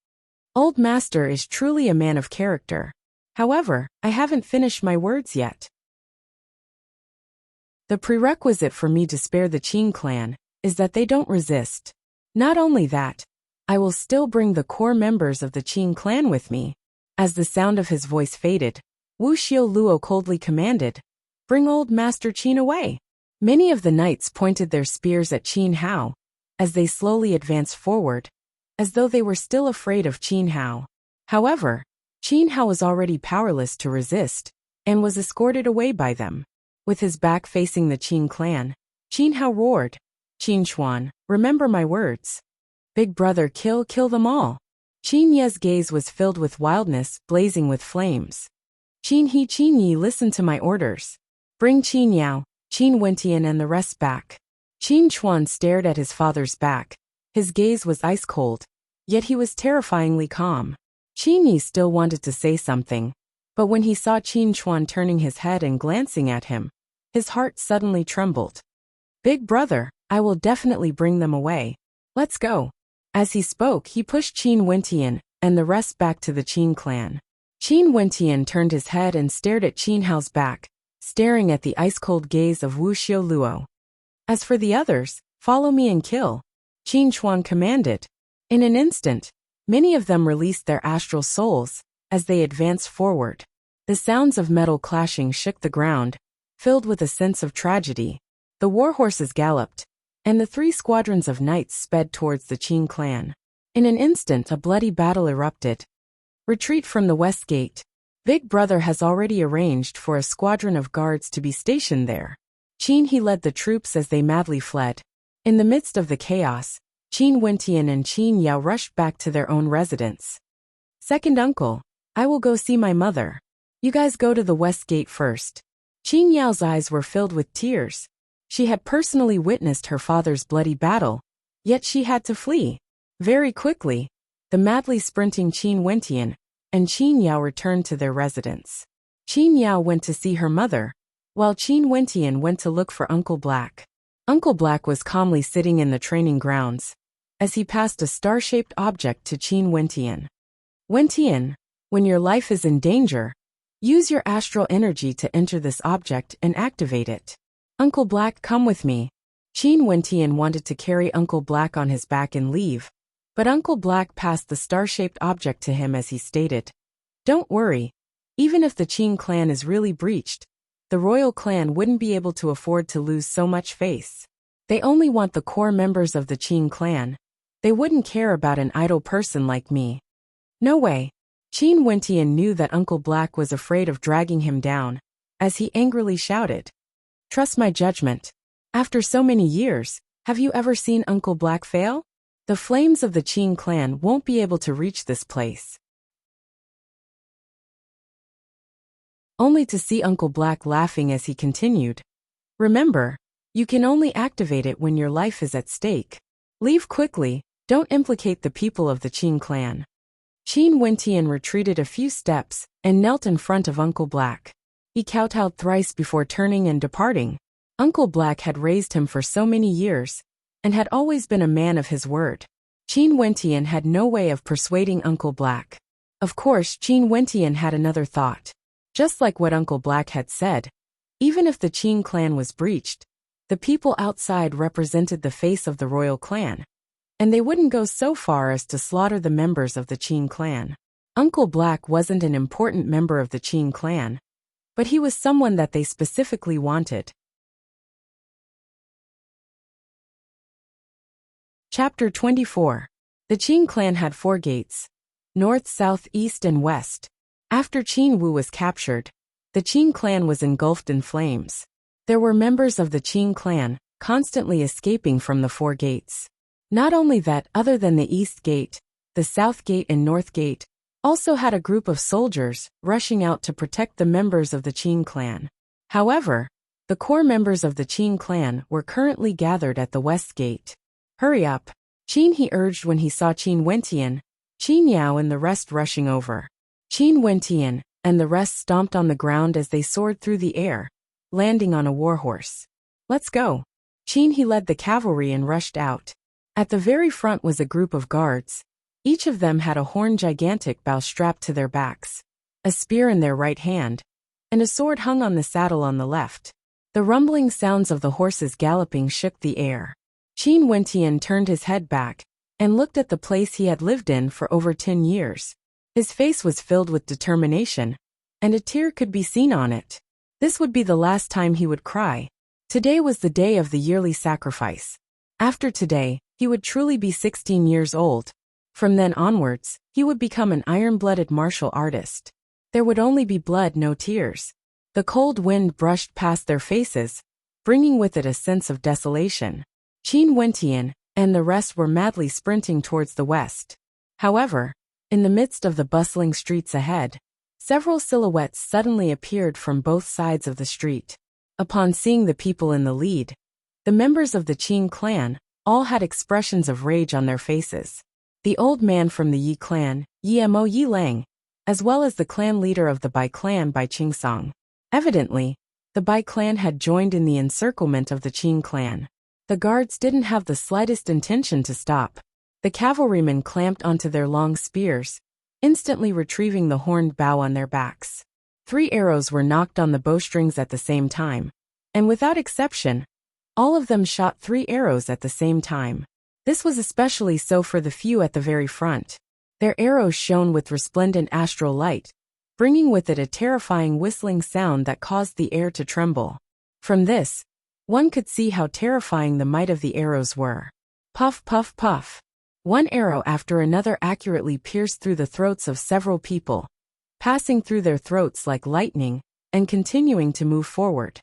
A: Old Master is truly a man of character. However, I haven't finished my words yet. The prerequisite for me to spare the Qin clan is that they don't resist. Not only that, I will still bring the core members of the Qin clan with me. As the sound of his voice faded, Wuxiu Luo coldly commanded, "Bring Old Master Qin away." Many of the knights pointed their spears at Qin Hao as they slowly advanced forward, as though they were still afraid of Qin Hao. However, Qin Hao was already powerless to resist and was escorted away by them. With his back facing the Qin clan, Qin Hao roared, "Qin Chuan, remember my words. Big brother, kill them all." Qin Ye's gaze was filled with wildness, blazing with flames. Qin Yi, listen to my orders. Bring Qin Yao, Qin Wentian and the rest back." Qin Chuan stared at his father's back. His gaze was ice-cold, yet he was terrifyingly calm. Qin Yi still wanted to say something, but when he saw Qin Chuan turning his head and glancing at him, his heart suddenly trembled. "Big brother, I will definitely bring them away. Let's go." As he spoke, he pushed Qin Wentian and the rest back to the Qin clan. Qin Wentian turned his head and stared at Qin Hao's back, staring at the ice-cold gaze of Wuxiu Luo. "As for the others, follow me and kill," Qin Chuan commanded. In an instant, many of them released their astral souls as they advanced forward. The sounds of metal clashing shook the ground, filled with a sense of tragedy. The warhorses galloped, and the 3 squadrons of knights sped towards the Qin clan. In an instant, a bloody battle erupted. Retreat from the west gate. Big brother has already arranged for a squadron of guards to be stationed there. Qin He led the troops as they madly fled. In the midst of the chaos, Qin Wentian and Qin Yao rushed back to their own residence. "Second uncle, I will go see my mother. You guys go to the west gate first." Qin Yao's eyes were filled with tears. She had personally witnessed her father's bloody battle, yet she had to flee. Very quickly, the madly sprinting Qin Wentian and Qin Yao returned to their residence. Qin Yao went to see her mother, while Qin Wentian went to look for Uncle Black. Uncle Black was calmly sitting in the training grounds as he passed a star-shaped object to Qin Wentian. "Wentian, when your life is in danger, use your astral energy to enter this object and activate it." "Uncle Black, come with me." Qin Wentian wanted to carry Uncle Black on his back and leave, but Uncle Black passed the star-shaped object to him as he stated, "Don't worry, even if the Qin clan is really breached, the royal clan wouldn't be able to afford to lose so much face. They only want the core members of the Qin clan. They wouldn't care about an idle person like me." "No way." Qin Wentian knew that Uncle Black was afraid of dragging him down, as he angrily shouted, "Trust my judgment. After so many years, have you ever seen Uncle Black fail? The flames of the Qin clan won't be able to reach this place." Only to see Uncle Black laughing as he continued, "Remember, you can only activate it when your life is at stake. Leave quickly, don't implicate the people of the Qin clan." Qin Wentian retreated a few steps and knelt in front of Uncle Black. He kowtowed thrice before turning and departing. Uncle Black had raised him for so many years and had always been a man of his word. Qin Wentian had no way of persuading Uncle Black. Of course, Qin Wentian had another thought. Just like what Uncle Black had said, even if the Qin clan was breached, the people outside represented the face of the royal clan, and they wouldn't go so far as to slaughter the members of the Qin clan. Uncle Black wasn't an important member of the Qin clan, but he was someone that they specifically wanted. Chapter 24. The Qin clan had 4 gates: north, south, east, and west. After Qin Wu was captured, the Qin clan was engulfed in flames. There were members of the Qin clan constantly escaping from the 4 gates. Not only that, other than the east gate, the south gate and north gate also had a group of soldiers rushing out to protect the members of the Qin clan. However, the core members of the Qin clan were currently gathered at the west gate. "Hurry up," Qin He urged when he saw Qin Wentian, Qin Yao and the rest rushing over. Qin Wentian and the rest stomped on the ground as they soared through the air, landing on a warhorse. "Let's go." Qin He led the cavalry and rushed out. At the very front was a group of guards. Each of them had a horn gigantic bow strapped to their backs, a spear in their right hand, and a sword hung on the saddle on the left. The rumbling sounds of the horses galloping shook the air. Qin Wentian turned his head back and looked at the place he had lived in for over 10 years. His face was filled with determination, and a tear could be seen on it. This would be the last time he would cry. Today was the day of the yearly sacrifice. After today, he would truly be 16 years old. From then onwards, he would become an iron-blooded martial artist. There would only be blood, no tears. The cold wind brushed past their faces, bringing with it a sense of desolation. Qin Wentian and the rest were madly sprinting towards the west. However, in the midst of the bustling streets ahead, several silhouettes suddenly appeared from both sides of the street. Upon seeing the people in the lead, the members of the Qin clan all had expressions of rage on their faces. The old man from the Yi clan, Yimo Yilang, as well as the clan leader of the Bai clan Bai Qingsong. Evidently, the Bai clan had joined in the encirclement of the Qin clan. The guards didn't have the slightest intention to stop. The cavalrymen clamped onto their long spears, instantly retrieving the horned bow on their backs. 3 arrows were knocked on the bowstrings at the same time, and without exception, all of them shot 3 arrows at the same time. This was especially so for the few at the very front. Their arrows shone with resplendent astral light, bringing with it a terrifying whistling sound that caused the air to tremble. From this, one could see how terrifying the might of the arrows were. Puff, puff, puff. One arrow after another accurately pierced through the throats of several people, passing through their throats like lightning, and continuing to move forward.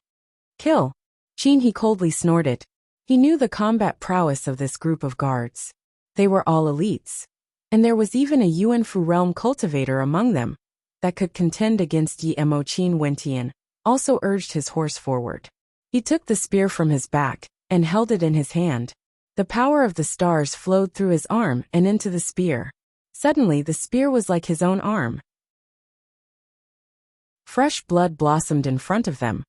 A: "Kill!" Qin He coldly snorted. He knew the combat prowess of this group of guards. They were all elites, and there was even a Yuanfu realm cultivator among them that could contend against Yimo. Qin Wentian also urged his horse forward. He took the spear from his back and held it in his hand. The power of the stars flowed through his arm and into the spear. Suddenly the spear was like his own arm. Fresh blood blossomed in front of them,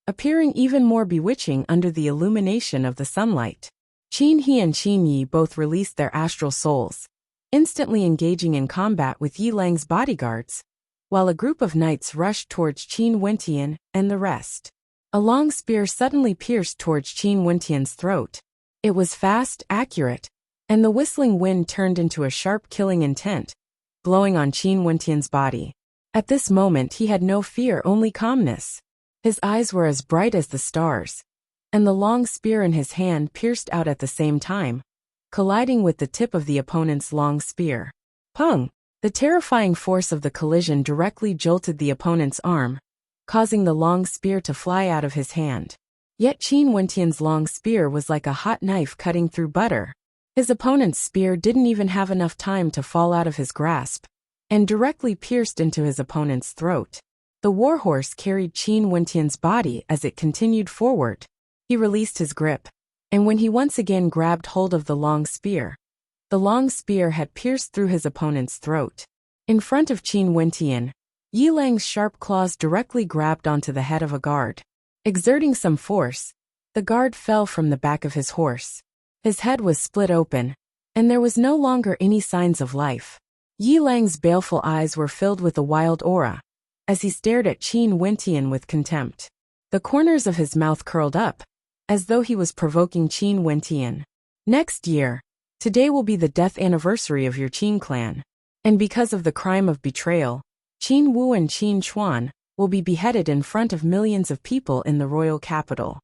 A: appearing even more bewitching under the illumination of the sunlight. Qin He and Qin Yi both released their astral souls, instantly engaging in combat with Yi Lang's bodyguards, while a group of knights rushed towards Qin Wentian and the rest. A long spear suddenly pierced towards Qin Wentian's throat. It was fast, accurate, and the whistling wind turned into a sharp killing intent, blowing on Qin Wentian's body. At this moment he had no fear, only calmness. His eyes were as bright as the stars, and the long spear in his hand pierced out at the same time, colliding with the tip of the opponent's long spear. Pung! The terrifying force of the collision directly jolted the opponent's arm, causing the long spear to fly out of his hand. Yet Qin Wentian's long spear was like a hot knife cutting through butter. His opponent's spear didn't even have enough time to fall out of his grasp, and directly pierced into his opponent's throat. The warhorse carried Qin Wentian's body as it continued forward. He released his grip, and when he once again grabbed hold of the long spear had pierced through his opponent's throat. In front of Qin Wentian, Yi Lang's sharp claws directly grabbed onto the head of a guard. Exerting some force, the guard fell from the back of his horse. His head was split open, and there was no longer any signs of life. Yi Lang's baleful eyes were filled with a wild aura, as he stared at Qin Wentian with contempt. The corners of his mouth curled up, as though he was provoking Qin Wentian. "Next year, today will be the death anniversary of your Qin clan, and because of the crime of betrayal, Qin Wu and Qin Chuan will be beheaded in front of millions of people in the royal capital,"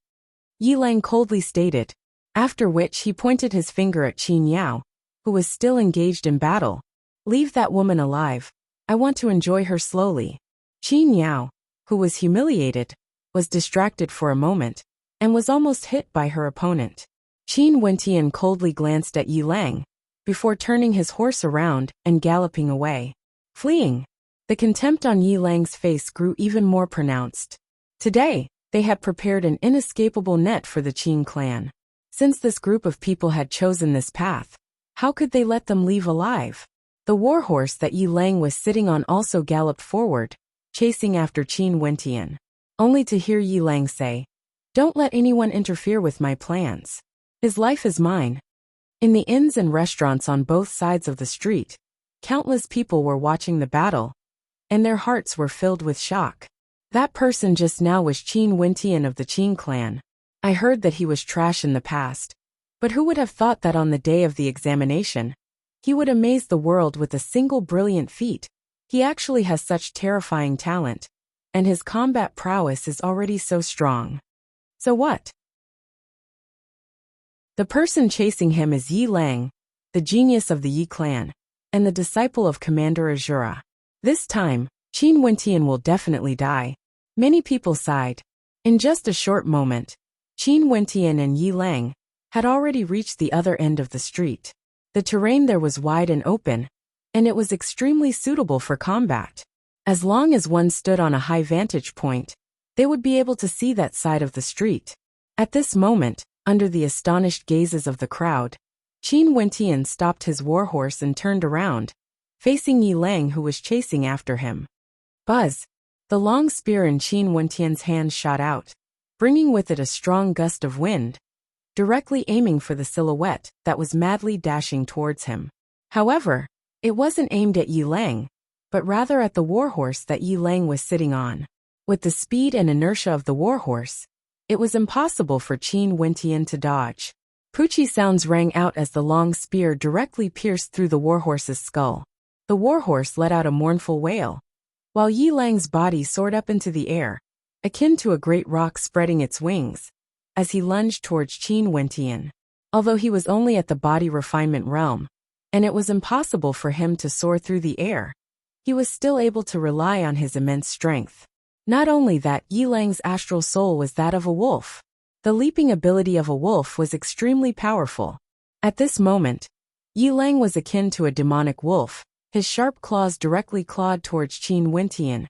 A: Yi Lang coldly stated, after which he pointed his finger at Qin Yao, who was still engaged in battle. "Leave that woman alive. I want to enjoy her slowly." Qin Yao, who was humiliated, was distracted for a moment, and was almost hit by her opponent. Qin Wentian coldly glanced at Yi Lang, before turning his horse around and galloping away. Fleeing. The contempt on Yi Lang's face grew even more pronounced. Today, they had prepared an inescapable net for the Qin clan. Since this group of people had chosen this path, how could they let them leave alive? The warhorse that Yi Lang was sitting on also galloped forward, chasing after Qin Wentian. only to hear Yi Lang say, "Don't let anyone interfere with my plans. His life is mine." In the inns and restaurants on both sides of the street, countless people were watching the battle, and their hearts were filled with shock. That person just now was Qin Wentian of the Qin clan. I heard that he was trash in the past, but who would have thought that on the day of the examination, he would amaze the world with a single brilliant feat? He actually has such terrifying talent, and his combat prowess is already so strong. So what? The person chasing him is Yi Lang, the genius of the Yi clan, and the disciple of Commander Azura. This time, Qin Wentian will definitely die. Many people sighed. In just a short moment, Qin Wentian and Yi Lang had already reached the other end of the street. The terrain there was wide and open, and it was extremely suitable for combat. As long as one stood on a high vantage point, they would be able to see that side of the street. At this moment, under the astonished gazes of the crowd, Qin Wentian stopped his warhorse and turned around, facing Yi Lang who was chasing after him. Buzz! The long spear in Qin Wentian's hand shot out, bringing with it a strong gust of wind, directly aiming for the silhouette that was madly dashing towards him. However, it wasn't aimed at Yi Lang, but rather at the warhorse that Yi Lang was sitting on. With the speed and inertia of the warhorse, it was impossible for Qin Wentian to dodge. Poochie sounds rang out as the long spear directly pierced through the warhorse's skull. The warhorse let out a mournful wail, while Yi Lang's body soared up into the air, akin to a great rock spreading its wings, as he lunged towards Qin Wentian. Although he was only at the body refinement realm, and it was impossible for him to soar through the air, he was still able to rely on his immense strength. Not only that, Yi Lang's astral soul was that of a wolf. The leaping ability of a wolf was extremely powerful. At this moment, Yi Lang was akin to a demonic wolf. His sharp claws directly clawed towards Qin Wentian,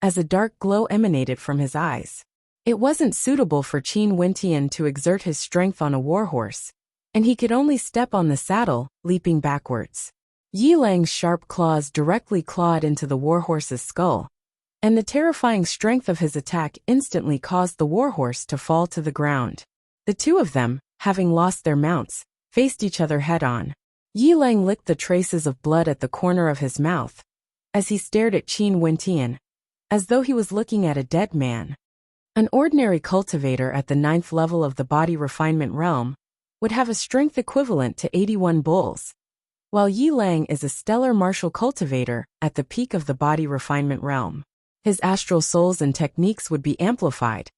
A: as a dark glow emanated from his eyes. It wasn't suitable for Qin Wentian to exert his strength on a warhorse, and he could only step on the saddle, leaping backwards. Yi Lang's sharp claws directly clawed into the warhorse's skull, and the terrifying strength of his attack instantly caused the warhorse to fall to the ground. The two of them, having lost their mounts, faced each other head-on. Yi Lang licked the traces of blood at the corner of his mouth, as he stared at Qin Wentian, as though he was looking at a dead man. An ordinary cultivator at the 9th level of the body refinement realm would have a strength equivalent to 81 bulls, while Yi Lang is a stellar martial cultivator at the peak of the body refinement realm. His astral souls and techniques would be amplified,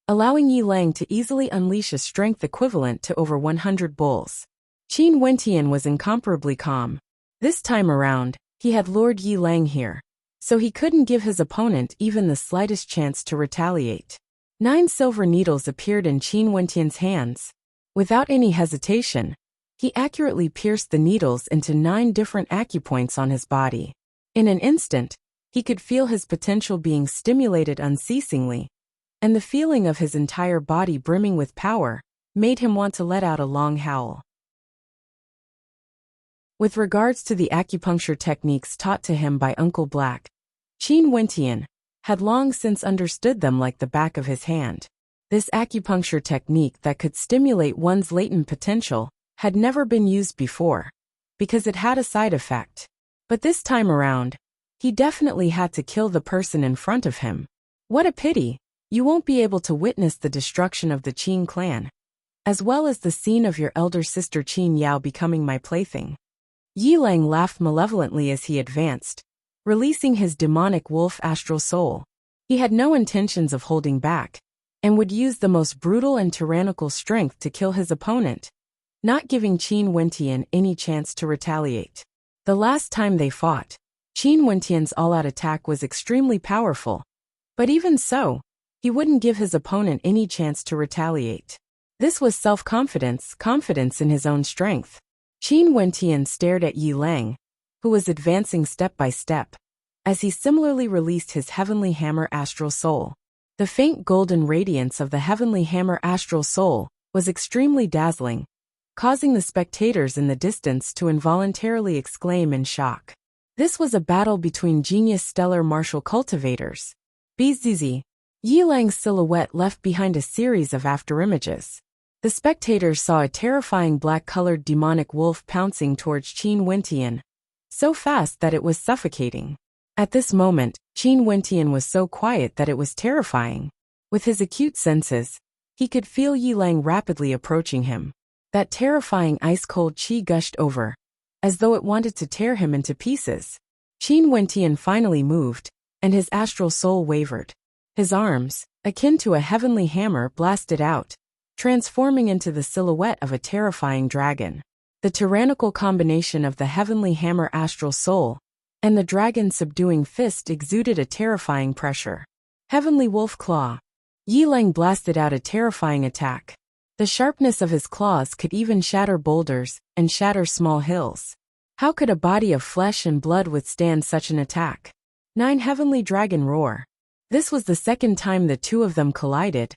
A: allowing Yi Lang to easily unleash a strength equivalent to over 100 bulls. Qin Wentian was incomparably calm. This time around, he had lured Yi Lang here, so he couldn't give his opponent even the slightest chance to retaliate. 9 silver needles appeared in Qin Wentian's hands. Without any hesitation, he accurately pierced the needles into 9 different acupoints on his body. In an instant, he could feel his potential being stimulated unceasingly, and the feeling of his entire body brimming with power made him want to let out a long howl. With regards to the acupuncture techniques taught to him by Uncle Black, Qin Wentian had long since understood them like the back of his hand. This acupuncture technique that could stimulate one's latent potential had never been used before, because it had a side effect. But this time around, he definitely had to kill the person in front of him. What a pity, you won't be able to witness the destruction of the Qin clan, as well as the scene of your elder sister Qin Yao becoming my plaything. Yi Lang laughed malevolently as he advanced, releasing his demonic wolf astral soul. He had no intentions of holding back, and would use the most brutal and tyrannical strength to kill his opponent, not giving Qin Wentian any chance to retaliate. The last time they fought, Qin Wentian's all-out attack was extremely powerful, but even so, he wouldn't give his opponent any chance to retaliate. This was self-confidence, confidence in his own strength. Qin Wentian stared at Yi Lang, who was advancing step by step, as he similarly released his Heavenly Hammer astral soul. The faint golden radiance of the Heavenly Hammer astral soul was extremely dazzling, causing the spectators in the distance to involuntarily exclaim in shock. This was a battle between genius stellar martial cultivators. BZZ. Yi Lang's silhouette left behind a series of afterimages. The spectators saw a terrifying black-colored demonic wolf pouncing towards Qin Wentian, so fast that it was suffocating. At this moment, Qin Wentian was so quiet that it was terrifying. With his acute senses, he could feel Yi Lang rapidly approaching him. That terrifying ice-cold qi gushed over, as though it wanted to tear him into pieces. Qin Wentian finally moved, and his astral soul wavered. His arms, akin to a heavenly hammer, blasted out, transforming into the silhouette of a terrifying dragon. The tyrannical combination of the heavenly hammer astral soul and the dragon subduing fist exuded a terrifying pressure. Heavenly wolf claw. Yi Lang blasted out a terrifying attack. The sharpness of his claws could even shatter boulders and shatter small hills. How could a body of flesh and blood withstand such an attack? 9 Heavenly Dragon Roar. This was the second time the two of them collided,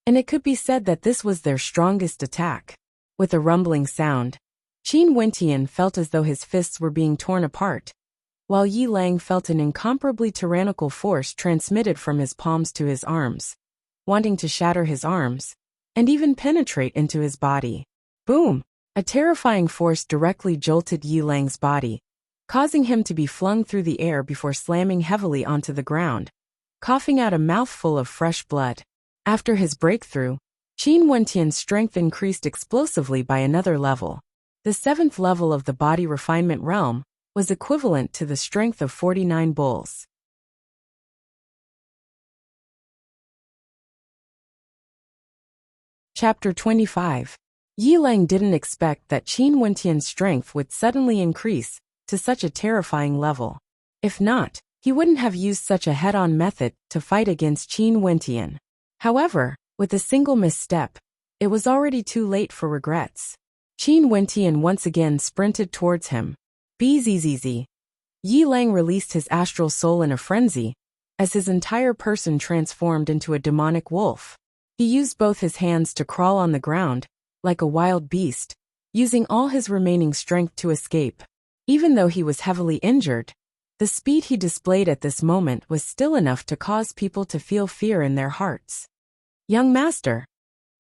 A: and it could be said that this was their strongest attack. With a rumbling sound, Qin Wentian felt as though his fists were being torn apart, while Yi Lang felt an incomparably tyrannical force transmitted from his palms to his arms, wanting to shatter his arms and even penetrate into his body. Boom! A terrifying force directly jolted Yi Lang's body, causing him to be flung through the air before slamming heavily onto the ground, coughing out a mouthful of fresh blood. After his breakthrough, Qin Wentian's strength increased explosively by another level. The 7th level of the body refinement realm was equivalent to the strength of 49 bulls. Chapter 25. Yi Lang didn't expect that Qin Wentian's strength would suddenly increase to such a terrifying level. If not, he wouldn't have used such a head-on method to fight against Qin Wentian. However, with a single misstep, it was already too late for regrets. Qin Wentian once again sprinted towards him. Bzzz. Yi Lang released his astral soul in a frenzy, as his entire person transformed into a demonic wolf. He used both his hands to crawl on the ground, like a wild beast, using all his remaining strength to escape. Even though he was heavily injured, the speed he displayed at this moment was still enough to cause people to feel fear in their hearts. Young master.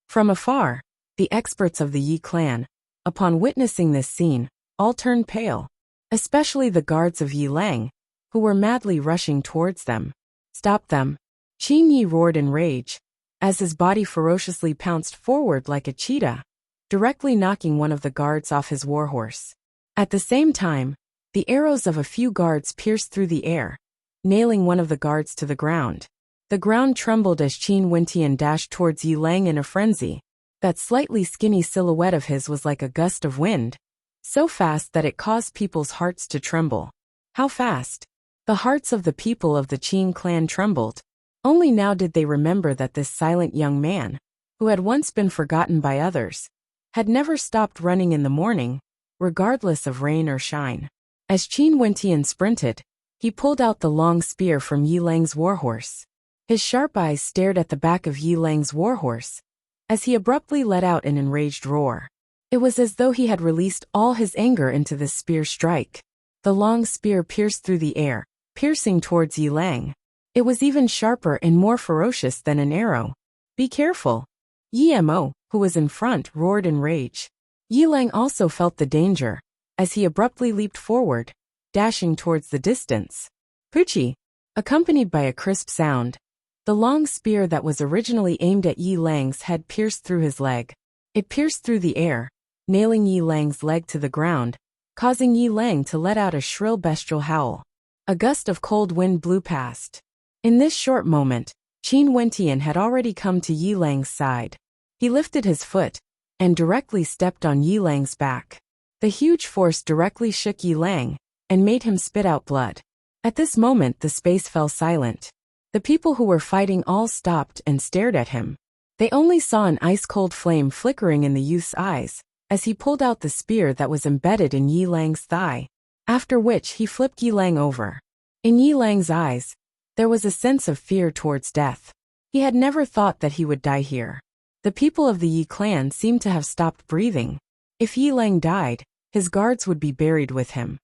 A: From afar, the experts of the Yi clan, upon witnessing this scene, all turned pale, especially the guards of Yi Lang, who were madly rushing towards them. Stop them! Qin Yi roared in rage, as his body ferociously pounced forward like a cheetah, directly knocking one of the guards off his warhorse. At the same time, the arrows of a few guards pierced through the air, nailing one of the guards to the ground. The ground trembled as Qin Wentian dashed towards Yi Lang in a frenzy. That slightly skinny silhouette of his was like a gust of wind, so fast that it caused people's hearts to tremble. How fast? The hearts of the people of the Qin clan trembled. Only now did they remember that this silent young man, who had once been forgotten by others, had never stopped running in the morning, regardless of rain or shine. As Qin Wentian sprinted, he pulled out the long spear from Yi Lang's warhorse. His sharp eyes stared at the back of Yi Lang's warhorse, as he abruptly let out an enraged roar. It was as though he had released all his anger into this spear strike. The long spear pierced through the air, piercing towards Yi Lang. It was even sharper and more ferocious than an arrow. Be careful! Yi Mo, who was in front, roared in rage. Yi Lang also felt the danger, as he abruptly leaped forward, dashing towards the distance. Poochie! Accompanied by a crisp sound, the long spear that was originally aimed at Yi Lang's head pierced through his leg. It pierced through the air, nailing Yi Lang's leg to the ground, causing Yi Lang to let out a shrill bestial howl. A gust of cold wind blew past. In this short moment, Qin Wentian had already come to Yi Lang's side. He lifted his foot and directly stepped on Yi Lang's back. The huge force directly shook Yi Lang and made him spit out blood. At this moment the space fell silent. The people who were fighting all stopped and stared at him. They only saw an ice-cold flame flickering in the youth's eyes, as he pulled out the spear that was embedded in Yi Lang's thigh, after which he flipped Yi Lang over. In Yi Lang's eyes, there was a sense of fear towards death. He had never thought that he would die here. The people of the Yi clan seemed to have stopped breathing. If Yi Lang died, his guards would be buried with him.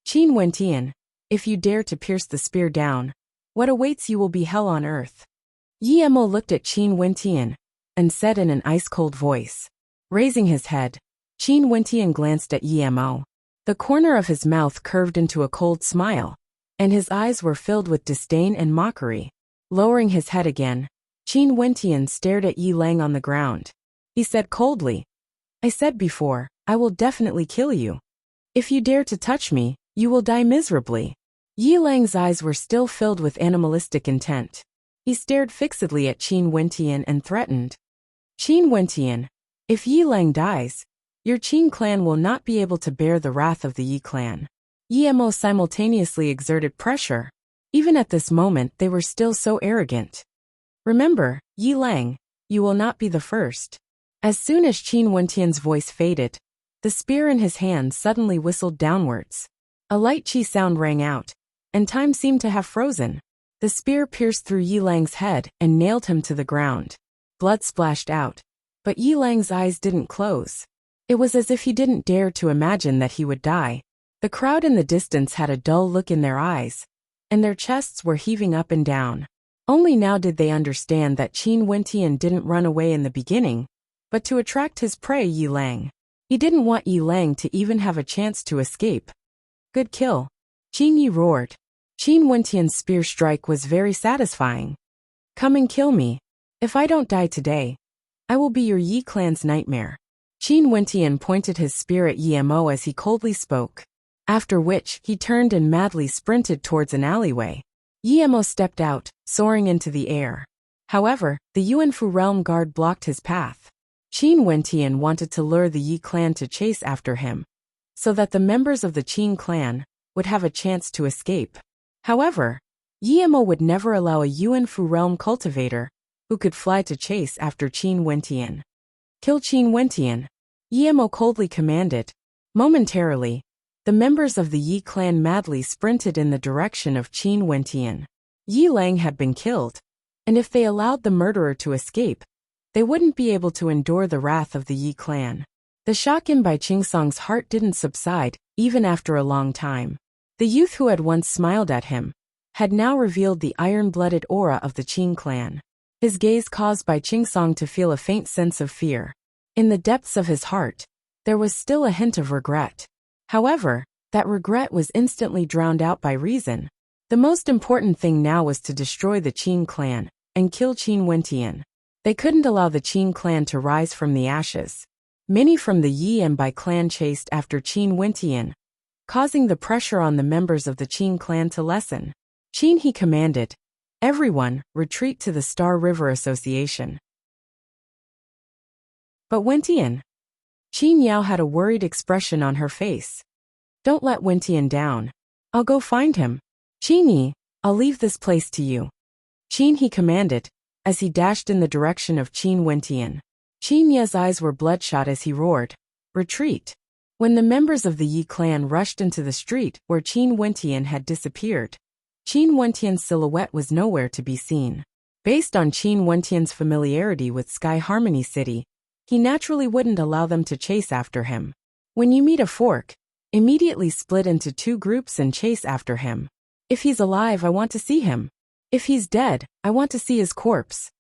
A: Qin Wentian, if you dare to pierce the spear down, What awaits you will be hell on earth. Yi Mo looked at Qin Wentian and said in an ice-cold voice. Raising his head, Qin Wentian glanced at Yi Mo. The corner of his mouth curved into a cold smile, and his eyes were filled with disdain and mockery. Lowering his head again, Qin Wentian stared at Yi Lang on the ground. He said coldly, I said before, I will definitely kill you. If you dare to touch me, you will die miserably. Yi Lang's eyes were still filled with animalistic intent. He stared fixedly at Qin Wentian and threatened. Qin Wentian, if Yi Lang dies, your Qin clan will not be able to bear the wrath of the Yi clan. Yi Mo simultaneously exerted pressure. Even at this moment they were still so arrogant. Remember, Yi Lang, you will not be the first. As soon as Qin Wentian's voice faded, the spear in his hand suddenly whistled downwards. A light chi sound rang out, and time seemed to have frozen. The spear pierced through Yi Lang's head and nailed him to the ground. Blood splashed out, but Yi Lang's eyes didn't close. It was as if he didn't dare to imagine that he would die. The crowd in the distance had a dull look in their eyes, and their chests were heaving up and down. Only now did they understand that Qin Wentian didn't run away in the beginning, but to attract his prey Yi Lang. He didn't want Yi Lang to even have a chance to escape. Good kill. Qin Yi roared. Qin Wentian's spear strike was very satisfying. Come and kill me. If I don't die today, I will be your Yi clan's nightmare. Qin Wentian pointed his spear at Yi Mo as he coldly spoke. After which, he turned and madly sprinted towards an alleyway. Yi Mo stepped out, soaring into the air. However, the Yuanfu realm guard blocked his path. Qin Wentian wanted to lure the Yi clan to chase after him, so that the members of the Qin clan would have a chance to escape. However, Yi Mo would never allow a Yuanfu realm cultivator who could fly to chase after Qin Wentian. Kill Qin Wentian, Yi Mo coldly commanded. Momentarily, the members of the Yi clan madly sprinted in the direction of Qin Wentian. Yi Lang had been killed, and if they allowed the murderer to escape, they wouldn't be able to endure the wrath of the Yi clan. The shock in Bai Qingsong's heart didn't subside, even after a long time. The youth who had once smiled at him had now revealed the iron-blooded aura of the Qin clan. His gaze caused Bai Qingsong to feel a faint sense of fear. In the depths of his heart, there was still a hint of regret. However, that regret was instantly drowned out by reason. The most important thing now was to destroy the Qin clan and kill Qin Wentian. They couldn't allow the Qin clan to rise from the ashes. Many from the Yi and Bai clan chased after Qin Wentian, causing the pressure on the members of the Qin clan to lessen. Qin he commanded, everyone, retreat to the Star River Association. But Wentian? Qin Yao had a worried expression on her face. Don't let Wentian down. I'll go find him. Qin Yi, I'll leave this place to you. Qin he commanded, as he dashed in the direction of Qin Wentian. Qin Ye's eyes were bloodshot as he roared, retreat. When the members of the Yi clan rushed into the street where Qin Wentian had disappeared, Qin Wentian's silhouette was nowhere to be seen. Based on Qin Wentian's familiarity with Sky Harmony City, he naturally wouldn't allow them to chase after him. When you meet a fork, immediately split into two groups and chase after him. If he's alive, I want to see him. If he's dead, I want to see his corpse.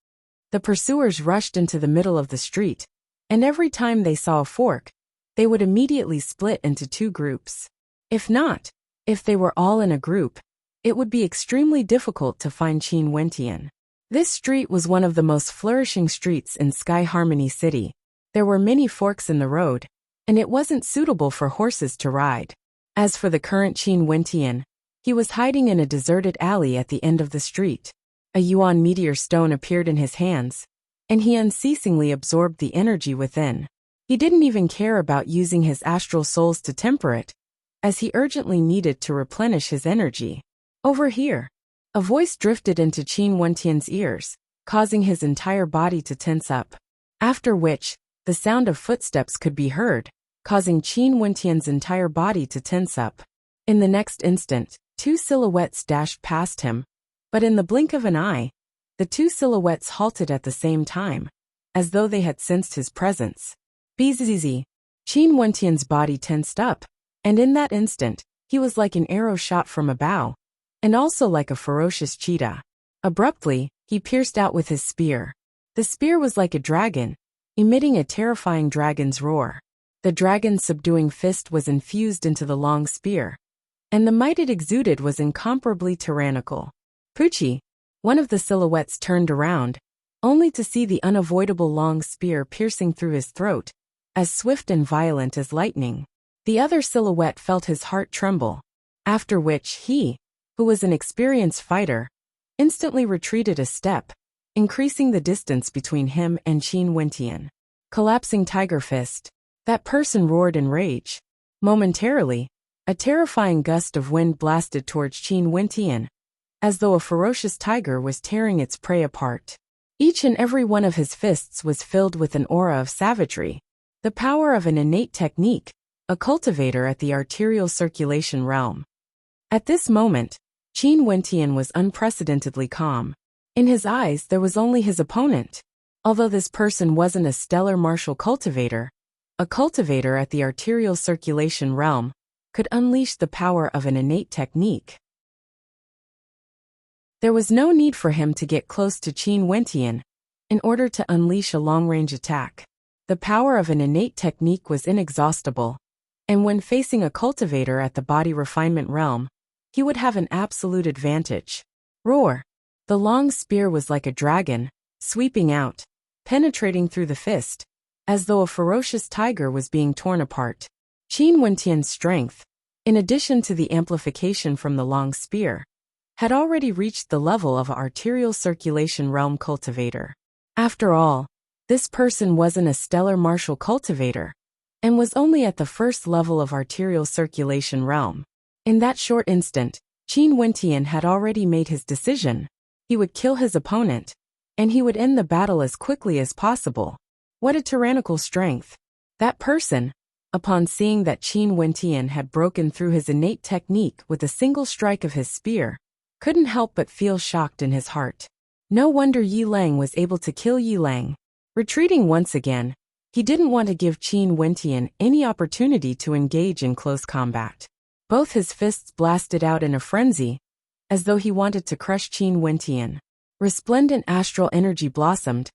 A: The pursuers rushed into the middle of the street, and every time they saw a fork, they would immediately split into two groups. If not, if they were all in a group, it would be extremely difficult to find Qin Wentian. This street was one of the most flourishing streets in Sky Harmony City. There were many forks in the road, and it wasn't suitable for horses to ride. As for the current Qin Wentian, he was hiding in a deserted alley at the end of the street. A Yuan meteor stone appeared in his hands, and he unceasingly absorbed the energy within. He didn't even care about using his astral souls to temper it, as he urgently needed to replenish his energy. Over here, a voice drifted into Qin Wentian's ears, causing his entire body to tense up. After which, the sound of footsteps could be heard, causing Qin Wentian's entire body to tense up. In the next instant, two silhouettes dashed past him, but in the blink of an eye, the two silhouettes halted at the same time, as though they had sensed his presence. Bzzz. Qin Wentian's body tensed up, and in that instant, he was like an arrow shot from a bow, and also like a ferocious cheetah. Abruptly, he pierced out with his spear. The spear was like a dragon, emitting a terrifying dragon's roar. The dragon's subduing fist was infused into the long spear, and the might it exuded was incomparably tyrannical. Pucci, one of the silhouettes, turned around, only to see the unavoidable long spear piercing through his throat, as swift and violent as lightning. The other silhouette felt his heart tremble, after which he, who was an experienced fighter, instantly retreated a step, increasing the distance between him and Qin Wentian. Collapsing tiger fist. That person roared in rage. Momentarily, a terrifying gust of wind blasted towards Qin Wentian, as though a ferocious tiger was tearing its prey apart. Each and every one of his fists was filled with an aura of savagery, the power of an innate technique, a cultivator at the arterial circulation realm. At this moment, Qin Wentian was unprecedentedly calm. In his eyes there was only his opponent. Although this person wasn't a stellar martial cultivator, a cultivator at the arterial circulation realm could unleash the power of an innate technique. There was no need for him to get close to Qin Wentian in order to unleash a long-range attack. The power of an innate technique was inexhaustible, and when facing a cultivator at the body refinement realm, he would have an absolute advantage. Roar! The long spear was like a dragon, sweeping out, penetrating through the fist, as though a ferocious tiger was being torn apart. Qin Wentian's strength, in addition to the amplification from the long spear, had already reached the level of an arterial circulation realm cultivator. After all, this person wasn't a stellar martial cultivator, and was only at the first level of arterial circulation realm. In that short instant, Qin Wentian had already made his decision. He would kill his opponent, and he would end the battle as quickly as possible. What a tyrannical strength! That person, upon seeing that Qin Wentian had broken through his innate technique with a single strike of his spear, couldn't help but feel shocked in his heart. No wonder Yi Lang was able to kill Yi Lang. Retreating once again, he didn't want to give Qin Wentian any opportunity to engage in close combat. Both his fists blasted out in a frenzy, as though he wanted to crush Qin Wentian. Resplendent astral energy blossomed,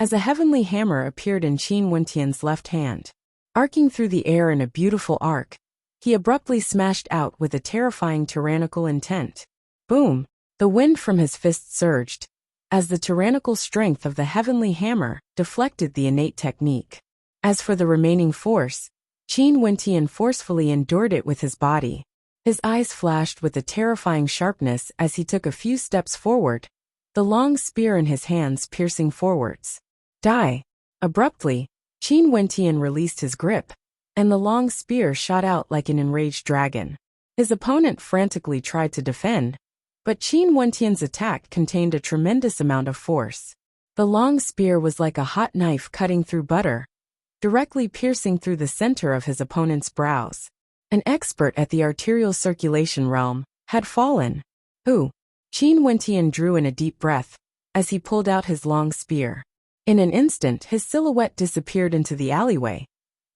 A: as a heavenly hammer appeared in Qin Wentian's left hand. Arcing through the air in a beautiful arc, he abruptly smashed out with a terrifying tyrannical intent. Boom! The wind from his fist surged, as the tyrannical strength of the heavenly hammer deflected the innate technique. As for the remaining force, Qin Wentian forcefully endured it with his body. His eyes flashed with a terrifying sharpness as he took a few steps forward, the long spear in his hands piercing forwards. Die! Abruptly, Qin Wentian released his grip, and the long spear shot out like an enraged dragon. His opponent frantically tried to defend, but Qin Wentian's attack contained a tremendous amount of force. The long spear was like a hot knife cutting through butter, directly piercing through the center of his opponent's brows. An expert at the arterial circulation realm had fallen. Who? Qin Wentian drew in a deep breath as he pulled out his long spear. In an instant, his silhouette disappeared into the alleyway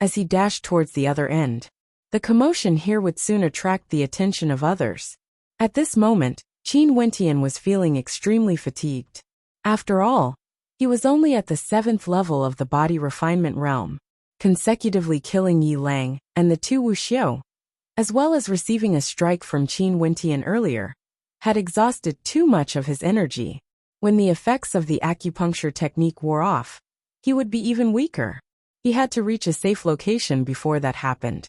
A: as he dashed towards the other end. The commotion here would soon attract the attention of others. At this moment, Qin Wentian was feeling extremely fatigued. After all, he was only at the 7th level of the body refinement realm, consecutively killing Yi Lang and the two Wuxia, as well as receiving a strike from Qin Wentian earlier, had exhausted too much of his energy. When the effects of the acupuncture technique wore off, he would be even weaker. He had to reach a safe location before that happened.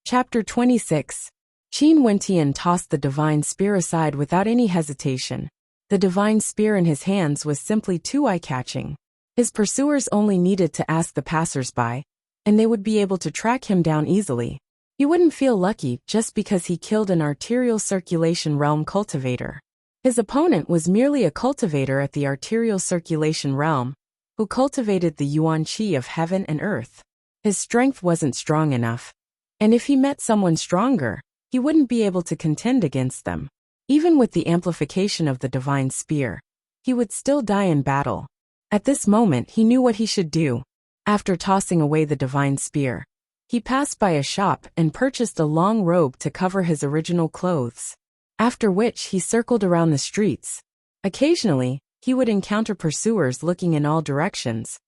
A: Chapter 26. Qin Wentian tossed the divine spear aside without any hesitation. The divine spear in his hands was simply too eye-catching. His pursuers only needed to ask the passers-by, and they would be able to track him down easily. He wouldn't feel lucky just because he killed an arterial circulation realm cultivator. His opponent was merely a cultivator at the arterial circulation realm, who cultivated the yuan qi of heaven and earth. His strength wasn't strong enough, and if he met someone stronger, he wouldn't be able to contend against them. Even with the amplification of the divine spear, he would still die in battle. At this moment he knew what he should do. After tossing away the divine spear, He passed by a shop and purchased a long robe to cover his original clothes. After which he circled around the streets. Occasionally, he would encounter pursuers looking in all directions.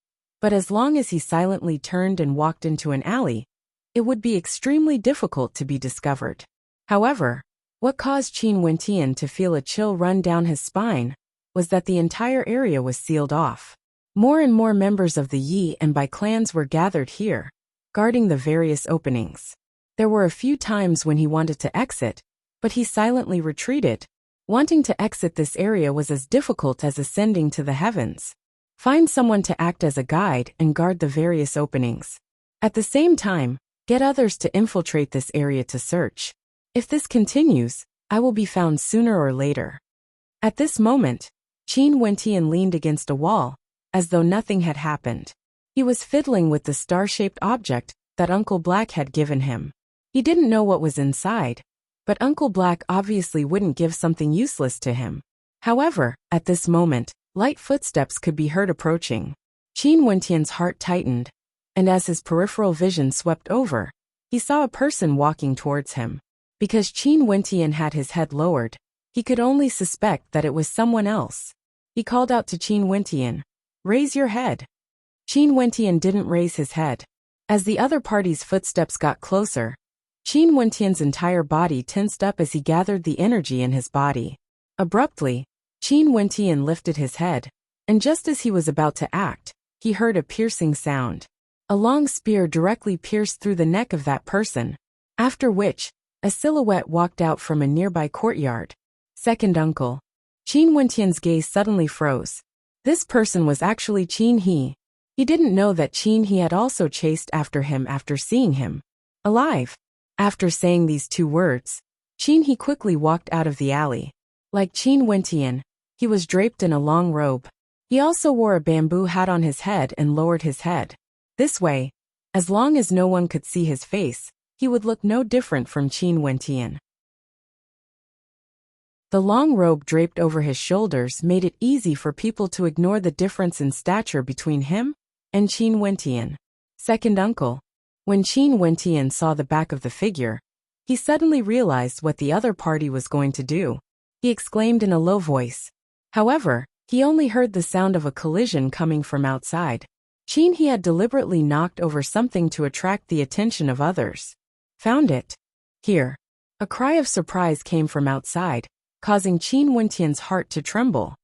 A: But as long as he silently turned and walked into an alley, it would be extremely difficult to be discovered. However, what caused Qin Wentian to feel a chill run down his spine was that the entire area was sealed off. More and more members of the Yi and Bai clans were gathered here, guarding the various openings. There were a few times when he wanted to exit, but he silently retreated. Wanting to exit this area was as difficult as ascending to the heavens. Find someone to act as a guide and guard the various openings. At the same time, get others to infiltrate this area to search. If this continues, I will be found sooner or later. At this moment, Qin Wentian leaned against a wall, as though nothing had happened. He was fiddling with the star-shaped object that Uncle Black had given him. He didn't know what was inside, but Uncle Black obviously wouldn't give something useless to him. However, at this moment, light footsteps could be heard approaching. Qin Wentian's heart tightened, and as his peripheral vision swept over, he saw a person walking towards him. Because Qin Wentian had his head lowered, he could only suspect that it was someone else. He called out to Qin Wentian, "Raise your head." Qin Wentian didn't raise his head. As the other party's footsteps got closer, Qin Wentian's entire body tensed up as he gathered the energy in his body. Abruptly, Qin Wentian lifted his head, and just as he was about to act, he heard a piercing sound. A long spear directly pierced through the neck of that person, after which, a silhouette walked out from a nearby courtyard. Second uncle. Qin Wentian's gaze suddenly froze. This person was actually Qin He. He didn't know that Qin He had also chased after him after seeing him alive. After saying these two words, Qin He quickly walked out of the alley. Like Qin Wentian, he was draped in a long robe. He also wore a bamboo hat on his head and lowered his head. This way, as long as no one could see his face, he would look no different from Qin Wentian. The long robe draped over his shoulders made it easy for people to ignore the difference in stature between him and Qin Wentian. Second uncle. When Qin Wentian saw the back of the figure, he suddenly realized what the other party was going to do. He exclaimed in a low voice. However, he only heard the sound of a collision coming from outside. Qin He had deliberately knocked over something to attract the attention of others. Found it. Here. A cry of surprise came from outside, causing Qin Wentian's heart to tremble.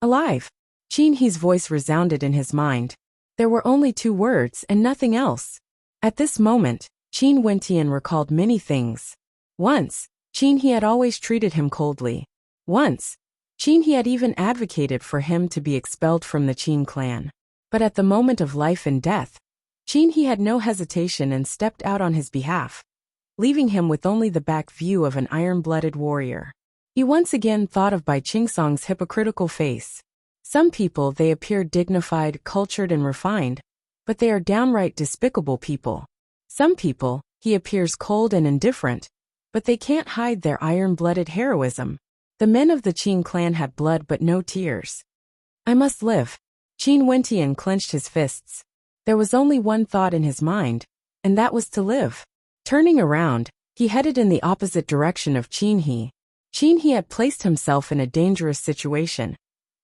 A: Alive! Qin He's voice resounded in his mind. There were only two words and nothing else. At this moment, Qin Wentian recalled many things. Once, Qin He had always treated him coldly. Once, Qin He had even advocated for him to be expelled from the Qin clan. But at the moment of life and death, Qin He had no hesitation and stepped out on his behalf, leaving him with only the back view of an iron-blooded warrior. He once again thought of Bai Qingsong's hypocritical face. Some people they appear dignified, cultured and refined, but they are downright despicable people. Some people, he appears cold and indifferent, but they can't hide their iron-blooded heroism. The men of the Qin clan had blood but no tears. I must live. Qin Wentian clenched his fists. There was only one thought in his mind, and that was to live. Turning around, he headed in the opposite direction of Qin He. Qin He had placed himself in a dangerous situation,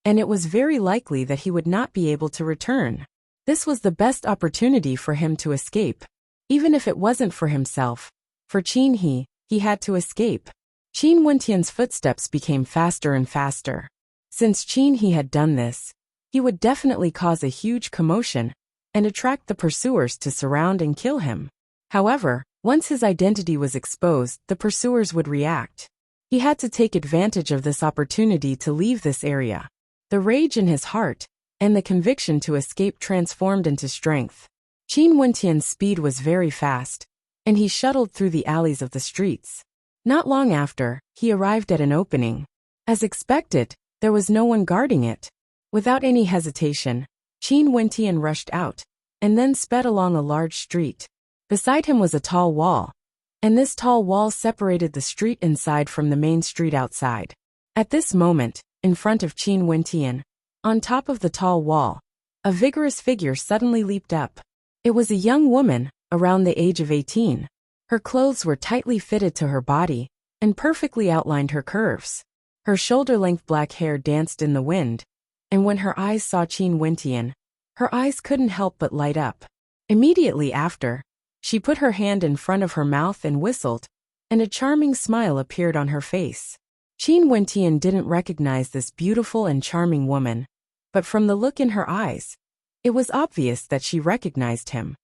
A: and it was very likely that he would not be able to return. This was the best opportunity for him to escape. Even if it wasn't for himself, for Qin He had to escape. Qin Wentian's footsteps became faster and faster. Since Qin He had done this, he would definitely cause a huge commotion and attract the pursuers to surround and kill him. However, once his identity was exposed, the pursuers would react. He had to take advantage of this opportunity to leave this area. The rage in his heart and the conviction to escape transformed into strength. Qin Wentian's speed was very fast, and he shuttled through the alleys of the streets. Not long after, he arrived at an opening. As expected, there was no one guarding it. Without any hesitation, Qin Wentian rushed out, and then sped along a large street. Beside him was a tall wall, and this tall wall separated the street inside from the main street outside. At this moment, in front of Qin Wentian, on top of the tall wall, a vigorous figure suddenly leaped up. It was a young woman, around the age of 18. Her clothes were tightly fitted to her body and perfectly outlined her curves. Her shoulder-length black hair danced in the wind, and when her eyes saw Qin Wentian, her eyes couldn't help but light up. Immediately after, she put her hand in front of her mouth and whistled, and a charming smile appeared on her face. Qin Wentian didn't recognize this beautiful and charming woman, but from the look in her eyes, it was obvious that she recognized him.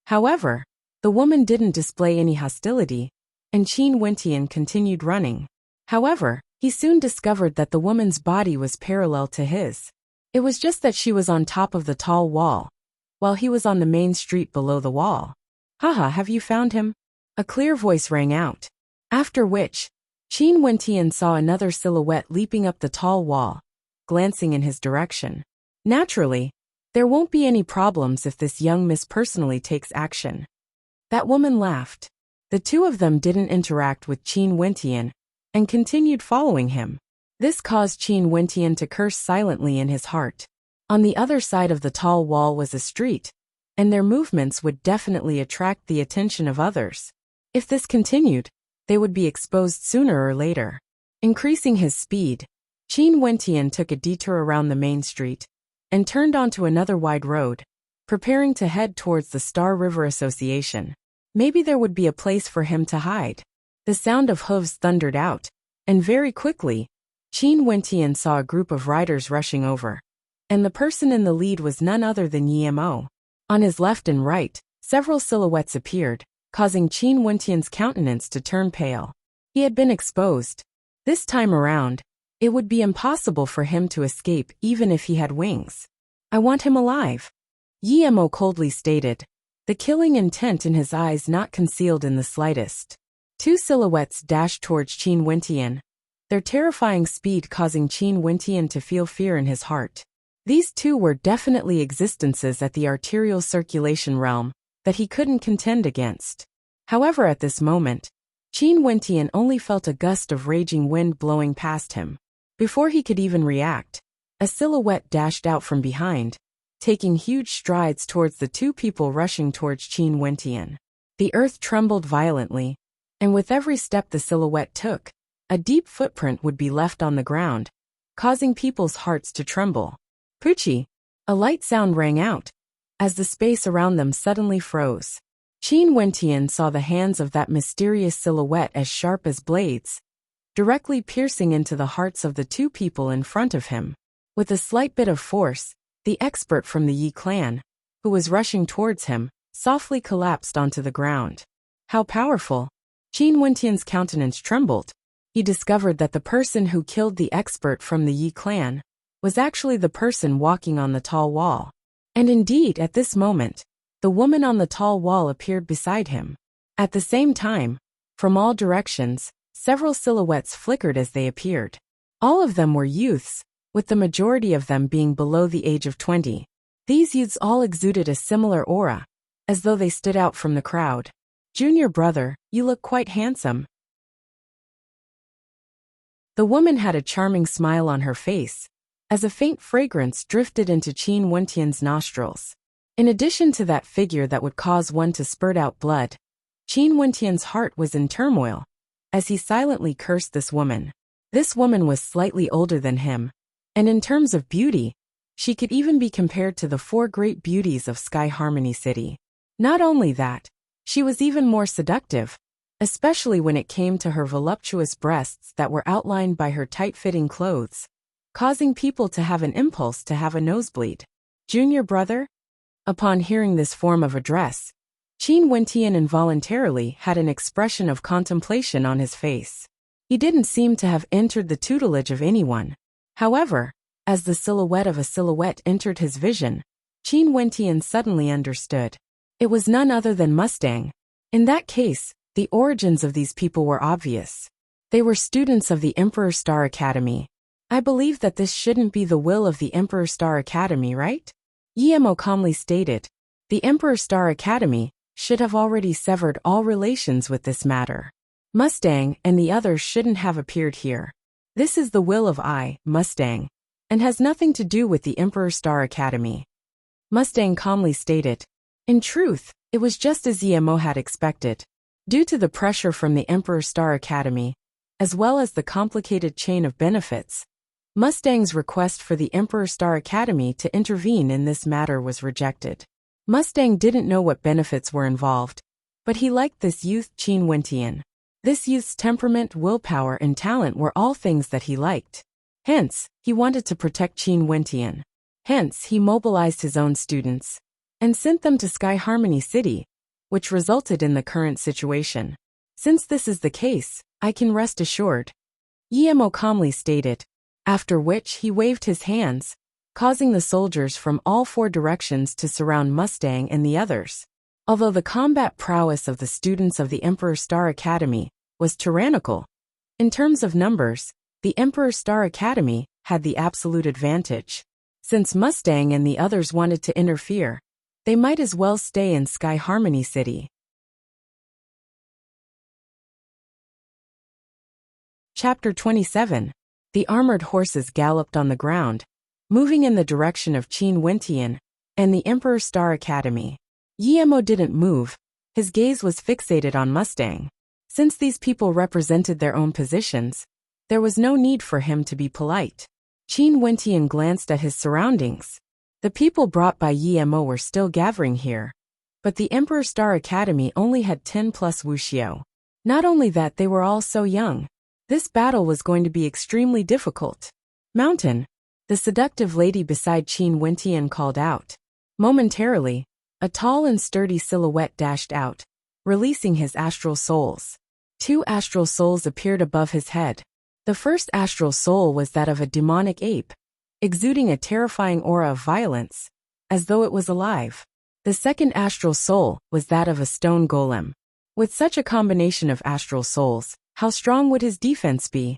A: However, the woman didn't display any hostility, and Qin Wentian continued running. However, he soon discovered that the woman's body was parallel to his. It was just that she was on top of the tall wall, while he was on the main street below the wall. "Haha, have you found him?" A clear voice rang out. After which, Qin Wentian saw another silhouette leaping up the tall wall, glancing in his direction. Naturally, there won't be any problems if this young miss personally takes action. That woman laughed. The two of them didn't interact with Qin Wentian and continued following him. This caused Qin Wentian to curse silently in his heart. On the other side of the tall wall was a street, and their movements would definitely attract the attention of others. If this continued, they would be exposed sooner or later. Increasing his speed, Qin Wentian took a detour around the main street and turned onto another wide road, preparing to head towards the Star River Association. Maybe there would be a place for him to hide. The sound of hooves thundered out, and very quickly, Qin Wentian saw a group of riders rushing over, and the person in the lead was none other than Yimo. On his left and right, several silhouettes appeared, causing Qin Wentian's countenance to turn pale. He had been exposed. This time around, it would be impossible for him to escape even if he had wings. "I want him alive," Yimo coldly stated, the killing intent in his eyes not concealed in the slightest. Two silhouettes dashed towards Qin Wentian, their terrifying speed causing Qin Wentian to feel fear in his heart. These two were definitely existences at the arterial circulation realm that he couldn't contend against. However, at this moment, Qin Wentian only felt a gust of raging wind blowing past him. Before he could even react, a silhouette dashed out from behind, taking huge strides towards the two people rushing towards Qin Wentian. The earth trembled violently, and with every step the silhouette took, a deep footprint would be left on the ground, causing people's hearts to tremble. "Pucci!" A light sound rang out, as the space around them suddenly froze. Qin Wentian saw the hands of that mysterious silhouette as sharp as blades, directly piercing into the hearts of the two people in front of him. With a slight bit of force, the expert from the Yi clan, who was rushing towards him, softly collapsed onto the ground. How powerful! Qin Wentian's countenance trembled. He discovered that the person who killed the expert from the Yi clan was actually the person walking on the tall wall. And indeed, at this moment, the woman on the tall wall appeared beside him. At the same time, from all directions, several silhouettes flickered as they appeared. All of them were youths, with the majority of them being below the age of 20. These youths all exuded a similar aura, as though they stood out from the crowd. "Junior brother, you look quite handsome." The woman had a charming smile on her face, as a faint fragrance drifted into Qin Wentian's nostrils. In addition to that figure that would cause one to spurt out blood, Qin Wentian's heart was in turmoil, as he silently cursed this woman. This woman was slightly older than him, and in terms of beauty, she could even be compared to the four great beauties of Sky Harmony City. Not only that, she was even more seductive, especially when it came to her voluptuous breasts that were outlined by her tight-fitting clothes, causing people to have an impulse to have a nosebleed. "Junior brother?" Upon hearing this form of address, Qin Wentian involuntarily had an expression of contemplation on his face. He didn't seem to have entered the tutelage of anyone. However, as the silhouette of a silhouette entered his vision, Qin Wentian suddenly understood. It was none other than Mustang. In that case, the origins of these people were obvious. They were students of the Emperor Star Academy. "I believe that this shouldn't be the will of the Emperor Star Academy, right?" Yimo calmly stated. The Emperor Star Academy should have already severed all relations with this matter. Mustang and the others shouldn't have appeared here. This is the will of Mustang, and has nothing to do with the Emperor Star Academy. Mustang calmly stated. In truth, it was just as Yemo had expected. Due to the pressure from the Emperor Star Academy, as well as the complicated chain of benefits, Mustang's request for the Emperor Star Academy to intervene in this matter was rejected. Mustang didn't know what benefits were involved, but he liked this youth Qin Wentian. This youth's temperament, willpower, and talent were all things that he liked. Hence, he wanted to protect Qin Wentian. Hence, he mobilized his own students and sent them to Sky Harmony City, which resulted in the current situation. Since this is the case, I can rest assured, Yemo calmly stated, after which he waved his hands, causing the soldiers from all 4 directions to surround Mustang and the others. Although the combat prowess of the students of the Emperor Star Academy was tyrannical, in terms of numbers, the Emperor Star Academy had the absolute advantage. Since Mustang and the others wanted to interfere, they might as well stay in Sky Harmony City. Chapter 27. The armored horses galloped on the ground, moving in the direction of Qin Wentian and the Emperor Star Academy. Yemo didn't move, his gaze was fixated on Mustang. Since these people represented their own positions, there was no need for him to be polite. Qin Wentian glanced at his surroundings. The people brought by Yemo were still gathering here, but the Emperor Star Academy only had 10 plus Wuxia. Not only that, they were all so young. This battle was going to be extremely difficult. Mountain, the seductive lady beside Qin Wentian, called out. Momentarily, a tall and sturdy silhouette dashed out, releasing his astral souls. 2 astral souls appeared above his head. The first astral soul was that of a demonic ape, exuding a terrifying aura of violence, as though it was alive. The second astral soul was that of a stone golem. With such a combination of astral souls, how strong would his defense be?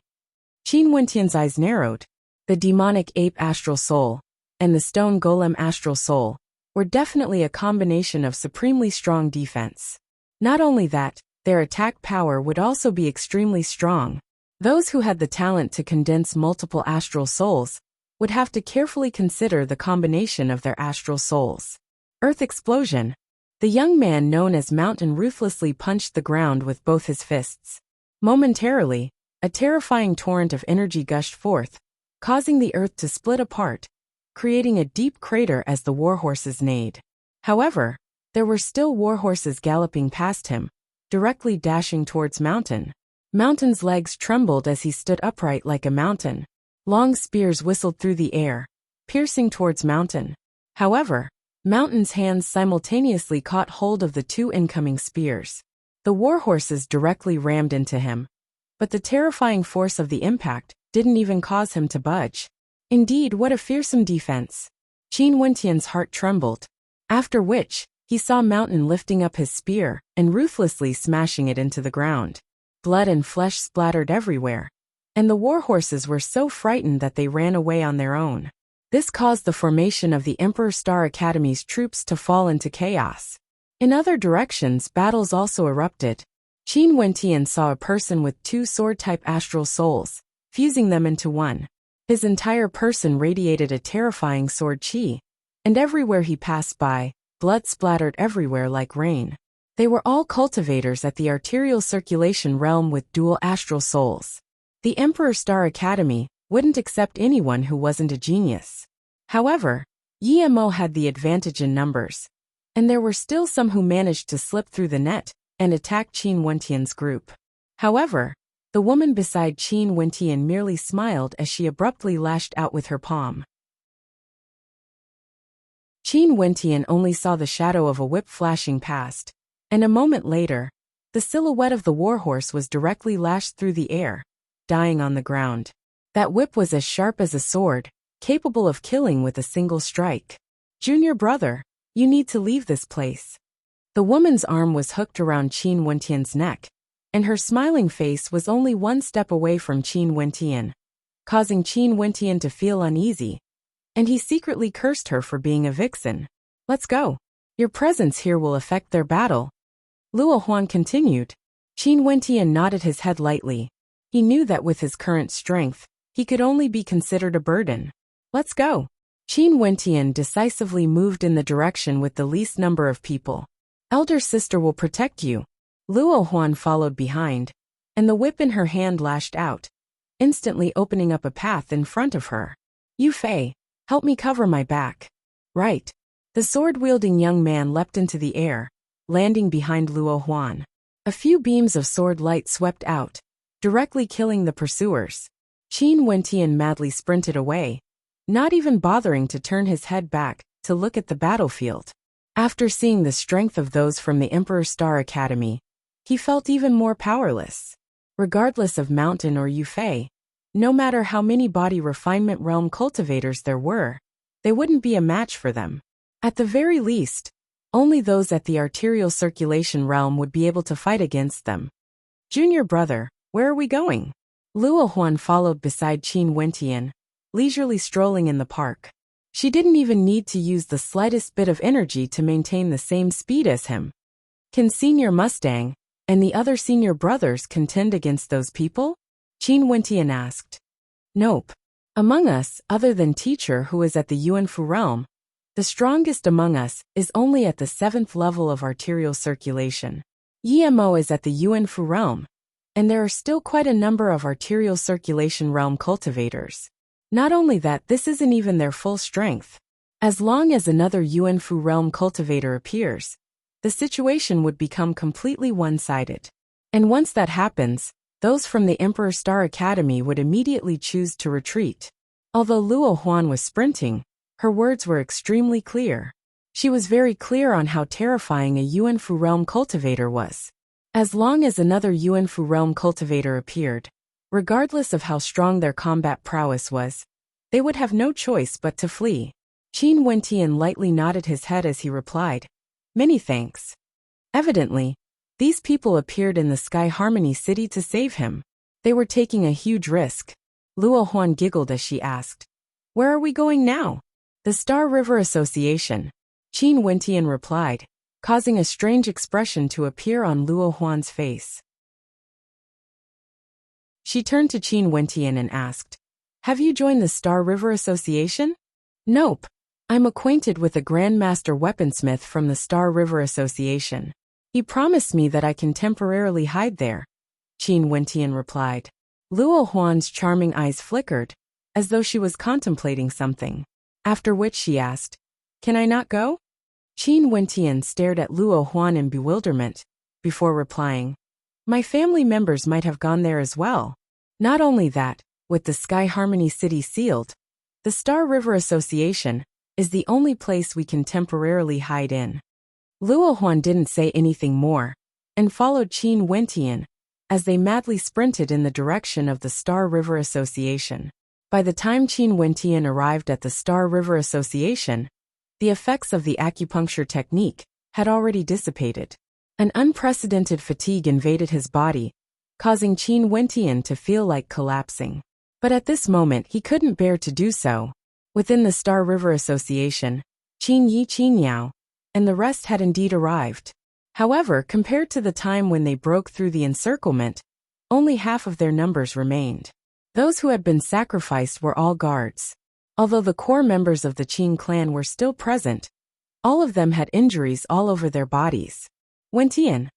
A: Qin Wentian's eyes narrowed. The demonic ape astral soul and the stone golem astral soul were definitely a combination of supremely strong defense. Not only that, their attack power would also be extremely strong. Those who had the talent to condense multiple astral souls would have to carefully consider the combination of their astral souls. Earth explosion. The young man known as Mountain ruthlessly punched the ground with both his fists. Momentarily, a terrifying torrent of energy gushed forth, causing the earth to split apart, creating a deep crater as the warhorses neighed. However, there were still warhorses galloping past him, directly dashing towards Mountain. Mountain's legs trembled as he stood upright like a mountain. Long spears whistled through the air, piercing towards Mountain. However, Mountain's hands simultaneously caught hold of the 2 incoming spears. The warhorses directly rammed into him, but the terrifying force of the impact didn't even cause him to budge. Indeed, what a fearsome defense. Qin Wentian's heart trembled, after which, he saw Mountain lifting up his spear and ruthlessly smashing it into the ground. Blood and flesh splattered everywhere, and the warhorses were so frightened that they ran away on their own. This caused the formation of the Emperor Star Academy's troops to fall into chaos. In other directions, battles also erupted. Qin Wentian saw a person with 2 sword-type astral souls, fusing them into one. His entire person radiated a terrifying sword chi, and everywhere he passed by, blood splattered everywhere like rain. They were all cultivators at the arterial circulation realm with dual astral souls. The Emperor Star Academy wouldn't accept anyone who wasn't a genius. However, Yemo had the advantage in numbers, and there were still some who managed to slip through the net and attack Qin Wentian's group. However, the woman beside Qin Wentian merely smiled as she abruptly lashed out with her palm. Qin Wentian only saw the shadow of a whip flashing past, and a moment later, the silhouette of the warhorse was directly lashed through the air, dying on the ground. That whip was as sharp as a sword, capable of killing with a single strike. Junior brother, you need to leave this place. The woman's arm was hooked around Qin Wentian's neck, and her smiling face was only 1 step away from Qin Wentian, causing Qin Wentian to feel uneasy, and he secretly cursed her for being a vixen. Let's go. Your presence here will affect their battle. Luo Huan continued. Qin Wentian nodded his head lightly. He knew that with his current strength, he could only be considered a burden. Let's go. Qin Wentian decisively moved in the direction with the least number of people. Elder sister will protect you. Luo Huan followed behind, and the whip in her hand lashed out, instantly opening up a path in front of her. Yu Fei, help me cover my back. Right. The sword-wielding young man leapt into the air, landing behind Luo Huan. A few beams of sword light swept out, directly killing the pursuers. Qin Wentian madly sprinted away, not even bothering to turn his head back to look at the battlefield. After seeing the strength of those from the Emperor's Star Academy, he felt even more powerless. Regardless of Mountain or Yu Fei, no matter how many body refinement realm cultivators there were, they wouldn't be a match for them. At the very least, only those at the arterial circulation realm would be able to fight against them. Junior brother, where are we going? Luo Huan followed beside Qin Wentian, leisurely strolling in the park. She didn't even need to use the slightest bit of energy to maintain the same speed as him. Can Senior Mustang and the other senior brothers contend against those people? Qin Wentian asked. Nope. Among us, other than Teacher who is at the Yuanfu realm, the strongest among us is only at the 7th level of arterial circulation. Yemo is at the Yuanfu realm, and there are still quite a number of arterial circulation realm cultivators. Not only that, this isn't even their full strength. As long as another Yuanfu realm cultivator appears, the situation would become completely one-sided. And once that happens, those from the Emperor Star Academy would immediately choose to retreat. Although Luo Huan was sprinting, her words were extremely clear. She was very clear on how terrifying a Yuanfu realm cultivator was. As long as another Yuanfu realm cultivator appeared, regardless of how strong their combat prowess was, they would have no choice but to flee. Qin Wentian lightly nodded his head as he replied, Many thanks. Evidently, these people appeared in the Sky Harmony City to save him. They were taking a huge risk. Luo Huan giggled as she asked, Where are we going now? The Star River Association. Qin Wentian replied, causing a strange expression to appear on Luo Huan's face. She turned to Qin Wentian and asked, Have you joined the Star River Association? Nope. I'm acquainted with a Grandmaster Weaponsmith from the Star River Association. He promised me that I can temporarily hide there, Qin Wentian replied. Luo Huan's charming eyes flickered, as though she was contemplating something. After which she asked, Can I not go? Qin Wentian stared at Luo Huan in bewilderment, before replying, My family members might have gone there as well. Not only that, with the Sky Harmony City sealed, the Star River Association is the only place we can temporarily hide in. Luo Huan didn't say anything more, and followed Qin Wentian, as they madly sprinted in the direction of the Star River Association. By the time Qin Wentian arrived at the Star River Association, the effects of the acupuncture technique had already dissipated. An unprecedented fatigue invaded his body, causing Qin Wentian to feel like collapsing. But at this moment he couldn't bear to do so. Within the Star River Association, Qin Yi Qin Yao and the rest had indeed arrived. However, compared to the time when they broke through the encirclement, only half of their numbers remained. Those who had been sacrificed were all guards. Although the core members of the Qin clan were still present, all of them had injuries all over their bodies. Wentian,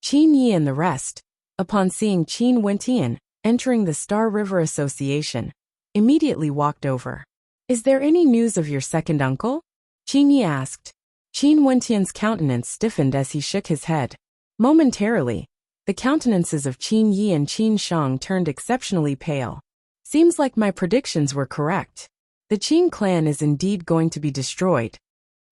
A: Qin Yi and the rest, upon seeing Qin Wentian entering the Star River Association, immediately walked over. Is there any news of your second uncle? Qin Yi asked. Qin Wentian's countenance stiffened as he shook his head. Momentarily, the countenances of Qin Yi and Qin Shang turned exceptionally pale. Seems like my predictions were correct. The Qin clan is indeed going to be destroyed.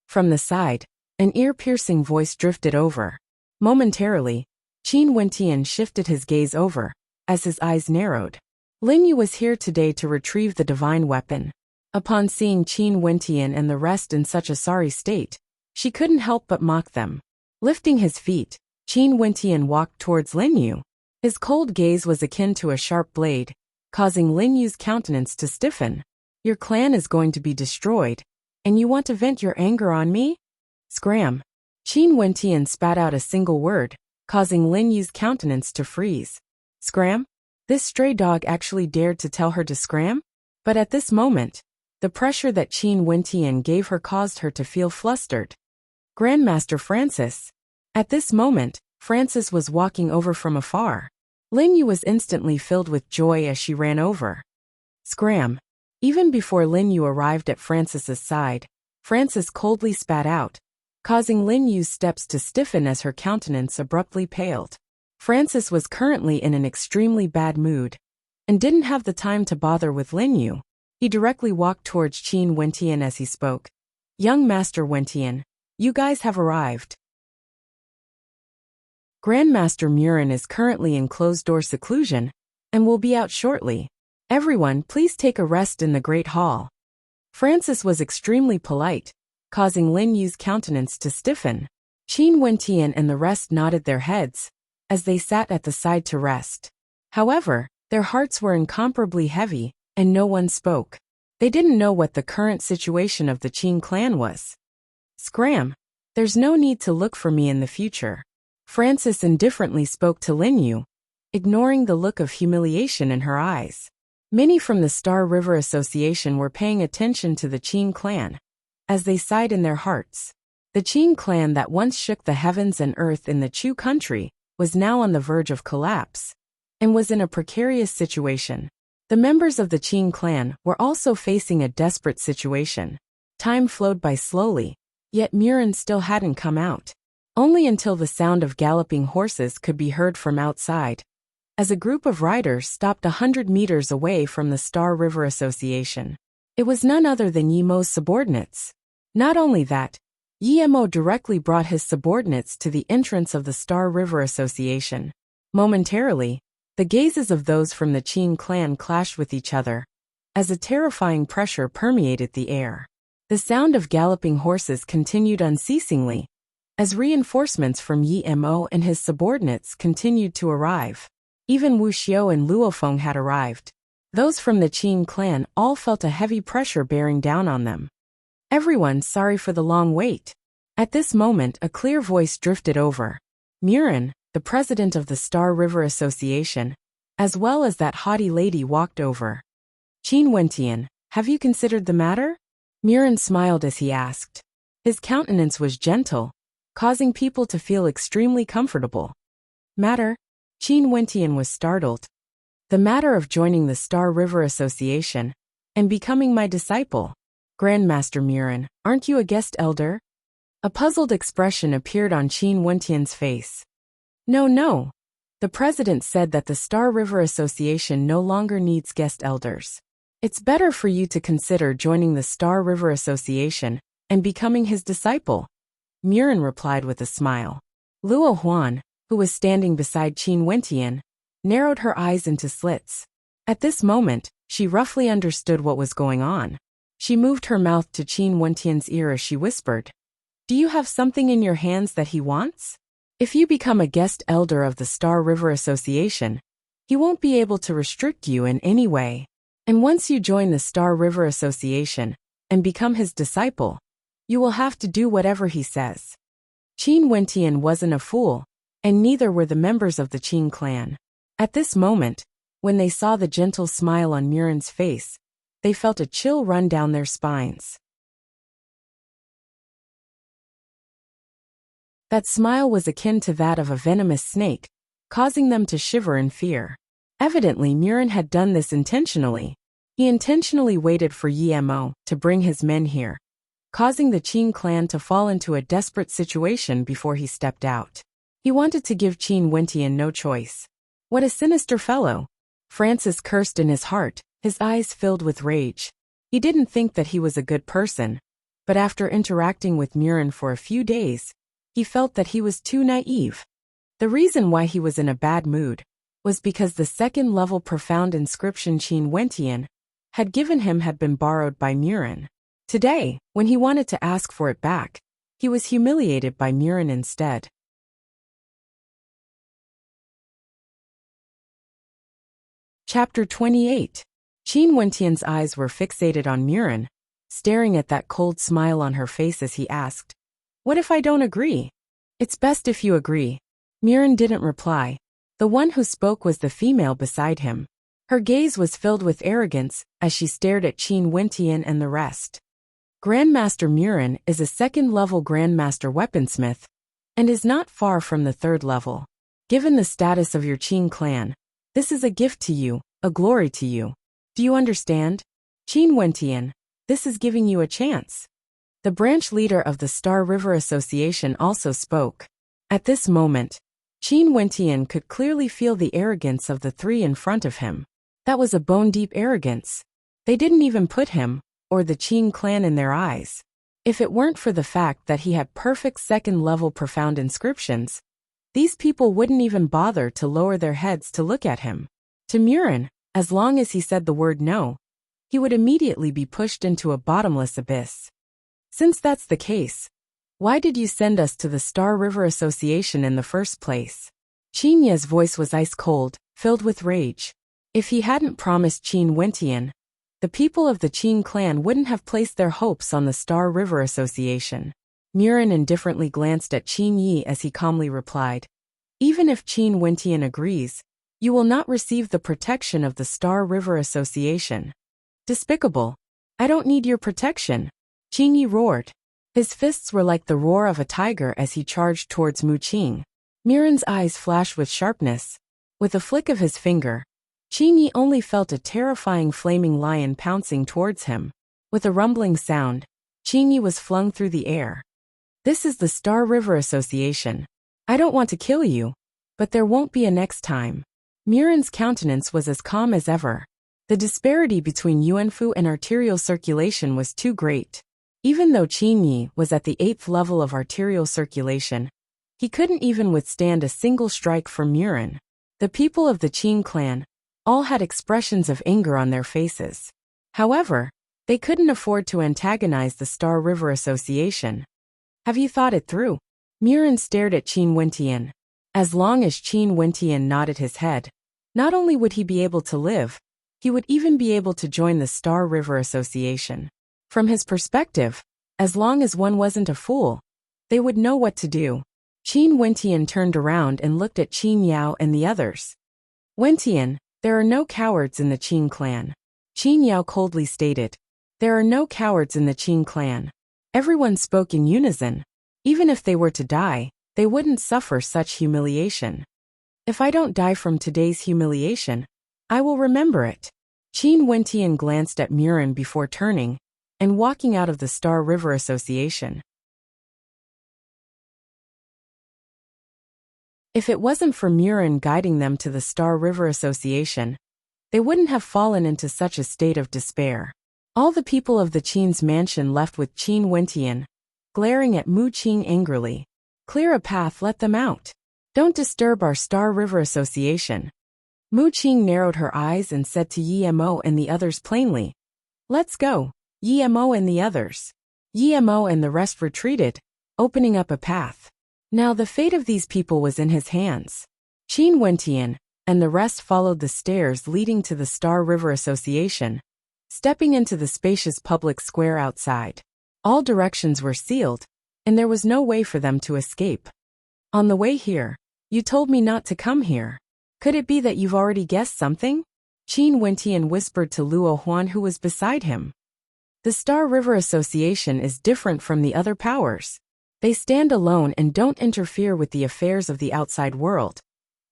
A: From the side, an ear-piercing voice drifted over. Momentarily, Qin Wentian shifted his gaze over, as his eyes narrowed. Lin Yu was here today to retrieve the divine weapon. Upon seeing Qin Wentian and the rest in such a sorry state, she couldn't help but mock them. Lifting his feet, Qin Wentian walked towards Lin Yu. His cold gaze was akin to a sharp blade, causing Lin Yu's countenance to stiffen. Your clan is going to be destroyed, and you want to vent your anger on me? Scram. Qin Wentian spat out a single word, causing Lin Yu's countenance to freeze. Scram? This stray dog actually dared to tell her to scram? But at this moment, The pressure that Qin Wentian gave her caused her to feel flustered. Grandmaster Francis. At this moment, Francis was walking over from afar. Lin Yu was instantly filled with joy as she ran over. Scram. Even before Lin Yu arrived at Francis's side, Francis coldly spat out, causing Lin Yu's steps to stiffen as her countenance abruptly paled. Francis was currently in an extremely bad mood, and didn't have the time to bother with Lin Yu. He directly walked towards Qin Wentian as he spoke. Young Master Wentian, you guys have arrived. Grandmaster Murin is currently in closed-door seclusion, and will be out shortly. Everyone, please take a rest in the Great Hall. Francis was extremely polite, causing Lin Yu's countenance to stiffen. Qin Wentian and the rest nodded their heads, as they sat at the side to rest. However, their hearts were incomparably heavy, and no one spoke. They didn't know what the current situation of the Qin clan was. Scram. There's no need to look for me in the future. Francis indifferently spoke to Lin Yu, ignoring the look of humiliation in her eyes. Many from the Star River Association were paying attention to the Qin clan, as they sighed in their hearts. The Qin clan that once shook the heavens and earth in the Chu country was now on the verge of collapse, and was in a precarious situation. The members of the Qin clan were also facing a desperate situation. Time flowed by slowly, yet Murin still hadn't come out. Only until the sound of galloping horses could be heard from outside, as a group of riders stopped 100 meters away from the Star River Association. It was none other than Yimo's subordinates. Not only that, Yimo directly brought his subordinates to the entrance of the Star River Association. Momentarily, the gazes of those from the Qin clan clashed with each other, as a terrifying pressure permeated the air. The sound of galloping horses continued unceasingly, as reinforcements from Yimo and his subordinates continued to arrive. Even Wuxia and Luofeng had arrived. Those from the Qin clan all felt a heavy pressure bearing down on them. Everyone sorry for the long wait. At this moment a clear voice drifted over. Murin, the president of the Star River Association, as well as that haughty lady, walked over. Qin Wentian, have you considered the matter? Murin smiled as he asked. His countenance was gentle, causing people to feel extremely comfortable. Matter? Qin Wentian was startled. The matter of joining the Star River Association and becoming my disciple. Grandmaster Murin, aren't you a guest elder? A puzzled expression appeared on Qin Wentian's face. No. The president said that the Star River Association no longer needs guest elders. It's better for you to consider joining the Star River Association and becoming his disciple. Murin replied with a smile. Luo Huan, who was standing beside Qin Wentian, narrowed her eyes into slits. At this moment, she roughly understood what was going on. She moved her mouth to Qin Wentian's ear as she whispered, "Do you have something in your hands that he wants? If you become a guest elder of the Star River Association, he won't be able to restrict you in any way. And once you join the Star River Association and become his disciple, you will have to do whatever he says." Qin Wentian wasn't a fool, and neither were the members of the Qin clan. At this moment, when they saw the gentle smile on Murin's face, they felt a chill run down their spines. That smile was akin to that of a venomous snake, causing them to shiver in fear. Evidently Murin had done this intentionally. He intentionally waited for Yimo to bring his men here, causing the Qin clan to fall into a desperate situation before he stepped out. He wanted to give Qin Wentian no choice. What a sinister fellow! Francis cursed in his heart, his eyes filled with rage. He didn't think that he was a good person, but after interacting with Murin for a few days, he felt that he was too naive. The reason why he was in a bad mood was because the second-level profound inscription Qin Wentian had given him had been borrowed by Murin. Today, when he wanted to ask for it back, he was humiliated by Murin instead. Chapter 28. Qin Wentian's eyes were fixated on Murin, staring at that cold smile on her face as he asked, "What if I don't agree?" "It's best if you agree." Murin didn't reply. The one who spoke was the female beside him. Her gaze was filled with arrogance as she stared at Qin Wentian and the rest. Grandmaster Murin is a second-level Grandmaster weaponsmith and is not far from the third level. Given the status of your Qin clan, this is a gift to you, a glory to you. Do you understand? Qin Wentian, this is giving you a chance. The branch leader of the Star River Association also spoke. At this moment, Qin Wentian could clearly feel the arrogance of the three in front of him. That was a bone-deep arrogance. They didn't even put him, or the Qin clan, in their eyes. If it weren't for the fact that he had perfect second-level profound inscriptions, these people wouldn't even bother to lower their heads to look at him. To Murin, as long as he said the word no, he would immediately be pushed into a bottomless abyss. Since that's the case, why did you send us to the Star River Association in the first place? Qin Ye's voice was ice-cold, filled with rage. If he hadn't promised Qin Wentian, the people of the Qin clan wouldn't have placed their hopes on the Star River Association. Murin indifferently glanced at Qin Yi as he calmly replied, "Even if Qin Wentian agrees, you will not receive the protection of the Star River Association." Despicable. I don't need your protection. Qin Yi roared. His fists were like the roar of a tiger as he charged towards Mu Qing. Murin's eyes flashed with sharpness. With a flick of his finger, Qin Yi only felt a terrifying flaming lion pouncing towards him. With a rumbling sound, Qin Yi was flung through the air. This is the Star River Association. I don't want to kill you, but there won't be a next time. Murin's countenance was as calm as ever. The disparity between Yuanfu and arterial circulation was too great. Even though Qin Yi was at the 8th level of arterial circulation, he couldn't even withstand a single strike from Murin. The people of the Qin clan all had expressions of anger on their faces. However, they couldn't afford to antagonize the Star River Association. Have you thought it through? Murin stared at Qin Wentian. As long as Qin Wentian nodded his head, not only would he be able to live, he would even be able to join the Star River Association. From his perspective, as long as one wasn't a fool, they would know what to do. Qin Wentian turned around and looked at Qin Yao and the others. Wentian, there are no cowards in the Qin clan. Qin Yao coldly stated. There are no cowards in the Qin clan. Everyone spoke in unison. Even if they were to die, they wouldn't suffer such humiliation. If I don't die from today's humiliation, I will remember it. Qin Wentian glanced at Murin before turning and walking out of the Star River Association. If it wasn't for Murin guiding them to the Star River Association, they wouldn't have fallen into such a state of despair. All the people of the Qin's mansion left with Qin Wentian, glaring at Mu Qing angrily. Clear a path, let them out. Don't disturb our Star River Association. Mu Qing narrowed her eyes and said to Yi Mo and the others plainly, "Let's go." Yi Mo and the others. Yi Mo and the rest retreated, opening up a path. Now the fate of these people was in his hands. Qin Wentian and the rest followed the stairs leading to the Star River Association, stepping into the spacious public square outside. All directions were sealed, and there was no way for them to escape. On the way here, you told me not to come here. Could it be that you've already guessed something? Qin Wentian whispered to Luo Huan, who was beside him. The Star River Association is different from the other powers. They stand alone and don't interfere with the affairs of the outside world,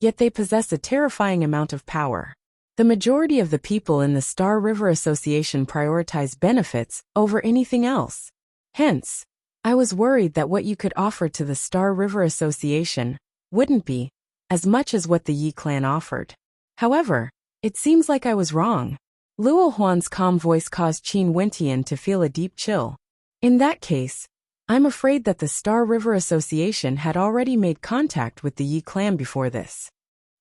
A: yet they possess a terrifying amount of power. The majority of the people in the Star River Association prioritize benefits over anything else. Hence, I was worried that what you could offer to the Star River Association wouldn't be as much as what the Yi clan offered. However, it seems like I was wrong. Luo Huan's calm voice caused Qin Wentian to feel a deep chill. In that case, I'm afraid that the Star River Association had already made contact with the Yi clan before this.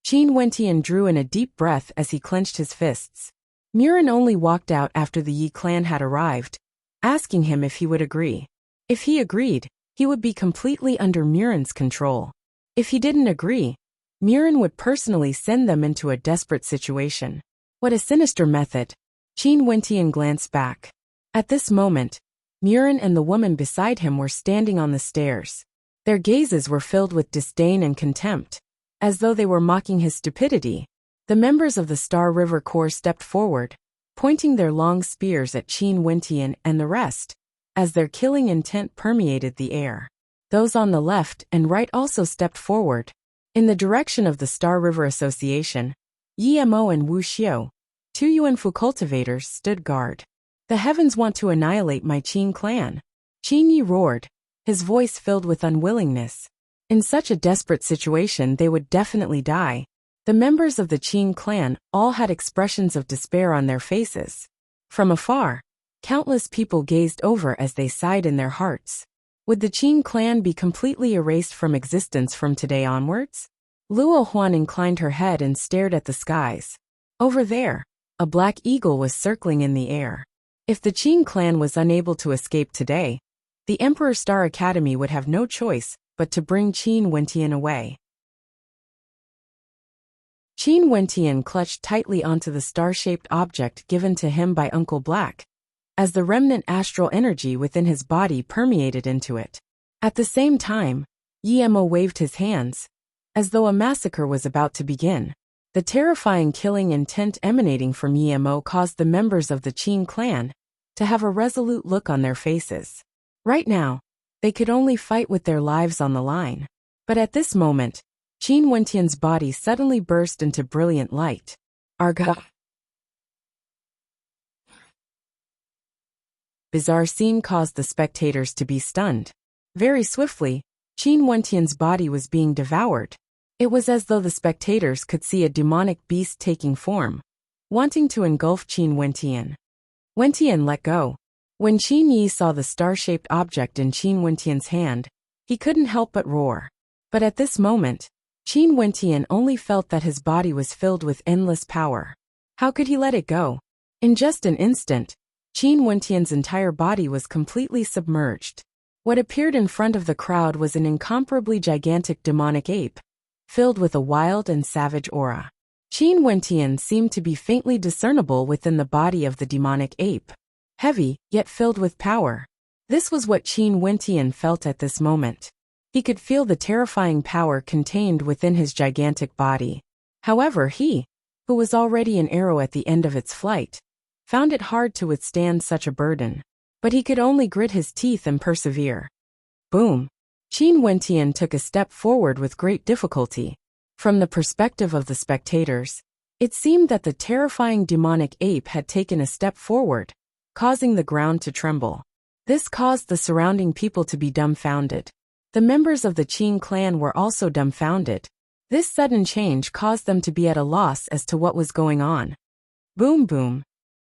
A: Qin Wentian drew in a deep breath as he clenched his fists. Murin only walked out after the Yi clan had arrived, asking him if he would agree. If he agreed, he would be completely under Murin's control. If he didn't agree, Murin would personally send them into a desperate situation. What a sinister method. Qin Wentian glanced back. At this moment, Murin and the woman beside him were standing on the stairs. Their gazes were filled with disdain and contempt, as though they were mocking his stupidity. The members of the Star River Corps stepped forward, pointing their long spears at Qin Wentian and the rest, as their killing intent permeated the air. Those on the left and right also stepped forward. In the direction of the Star River Association, Yi Mo and Wuxia, two Yuanfu cultivators, stood guard. The heavens want to annihilate my Qin clan. Qin Yi roared, his voice filled with unwillingness. In such a desperate situation they would definitely die. The members of the Qin clan all had expressions of despair on their faces. From afar, countless people gazed over as they sighed in their hearts. Would the Qin clan be completely erased from existence from today onwards? Luo Huan inclined her head and stared at the skies. Over there, a black eagle was circling in the air. If the Qin clan was unable to escape today, the Emperor Star Academy would have no choice but to bring Qin Wentian away. Qin Wentian clutched tightly onto the star-shaped object given to him by Uncle Black, as the remnant astral energy within his body permeated into it. At the same time, Yi Mo waved his hands, as though a massacre was about to begin. The terrifying killing intent emanating from Yi Mo caused the members of the Qin clan to have a resolute look on their faces. Right now, they could only fight with their lives on the line. But at this moment, Qin Wentian's body suddenly burst into brilliant light. Argah! Bizarre scene caused the spectators to be stunned. Very swiftly, Qin Wentian's body was being devoured. It was as though the spectators could see a demonic beast taking form, wanting to engulf Qin Wentian. Wentian let go. When Qin Yi saw the star-shaped object in Qin Wentian's hand, he couldn't help but roar. But at this moment, Qin Wentian only felt that his body was filled with endless power. How could he let it go? In just an instant, Qin Wentian's entire body was completely submerged. What appeared in front of the crowd was an incomparably gigantic demonic ape, filled with a wild and savage aura. Qin Wentian seemed to be faintly discernible within the body of the demonic ape. Heavy, yet filled with power. This was what Qin Wentian felt at this moment. He could feel the terrifying power contained within his gigantic body. However, he, who was already an arrow at the end of its flight, found it hard to withstand such a burden. But he could only grit his teeth and persevere. Boom! Qin Wentian took a step forward with great difficulty. From the perspective of the spectators, it seemed that the terrifying demonic ape had taken a step forward, causing the ground to tremble. This caused the surrounding people to be dumbfounded. The members of the Qin clan were also dumbfounded. This sudden change caused them to be at a loss as to what was going on. Boom boom!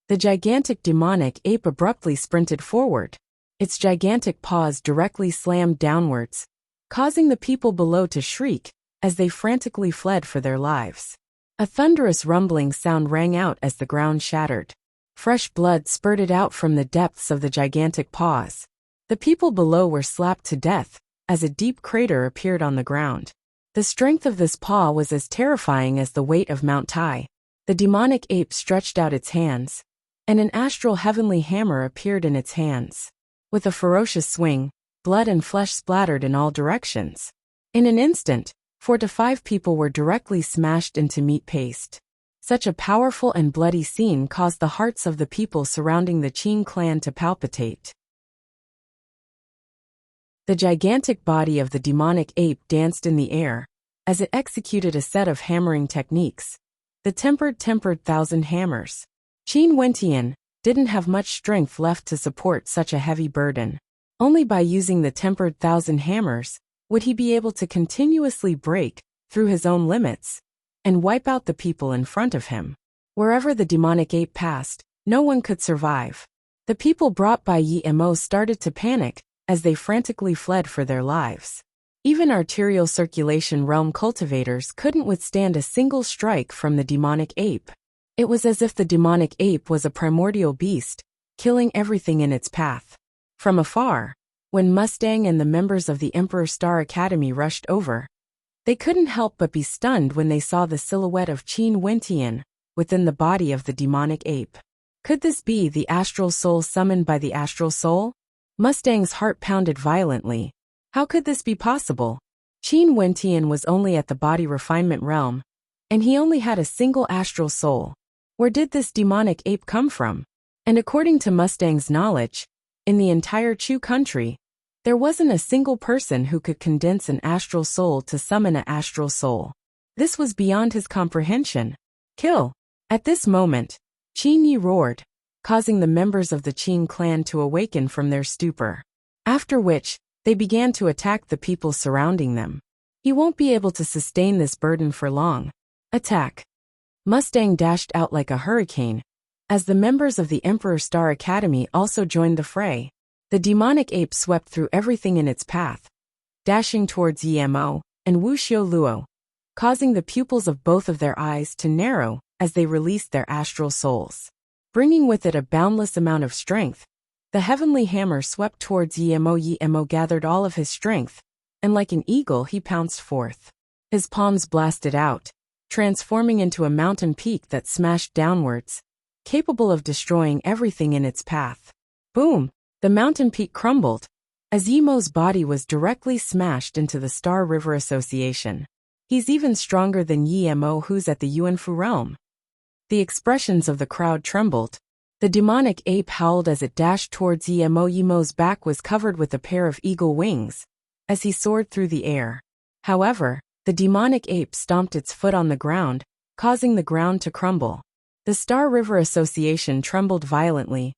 A: The gigantic demonic ape abruptly sprinted forward. Its gigantic paws directly slammed downwards, causing the people below to shriek as they frantically fled for their lives. A thunderous rumbling sound rang out as the ground shattered. Fresh blood spurted out from the depths of the gigantic paws. The people below were slapped to death as a deep crater appeared on the ground. The strength of this paw was as terrifying as the weight of Mount Tai. The demonic ape stretched out its hands, and an astral heavenly hammer appeared in its hands. With a ferocious swing, blood and flesh splattered in all directions. In an instant, 4 to 5 people were directly smashed into meat paste. Such a powerful and bloody scene caused the hearts of the people surrounding the Qin clan to palpitate. The gigantic body of the demonic ape danced in the air, as it executed a set of hammering techniques. The tempered thousand hammers. Qin Wentian didn't have much strength left to support such a heavy burden. Only by using the tempered thousand hammers would he be able to continuously break through his own limits and wipe out the people in front of him. Wherever the demonic ape passed, no one could survive. The people brought by Yi Mo started to panic as they frantically fled for their lives. Even arterial circulation realm cultivators couldn't withstand a single strike from the demonic ape. It was as if the demonic ape was a primordial beast, killing everything in its path. From afar, when Mustang and the members of the Emperor Star Academy rushed over, they couldn't help but be stunned when they saw the silhouette of Qin Wentian within the body of the demonic ape. Could this be the astral soul summoned by the astral soul? Mustang's heart pounded violently. How could this be possible? Qin Wentian was only at the body refinement realm, and he only had a single astral soul. Where did this demonic ape come from? And according to Mustang's knowledge, in the entire Chu country, there wasn't a single person who could condense an astral soul to summon an astral soul. This was beyond his comprehension. Kill! At this moment, Qin Yi roared, causing the members of the Qin clan to awaken from their stupor. After which, they began to attack the people surrounding them. He won't be able to sustain this burden for long. Attack! Mustang dashed out like a hurricane, as the members of the Emperor Star Academy also joined the fray. The demonic ape swept through everything in its path, dashing towards Yemo and Wuxia Luo, causing the pupils of both of their eyes to narrow as they released their astral souls. Bringing with it a boundless amount of strength, the heavenly hammer swept towards Yemo. Yemo gathered all of his strength, and like an eagle he pounced forth. His palms blasted out, transforming into a mountain peak that smashed downwards, capable of destroying everything in its path. Boom! The mountain peak crumbled, as Yemo's body was directly smashed into the Star River Association. He's even stronger than Yemo, who's at the Yuanfu realm. The expressions of the crowd trembled. The demonic ape howled as it dashed towards Yemo. Yemo's back was covered with a pair of eagle wings, as he soared through the air. However, the demonic ape stomped its foot on the ground, causing the ground to crumble. The Star River Association trembled violently,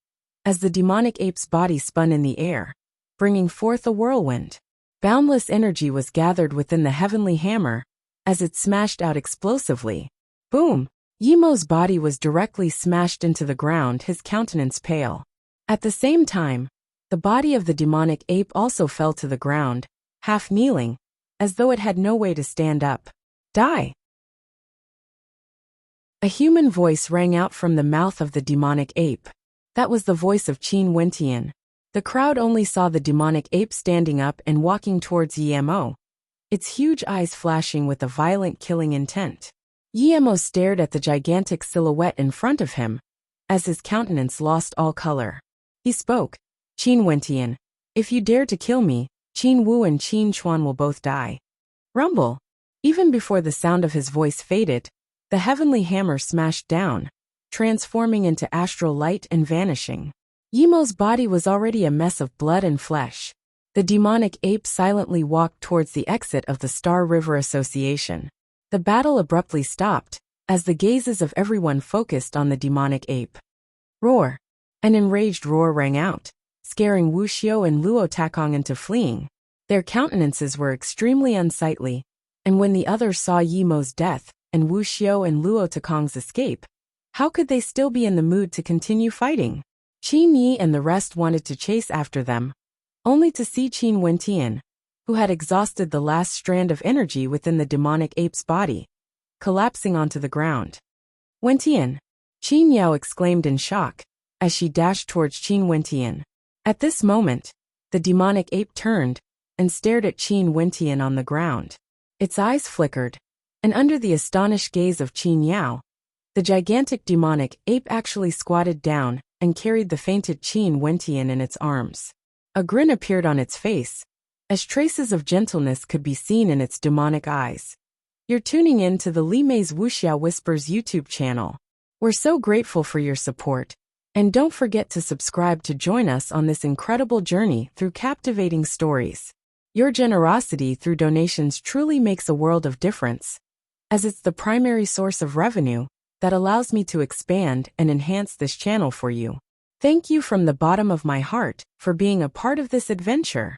A: as the demonic ape's body spun in the air, bringing forth a whirlwind. Boundless energy was gathered within the heavenly hammer, as it smashed out explosively. Boom! Yemo's body was directly smashed into the ground, his countenance pale. At the same time, the body of the demonic ape also fell to the ground, half kneeling, as though it had no way to stand up. Die! A human voice rang out from the mouth of the demonic ape. That was the voice of Qin Wentian. The crowd only saw the demonic ape standing up and walking towards Yemo, its huge eyes flashing with a violent killing intent. Yemo stared at the gigantic silhouette in front of him, as his countenance lost all color. He spoke, "Qin Wentian, if you dare to kill me, Qin Wu and Qin Chuan will both die." Rumble! Even before the sound of his voice faded, the heavenly hammer smashed down, transforming into astral light and vanishing. Yemo's body was already a mess of blood and flesh. The demonic ape silently walked towards the exit of the Star River Association. The battle abruptly stopped, as the gazes of everyone focused on the demonic ape. Roar! An enraged roar rang out, scaring Wuxia and Luo Takong into fleeing. Their countenances were extremely unsightly, and when the others saw Yemo's death and Wuxia and Luo Takong's escape, how could they still be in the mood to continue fighting? Qin Yi and the rest wanted to chase after them, only to see Qin Wentian, who had exhausted the last strand of energy within the demonic ape's body, collapsing onto the ground. "Wentian!" Qin Yao exclaimed in shock, as she dashed towards Qin Wentian. At this moment, the demonic ape turned and stared at Qin Wentian on the ground. Its eyes flickered, and under the astonished gaze of Qin Yao, the gigantic demonic ape actually squatted down and carried the fainted Qin Wentian in its arms. A grin appeared on its face, as traces of gentleness could be seen in its demonic eyes. You're tuning in to the Li Mei's Wuxia Whispers YouTube channel. We're so grateful for your support, and don't forget to subscribe to join us on this incredible journey through captivating stories. Your generosity through donations truly makes a world of difference, as it's the primary source of revenue that allows me to expand and enhance this channel for you. Thank you from the bottom of my heart for being a part of this adventure.